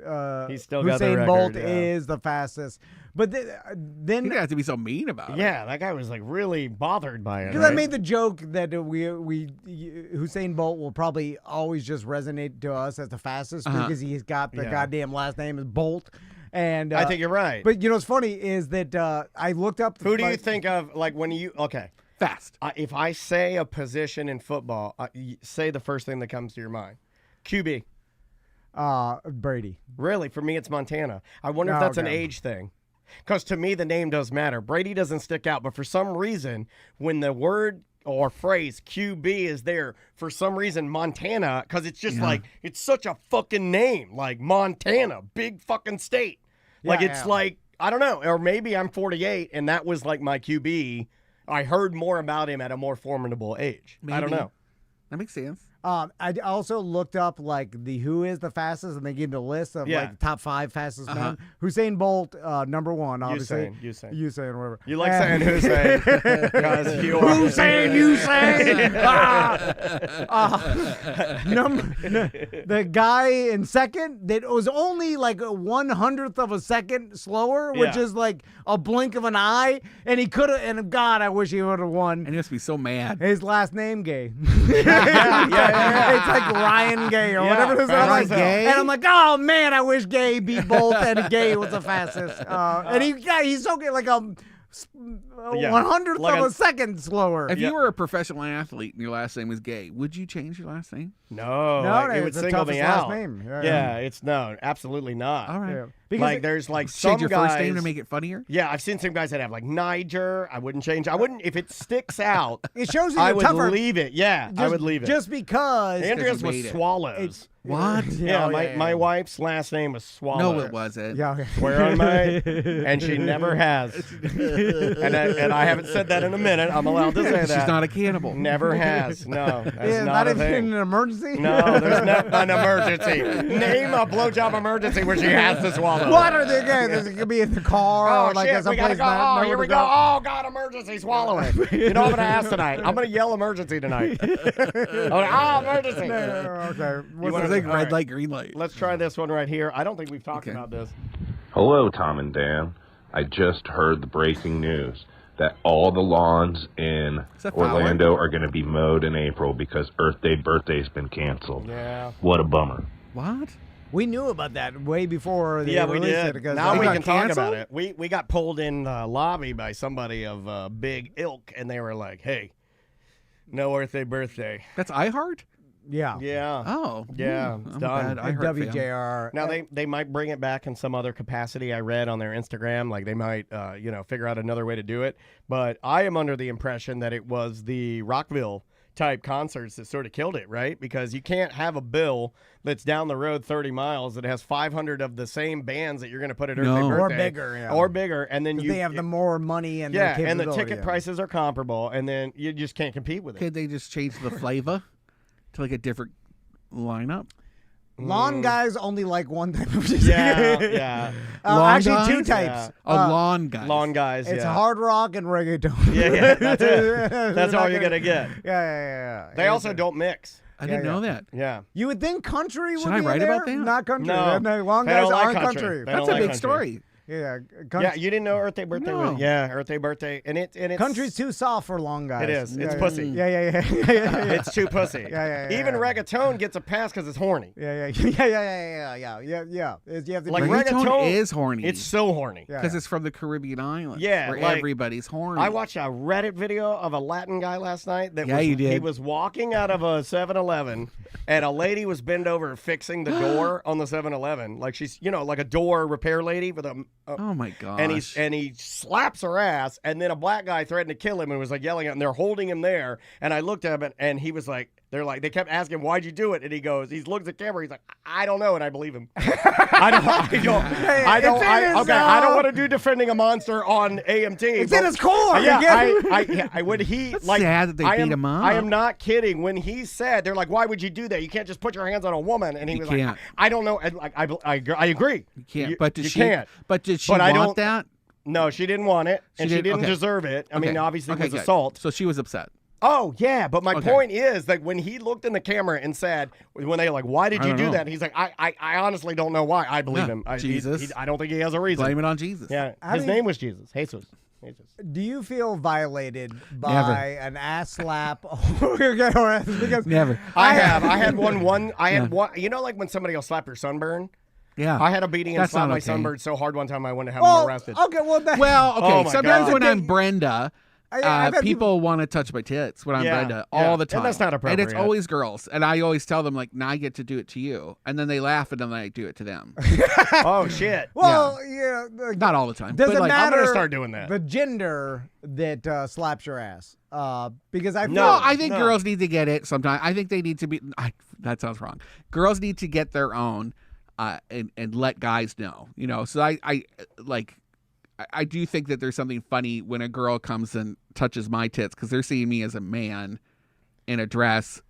He's still got the
Usain
record,
Bolt
yeah.
is the fastest. But then
You didn't have to be so mean about it.
Yeah, that guy was like really bothered by it.
because I made the joke that Usain Bolt will probably always just resonate to us as the fastest because he's got the goddamn last name is Bolt. And
I think you're right.
But what's funny is that I looked up.
Who do you think of like when you
Fast.
if I say a position in football, say the first thing that comes to your mind. QB.
Brady.
Really, for me, it's Montana. I wonder if that's an age thing. Because to me, the name does matter. Brady doesn't stick out, but for some reason, when the word or phrase QB is there, for some reason, Montana, because it's just like, it's such a fucking name. Like Montana, big fucking state. Like, it's like, I don't know. Or maybe I'm 48 and that was like my QB. I heard more about him at a more formidable age.
Maybe.
I don't know.
That makes sense.
I also looked up like who is the fastest, and they gave the list of like top 5 fastest men. Usain Bolt, number 1, obviously. Usain, whatever.
You like saying Hussein because you are
Usain. The guy in second that was only like a 1/100th of a second slower, which is like a blink of an eye, and he could have. And God, I wish he would have won.
And he must be so mad.
His last name Gay. It's like Ryan Gay or whatever his name is.
Gay.
And I'm like, oh man, I wish Gay beat Bolt and Gay was the fastest. And he's so good, like a 1/100th of a second slower.
If you were a professional athlete and your last name was Gay, would you change your last name?
No, it would
it's the
single me
toughest
out.
last name.
It's no, absolutely not.
All right.
Yeah. Because
Like there's like some
Change your
guys,
first name to make it funnier?
Yeah, I've seen some guys that have like Niger. I wouldn't change. I wouldn't if it sticks out.
it shows you
I
you're
would
tougher.
leave it. Yeah, I would leave it.
Just because.
Andrea's
you
was
made it.
Swallows.
What?
Yeah, my wife's last name was Swallows.
No, it wasn't.
Yeah. Okay.
Swear on my, and she never has. and I haven't said that in a minute. I'm allowed to say that.
She's not a cannibal.
Never has. No, that's
Yeah,
not a
even
thing.
in an emergency.
No, there's not an emergency. Name a blowjob emergency where she has to swallow.
What are they again? It could be in the car or like
shit,
at some
we gotta
place.
go.
nowhere
Here
to
we go. Oh, God, emergency, swallow it. You know what I'm going to ask tonight? I'm going to yell emergency tonight. Emergency.
Okay.
You
What's
wanna-
the thing?
all
Red
right.
light, green light.
Let's try this one right here. I don't think we've talked about this.
Hello, Tom and Dan. I just heard the breaking news that all the lawns in
that
Orlando are going to be mowed in April because Earth Day birthday's been canceled.
Yeah.
What a bummer.
What?
We knew about that way before they
Yeah, we
released
did.
it. Because
Now we
got
can talk
canceled?
about it. We got pulled in the lobby by somebody of big ilk, and they were like, hey, no Earth Day birthday.
That's iHeart?
Yeah.
Yeah.
Oh.
Yeah,
I'm
it's
a
done.
bad iHeart fan.
WJR.
Now they might bring it back in some other capacity. I read on their Instagram, like they might, figure out another way to do it. But I am under the impression that it was the Rockville type concerts that sort of killed it, right? Because you can't have a bill that's down the road 30 miles that has 500 of the same bands that you're going to put at Earth Day
No.
Or
birthday.
bigger, yeah.
Or bigger, and then
they have the more money and
yeah,
the
and the
capability,
ticket
yeah.
prices are comparable, and then you just can't compete with it.
Could they just change the flavor to like a different lineup?
Lawn guys only like one type of music.
Yeah.
Lawn
actually, two
guys?
types.
Lawn guys.
Lawn guys.
It's
yeah.
hard rock and reggaeton.
Yeah, that's it. That's
They're
all
not
you're gonna get.
Yeah.
They also don't mix.
I didn't know that.
Yeah.
You would think country would
Should I
be
write
in
about
there?
that?
Not country.
No.
No, long
They
guys
don't like
aren't
country.
country.
They
That's
don't
a
like
big
country.
story.
Yeah.
Yeah, you didn't know Earth Day birthday
No.
was? Yeah, Earth Day birthday, and it's
Country's too soft for long guys.
It is. It's
yeah,
pussy.
Yeah.
It's too pussy.
Yeah.
Even reggaeton gets a pass because it's horny.
Yeah. You have to
Like
reggaeton is horny.
It's so horny.
because it's from the Caribbean islands.
Yeah,
where
like,
everybody's horny.
I watched a Reddit video of a Latin guy last night that
you did.
he was walking out of a 7-Eleven and a lady was bent over fixing the door on the 7-Eleven. Like she's, like a door repair lady for the
Oh my gosh.
and he slaps her ass, and then a black guy threatened to kill him and was like yelling at him, and they're holding him there. And I looked at him and he was like, they kept asking him, why'd you do it? And he looks at the camera, he's like, I don't know, and I believe him. I don't want to do defending a monster on AMT.
It's in his core.
When he
That's
like
sad that they beat him up.
I am not kidding. When he said, they're like, why would you do that? You can't just put your hands on a woman. And he was like, I don't know. And like, I agree.
You can't. But did she?
Can't.
But did she
But I
want
don't-
that?
No, she didn't want it, and she didn't
okay.
deserve it. I mean, obviously it was
good.
assault.
So she was upset.
Oh, yeah, but my point is that when he looked in the camera and said, when they were like, why did you do that? He's like, I honestly don't know why. I believe him.
Jesus.
I don't think he has a reason.
Blame it on Jesus.
Yeah, his name was Jesus. Jesus.
Do you feel violated by
Never.
an ass slap? Because
Never.
I had one. Like when somebody will slap your sunburn?
Yeah.
I had a beating and
That's
slapped
not
my
okay.
sunburn so hard one time I wanted to have him arrested.
Okay, well,
Well,
my
sometimes
God.
when I'm Brenda,
I've had
people want to touch my tits when I'm Brenda all the time.
And that's not appropriate.
And it's always girls. And I always tell them, like, now I get to do it to you. And then they laugh and then I do it to them.
Oh, shit.
Well,
Not all the time.
doesn't
but, like,
matter.
I'm going to start doing that.
The gender that slaps your ass. Because I feel
No, I think girls need to get it sometimes. I think they need to be. That sounds wrong. Girls need to get their own and let guys know. So I do think that there's something funny when a girl comes and touches my tits because they're seeing me as a man in a dress,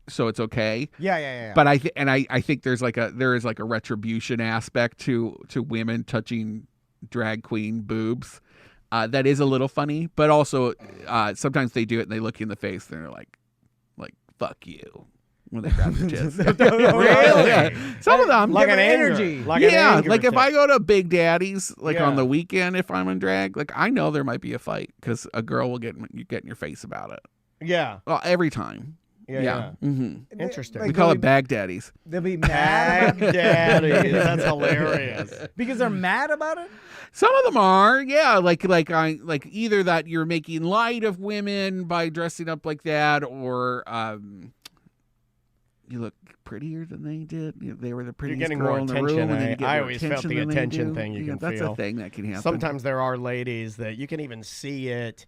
so it's okay.
Yeah.
But I think there is like a retribution aspect to women touching drag queen boobs. That is a little funny, but also sometimes they do it and they look you in the face and they're like fuck you. When they grab your tits.
Really?
Yeah. Some of them.
Like an
energy.
Like an anger
like if
tip.
I go to Big Daddy's, on the weekend, if I'm in drag, like I know there might be a fight because a girl will get in your face about it.
Yeah.
Well, every time.
Yeah.
Mm-hmm.
Interesting.
We call it Bag Daddies.
They'll be mad.
Daddy. That's hilarious.
Because they're mad about it?
Some of them are, yeah. Like either that you're making light of women by dressing up like that, or you look prettier than they did. They were the prettiest
You're getting
girl
more
in the
attention.
room. And then you get
I
more
always felt the
than they
attention
do.
thing you can
that's
feel.
a thing that can happen.
Sometimes there are ladies that you can even see it.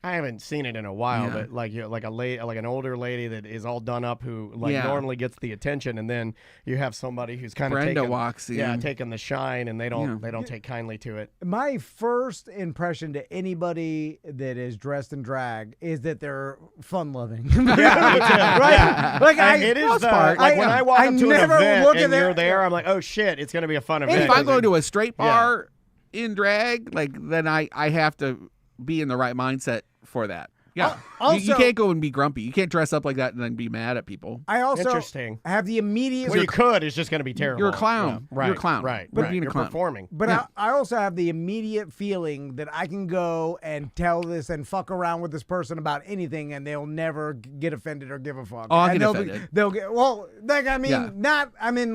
I haven't seen it in a while, but like an older lady that is all done up who normally gets the attention, and then you have somebody who's kind of
Brenda walks in.
taking the shine, and they don't take kindly to it.
My first impression to anybody that is dressed in drag is that they're fun-loving. Right?
Yeah.
Like
it is the part. Like when I walk up to an event and you're there, I'm like, oh shit, it's gonna be a fun event.
If I go to a straight bar in drag, then I have to be in the right mindset for that. Yeah.
Also,
you can't go and be grumpy. You can't dress up like that and then be mad at people.
I also
Interesting.
have the immediate...
Well, you could. It's just going to be terrible.
You're a clown.
Yeah. Right.
You're a clown.
Right.
But
right.
being a
You're
clown.
performing.
But I also have the immediate feeling that I can go and tell this and fuck around with this person about anything, and they'll never get offended or give a fuck.
Oh, I'll
and
get offended.
They'll get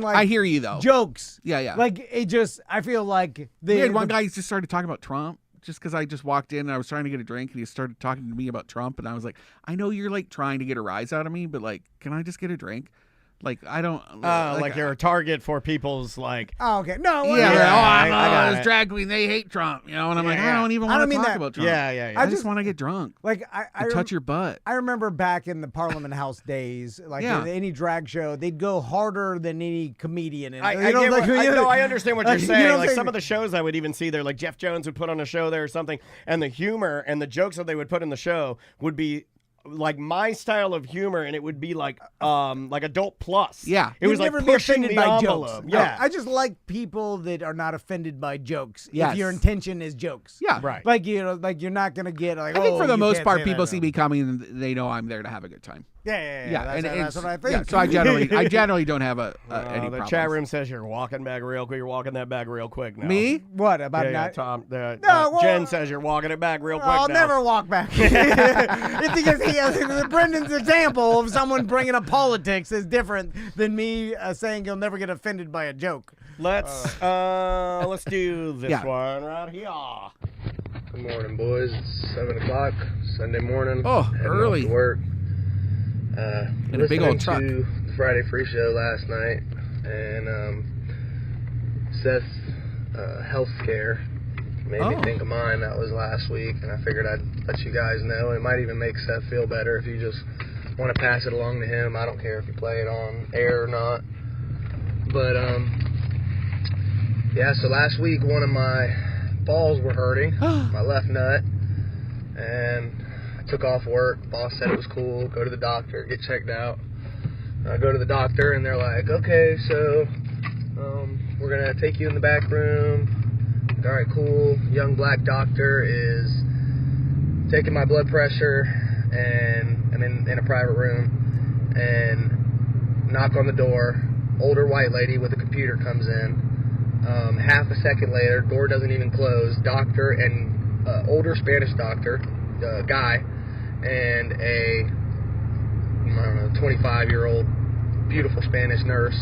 I hear you though.
Jokes.
Yeah.
Like it just. I feel like
We had one guy just started talking about Trump. Just because I just walked in and I was trying to get a drink and he started talking to me about Trump, and I was like, I know you're like trying to get a rise out of me, but like, can I just get a drink? Like, I don't.
Like you're a target for people's like.
Oh, okay. No.
I
this drag queen, they hate Trump, and I'm like, I don't even
I
want
don't
to
mean
talk
that.
about Trump.
Yeah.
I just want to get drunk.
Like I
touch your butt.
I remember back in the Parliament House days, like in any drag show, they'd go harder than any comedian. And,
I understand what you're saying. Like
saying?
some of the shows I would even see there, like Jeff Jones would put on a show there or something, and the humor and the jokes that they would put in the show would be like my style of humor, and it would be like adult plus.
Yeah.
It was
You'd
like
never be
pushing
offended
the
by
envelope.
jokes.
Yeah.
I just like people that are not offended by jokes.
Yes.
If your intention is jokes.
Yeah.
Like like you're not gonna get like.
I think for the
you
most
can't
part,
say
people
that,
see
no.
me coming and they know I'm there to have a good time.
Yeah.
and
That's what I think.
Yeah, so I generally don't have any
The
problems.
chat room says you're walking back real quick. You're walking that back real quick now.
Me?
What about
Yeah, Tom.
well,
Jen says you're walking it back real quick
I'll
now.
never walk back. It's because Brendan's example of someone bringing up politics is different than me saying you'll never get offended by a joke.
Let's do this one right here.
Good morning, boys. It's 7 o'clock, Sunday morning.
Oh,
Heading
early.
off to work.
In a big old truck.
To the Friday Free Show last night, and Seth's health scare made me think of mine. That was last week, and I figured I'd let you guys know. It might even make Seth feel better if you just want to pass it along to him. I don't care if you play it on air or not. But so last week one of my balls were hurting, my left nut, and I took off work. Boss said it was cool. Go to the doctor, get checked out. I go to the doctor, and they're like, okay, so we're going to take you in the back room. All right, cool. Young black doctor is taking my blood pressure, and I'm in a private room, and knock on the door. Older white lady with a computer comes in. Half a second later, door doesn't even close. Doctor and older Spanish doctor, guy, and a, I don't know, 25-year-old beautiful Spanish nurse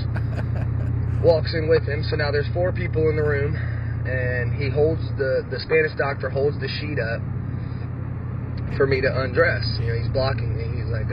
walks in with him. So now there's 4 people in the room, and he holds the Spanish doctor holds the sheet up for me to undress. He's blocking me. He's like,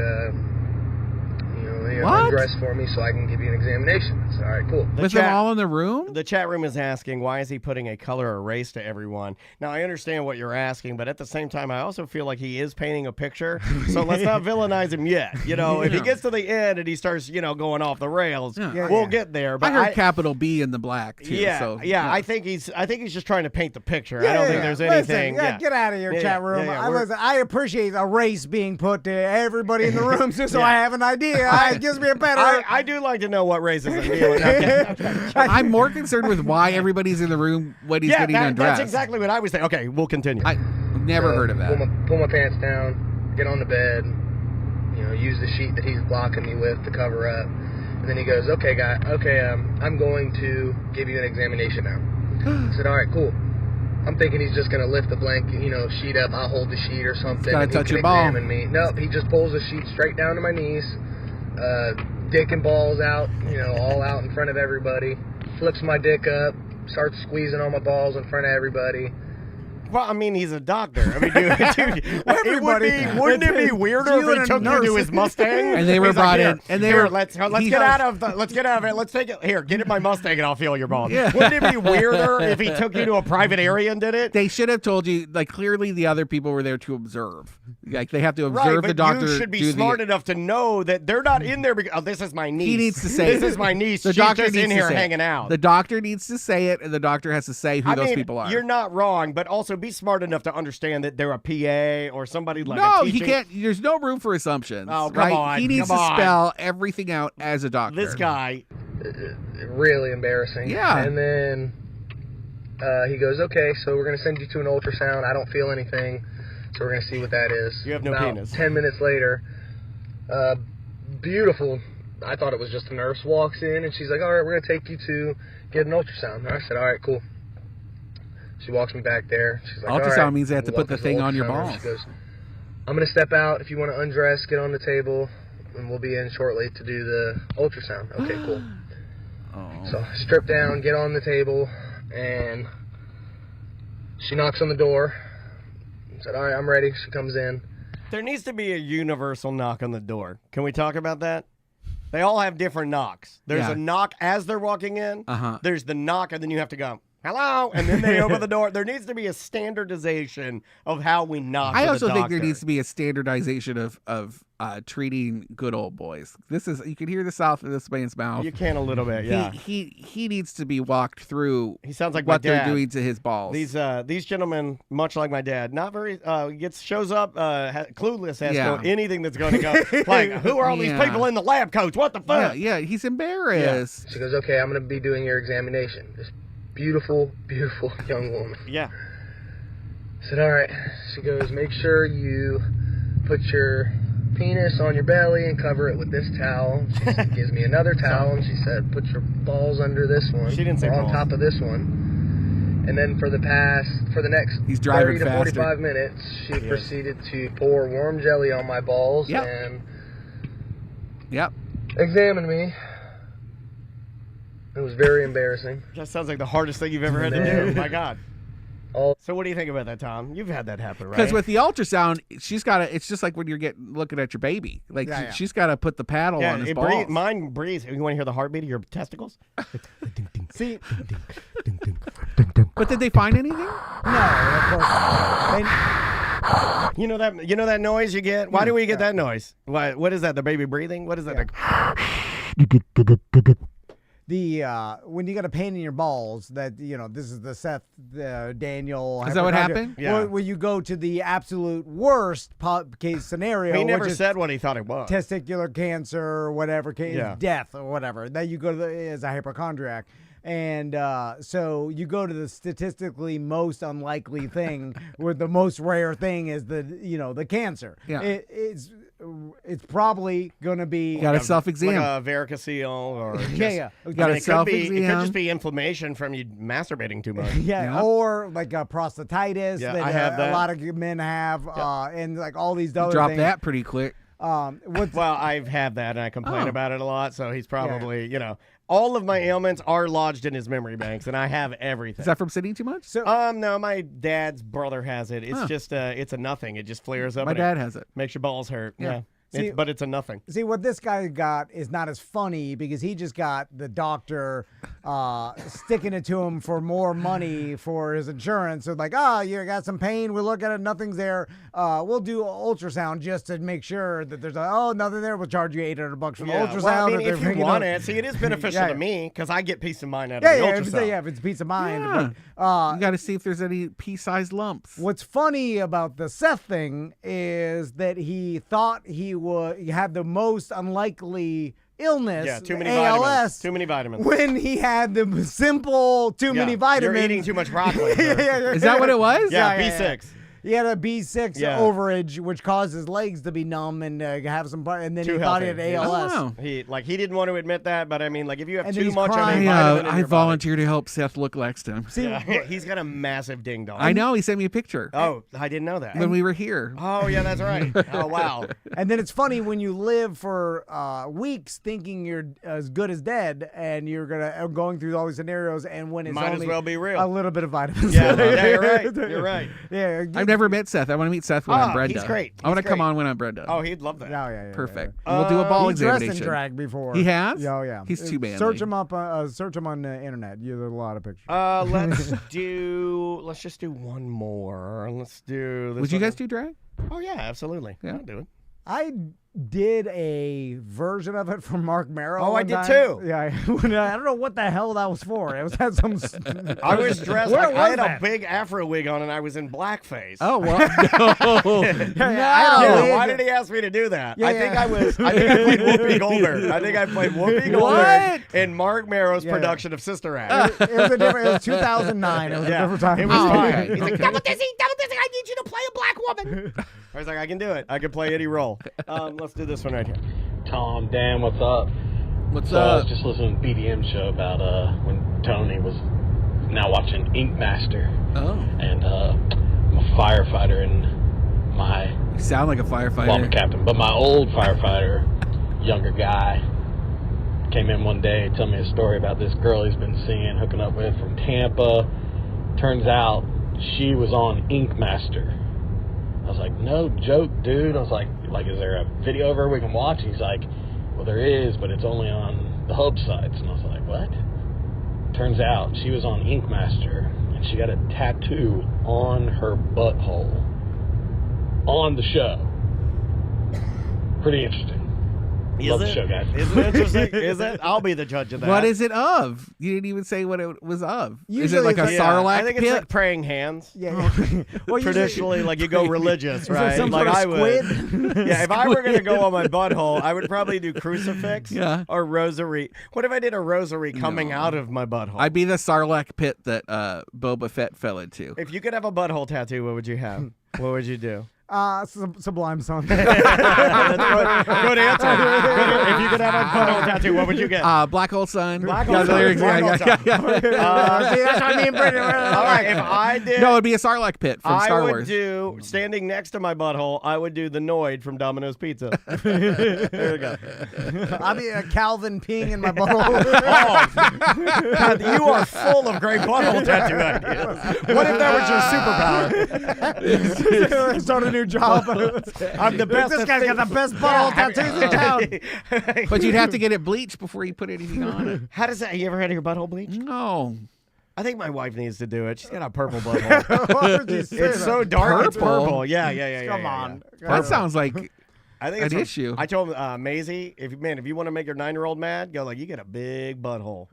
undress for me so I can give you an examination. I said, all right, cool.
Was them all in the room?
The chat room is asking, why is he putting a color or race to everyone? Now, I understand what you're asking, but at the same time, I also feel like he is painting a picture. So let's not villainize him yet. If he gets to the end and he starts, going off the rails, we'll get there. But
I heard capital B in the black, too.
Yeah. I think he's just trying to paint the picture. I don't think there's anything.
Get out of here, chat room. I appreciate a race being put to everybody in the room just so I have an idea. It gives me a better...
I do like to know what races I'm dealing with.
I'm more concerned with why everybody's in the room when he's getting undressed.
That's exactly what I was saying. Okay, we'll continue.
I never heard of that.
Pull my pants down, get on the bed, use the sheet that he's blocking me with to cover up. And then he goes, okay, I'm going to give you an examination now. I said, all right, cool. I'm thinking he's just going to lift the blanket, sheet up. I'll hold the sheet or something.
He's got to touch your ball.
Me. Nope, he just pulls the sheet straight down to my knees. Dick and balls out, all out in front of everybody. Flips my dick up, starts squeezing on my balls in front of everybody.
Well, I mean, he's a doctor. I mean, dude, wouldn't it be weirder if he took you to his Mustang?
And they were brought in. And they were.
Let's get out of it. Let's take it here. Get in my Mustang, and I'll feel your balls. Yeah. Wouldn't it be weirder if he took you to a private area and did it?
They should have told you. Clearly, the other people were there to observe. They have to observe the doctor.
You should be smart enough to know that they're not in there because this is my niece.
He needs to say
this is my niece.
The
She's
doctor
just
needs
in
to
here
say
hanging out.
The doctor needs to say it, and the doctor has to say who those people are.
You're not wrong, but also be smart enough to understand that they're a PA or somebody like
no,
a teaching.
he can't. There's no room for assumptions.
Oh, come on.
He needs to spell everything out as a doctor.
This guy.
Really embarrassing.
Yeah.
And then he goes, okay, so we're going to send you to an ultrasound. I don't feel anything, so we're going to see what that is.
You have no penis.
10 minutes later, beautiful, I thought it was just a nurse, walks in, and she's like, all right, we're going to take you to get an ultrasound. And I said, all right, cool. She walks me back there. She's like,
ultrasound
all right,
means they have to put the thing on your balls.
She goes, I'm going to step out. If you want to undress, get on the table, and we'll be in shortly to do the ultrasound. Okay, cool. So I strip down, get on the table, and she knocks on the door. I said, all right, I'm ready. She comes in.
There needs to be a universal knock on the door. Can we talk about that? They all have different knocks. There's a knock as they're walking in. There's the knock, and then you have to go, hello, and then they open the door. There needs to be a standardization of how we knock.
I also think there needs to be a standardization of treating good old boys. This is, you can hear the south of this man's mouth.
You can a little bit, yeah.
He needs to be walked through.
He sounds like
what
my dad.
they're doing to his balls.
These gentlemen, much like my dad, not very shows up clueless as to anything that's going to go. Like, who are all these people in the lab coats? What the fuck?
Yeah, he's embarrassed.
Yeah. She goes, okay, I'm going to be doing your examination. This beautiful, beautiful young woman.
Yeah.
I said, all right. She goes, make sure you put your penis on your belly and cover it with this towel. She gives me another towel, and she said, put your balls under this one.
She didn't say
or on
balls.
top of this one. And then for the next
He's driving
30 to
faster.
45 minutes, she proceeded to pour warm jelly on my balls and examine me. It was very embarrassing.
That sounds like the hardest thing you've ever had to do. My God. So what do you think about that, Tom? You've had that happen, right?
Because with the ultrasound, she's got to. It's just like when you're looking at your baby. Like she's got to put the paddle on his balls.
Mine breathes. You want to hear the heartbeat of your testicles?
See,
but did they find anything?
No, of course not.
You know that noise you get? Why do we get that noise? What is that? The baby breathing? What is that?
When you got a pain in your balls, that this is the Seth Daniel.
Is that what happened?
Yeah. When you go to the absolute worst case scenario,
He never said what he thought it was.
Testicular cancer, or whatever, death or whatever. That you go to as a hypochondriac. And so you go to the statistically most unlikely thing, where the most rare thing is the cancer.
Yeah.
It's probably going to be
You got a self-exam.
Like a varicocele or just,
You got a self-exam.
It could just be inflammation from you masturbating too much.
Or like a prostatitis that,
I have that.
A lot of men have, and like all these other
Drop
things.
that pretty quick.
Well, I've had that, and I complain about it a lot, so he's probably, all of my ailments are lodged in his memory banks, and I have everything.
Is that from sitting too much?
No, my dad's brother has it. It's just, it's a nothing. It just flares up.
My dad has it.
Makes your balls hurt.
Yeah.
But it's a nothing.
See, what this guy got is not as funny because he just got the doctor sticking it to him for more money for his insurance. So like, you got some pain. We'll look at it. Nothing's there. We'll do ultrasound just to make sure that there's nothing there. We'll charge you $800 for the ultrasound.
Well, I mean, if you want it. See, it is beneficial to me because I get peace of mind out of the ultrasound.
If it's peace of mind.
Yeah.
But,
you got to see if there's any pea-sized lumps.
What's funny about the Seth thing is that he thought he had the most unlikely illness.
Yeah, too many
ALS,
vitamins. Too many vitamins.
When he had the simple too many vitamins.
You're eating too much broccoli.
Is that what it was?
Yeah, B6.
He had a B6 overage, which caused his legs to be numb and have some. And then he thought he had ALS.
Oh.
He didn't want to admit that, but I mean, like if you have
And
too
he's
much of a
crying.
vitamin in
I
your
volunteer to help Seth look next to him.
See,
he's got a massive ding dong.
I know. He sent me a picture.
Oh, I didn't know that.
When we were here.
Oh, yeah, that's right. Oh, wow.
And then it's funny when you live for weeks thinking you're as good as dead, and you're going through all these scenarios, and when it's
Might
only
as well be real.
a little bit of vitamins.
Yeah, you're right. You're right.
Yeah,
I've never met Seth. I want to meet Seth when I'm Brenda.
He's great.
I want to come on when I'm Brenda.
Oh, he'd love that.
Yeah.
Perfect. We'll do a ball
He dressed
examination.
in drag before.
He has?
Oh, yeah.
He's too manly.
Search him up. Search him on the internet. There's a lot of pictures.
Let's just do one more. Let's do this.
Would you guys do drag?
Oh, yeah, absolutely.
Yeah.
I'll do it.
I did a version of it for Mark Merrill.
Oh, I
one
did
time.
too.
Yeah, I don't know what the hell that was for. It was had some.
I was dressed
Where
like I had
was
a big afro wig on and I was in blackface.
Oh, well, no.
Yeah, why did he ask me to do that? I think I played Whoopi Goldberg. I think I played Whoopi Goldberg in Mark Marrow's production of Sister Act.
It was 2009. It was a different time.
It was fine.
okay.
He's like, double dizzy, I need you to play a black woman. I was like, I can do it. I can play any role. Let's do this one right here.
Tom, Dan, what's up?
What's
I was
up?
just listening to BDM show about when Tony was now watching Ink Master.
Oh.
And I'm a firefighter and
You sound like a firefighter.
well, I'm a captain, but my old firefighter, younger guy, came in one day, told me a story about this girl he's been seeing, hooking up with from Tampa. Turns out she was on Ink Master. I was like, no joke, dude. I was like, is there a video of her we can watch? He's like, well, there is, but it's only on the hub sites. And I was like, what? Turns out she was on Ink Master, and she got a tattoo on her butthole on the show. Pretty interesting. Love the show, guys.
Is it interesting? Is it? I'll be the judge of that.
What is it of? You didn't even say what it was of. Is it
Usually
like a
it's
sarlacc
I think
pit?
it's like praying hands.
Yeah. Well,
Traditionally, like you go religious,
Is it
right?
some
Like
sort of
I would.
squid?
Yeah, if I were going to go on my butthole, I would probably do crucifix or rosary. What if I did a rosary coming out of my butthole?
I'd be the sarlacc pit that Boba Fett fell into.
If you could have a butthole tattoo, what would you have? What would you do?
Sublime song.
Good answer. If you could have a butthole tattoo, what would you get?
Black Hole Sun.
Black Hole Sun.
Lyrics,
Black Hole Sun.
See, that's what I mean, Brittany.
All right, if I did...
No, it'd be a Sarlacc pit from Star Wars.
I would do, standing next to my butthole, I would do the Noid from Domino's Pizza. There we go.
I'll be a Calvin peeing in my butthole.
God, you are full of great butthole tattoo ideas. What if that was your superpower?
Start a new job.
I'm the best.
This guy's got the best butthole tattoos in town.
But you'd have to get it bleached before you put anything on it.
How does that? You ever had your butthole bleached?
No.
I think my wife needs to do it. She's got a purple butthole. It's so dark. It's purple. Yeah.
Come on.
That sounds like
I think it's
an issue.
I told Maisie, if you want to make your 9-year-old mad, go like, you get a big butthole.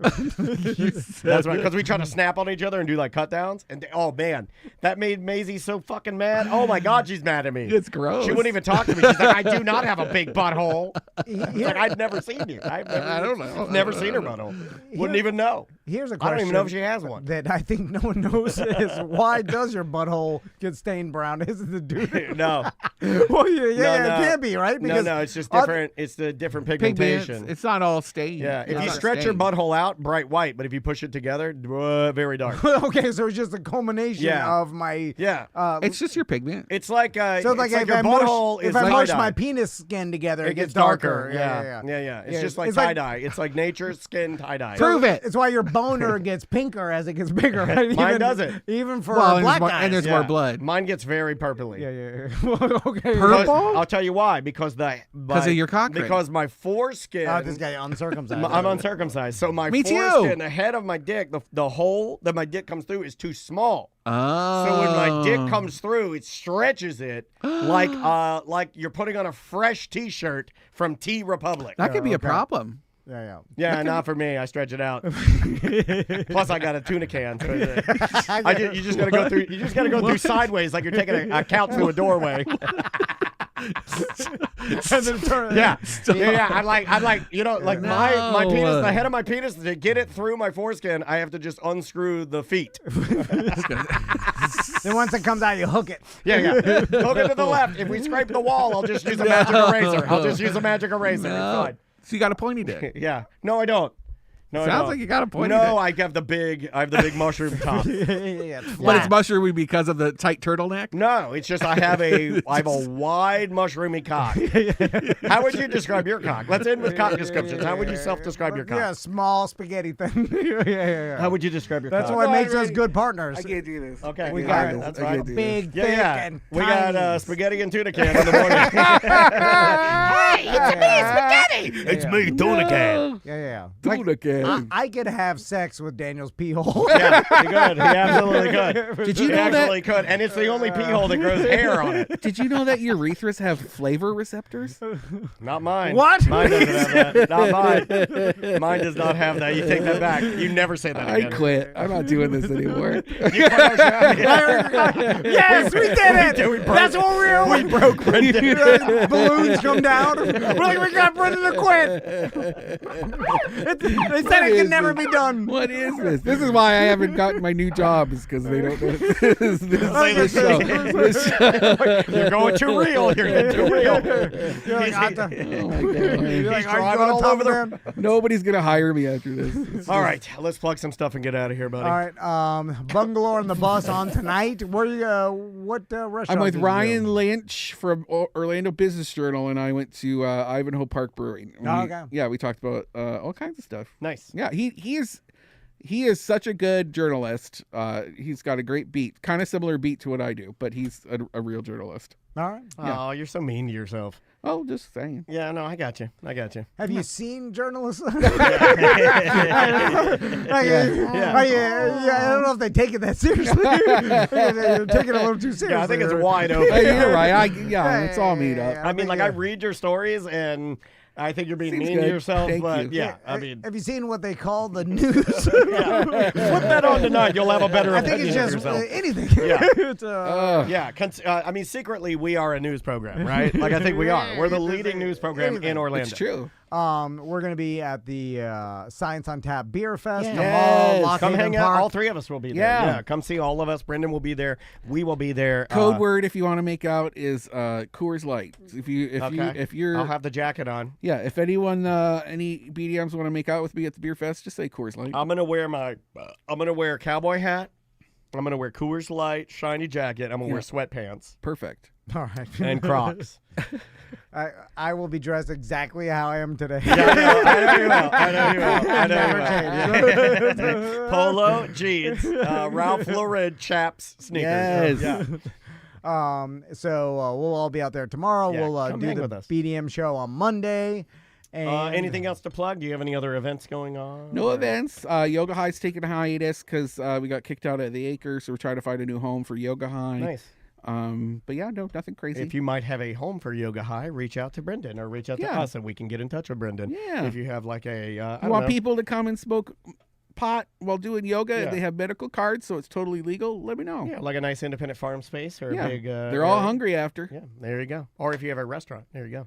That's right, because we try to snap on each other and do like cut downs, and oh man, that made Maisie so fucking mad. Oh my God, she's mad at me.
It's gross.
She wouldn't even talk to me. She's like, I do not have a big butthole. Like, I'd never seen you. I don't know. Never seen her butthole. Wouldn't even know.
Here's a question.
I don't even know if she has one.
That I think no one knows is why does your butthole get stained brown? Is it the dude?
No.
Well, it can't be, right?
Because no, it's just different. It's the different pigmentation.
It's not all stained.
Yeah, if you stretch your butthole out, bright white, but if you push it together, very dark.
Okay, so it's just a culmination of my.
Yeah,
it's just your pigment.
It's like
so
like
if
your butthole is
if I mush
tie-dye.
my penis skin together,
It gets
darker.
Yeah. It's just like tie dye. It's like nature's skin tie dye.
Prove it.
It's why your boner gets pinker as it gets bigger. Right?
Mine doesn't.
Even for
black
guys.
And there's more blood.
Mine gets very purpley.
Yeah. Okay.
Purple?
I'll tell you why. Because
of your cock ring.
Because my foreskin.
This guy uncircumcised.
I'm uncircumcised, so my
Me too.
foreskin, the head of my dick, the hole that my dick comes through is too small.
Oh.
So when my dick comes through, it stretches it like you're putting on a fresh T-shirt from T Republic.
That could be a problem.
Yeah, not for me. I stretch it out. Plus, I got a tuna can. So you just gotta go through. You just gotta go through sideways, like you're taking a couch through a doorway. Yeah. I'm like, my penis, the head of my penis, to get it through my foreskin, I have to just unscrew the feet.
Then once it comes out, you hook it.
Yeah. Hook it to the left. If we scrape the wall, I'll just use a magic eraser. It's fine.
So you got a pointy dick.
Yeah. No, I don't. No,
Sounds like you got a pointy
dick.
dick.
I have the big mushroom top.
But it's mushroomy because of the tight turtleneck?
No, it's just I have a wide mushroomy cock. How would you describe your cock? Let's end with cock descriptions. How would you self-describe your cock?
Yeah, small spaghetti thing. Yeah.
How would you describe your
That's
cock?
what makes us good partners.
I can't do this.
Okay,
we got it.
That's right.
Big, thick, and
we
tiny.
got spaghetti and tuna can in the morning. Hey, it's me, spaghetti. It's me, tuna can.
Yeah.
Tuna can.
I could have sex with Daniel's pee hole.
Yeah, he could. He absolutely could.
Did you know
he
that?
absolutely could, and it's the only pee hole that grows hair on it.
Did you know that urethras have flavor receptors?
Not mine.
What?
Mine doesn't have that. Not mine. Mine does not have that. You take that back. You never say that again.
I quit. I'm not doing this anymore.
Yes, we did it. That's what we
broke Brendan.
Balloons come down. We're like, we got Brendan to quit. They said it can never be done.
What is this? This is why I haven't gotten my new job, is because they don't know this show.
You're going too real. You're getting too real.
You're like,
Oh my God.
You're like,
He's
are you
driving
going
all
to
over
over
the-
Nobody's going to hire me after this.
All right, let's plug some stuff and get out of here, buddy.
All right, Bungalow on the Bus on tonight. Where you? What restaurant?
I'm with
did you
Ryan
go?
Lynch from Orlando Business Journal, and I went to Ivanhoe Park Brewing.
Okay.
Yeah, we talked about all kinds of stuff.
Nice.
Yeah, he is such a good journalist. He's got a great beat, kind of similar beat to what I do, but he's a real journalist.
All right.
Yeah.
Oh, you're so mean to yourself.
Oh, just saying.
Yeah, no, I got you.
Have you seen journalists? I don't know if they take it that seriously. They're taking it a little too seriously.
Yeah, I think it's wide open.
Hey, you're right. It's all made up.
I mean, I read your stories and I think you're being mean to yourself, but yeah, I mean.
Have you seen what they call the news?
Yeah. Flip that on tonight. You'll have a better opinion
I think it's
of
just
yourself.
anything.
Yeah. I mean, secretly, we are a news program, right? Like, I think we are. We're the leading news program in Orlando.
It's true.
We're going to be at the Science on Tap Beer Fest
Yes.
tomorrow. Lock
Come
Haven
hang out.
Park.
All three of us will be there.
Yeah.
Come see all of us. Brendan will be there. We will be there.
Code word if you want to make out is Coors Light. If you're
I'll have the jacket on.
Yeah, if anyone any BDMs want to make out with me at the beer fest, just say Coors Light.
I'm gonna wear a cowboy hat. I'm gonna wear Coors Light, shiny jacket. I'm gonna wear sweatpants.
Perfect.
All right.
And Crocs.
I will be dressed exactly how I am today.
I know you will. Polo, jeans, Ralph Lauren chaps, sneakers.
Yes.
So we'll all be out there tomorrow.
Yeah,
We'll
come
do
hang
the
with us.
BDM show on Monday. And
Anything else to plug? Do you have any other events going on?
No events. Yoga High's taking a hiatus because we got kicked out of the Acre, so we're trying to find a new home for Yoga High.
Nice.
But yeah, no, nothing crazy.
If you might have a home for Yoga High, reach out to Brendan or reach out to us, and we can get in touch with Brendan.
Yeah.
If you have like a,
you want people to come and smoke pot while doing yoga,
Yeah.
and they have medical cards, so it's totally legal, let me know.
Yeah, like a nice independent farm space or
Yeah.
a big.
They're all hungry after.
Yeah, there you go. Or if you have a restaurant, there you go.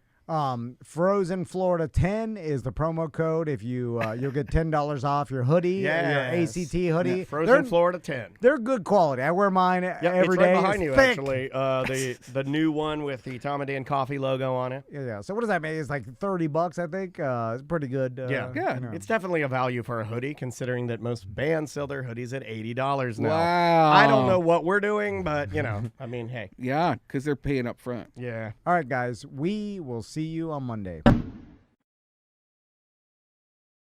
Frozen Florida 10 is the promo code. If you you'll get $10 off your hoodie, your ACT hoodie.
Yeah, Frozen Florida 10.
They're good quality. I wear mine every
it's
day.
right behind
It's
you,
thick.
actually. The new one with the Tom and Dan Coffee logo on it.
Yeah. So what does that mean? It's like $30, I think. It's pretty good.
Yeah.
you know.
It's definitely a value for a hoodie, considering that most bands sell their hoodies at $80 now.
Wow.
I don't know what we're doing, but, I mean, hey.
Yeah, because they're paying up front.
Yeah.
All right, guys. We will see you on Monday.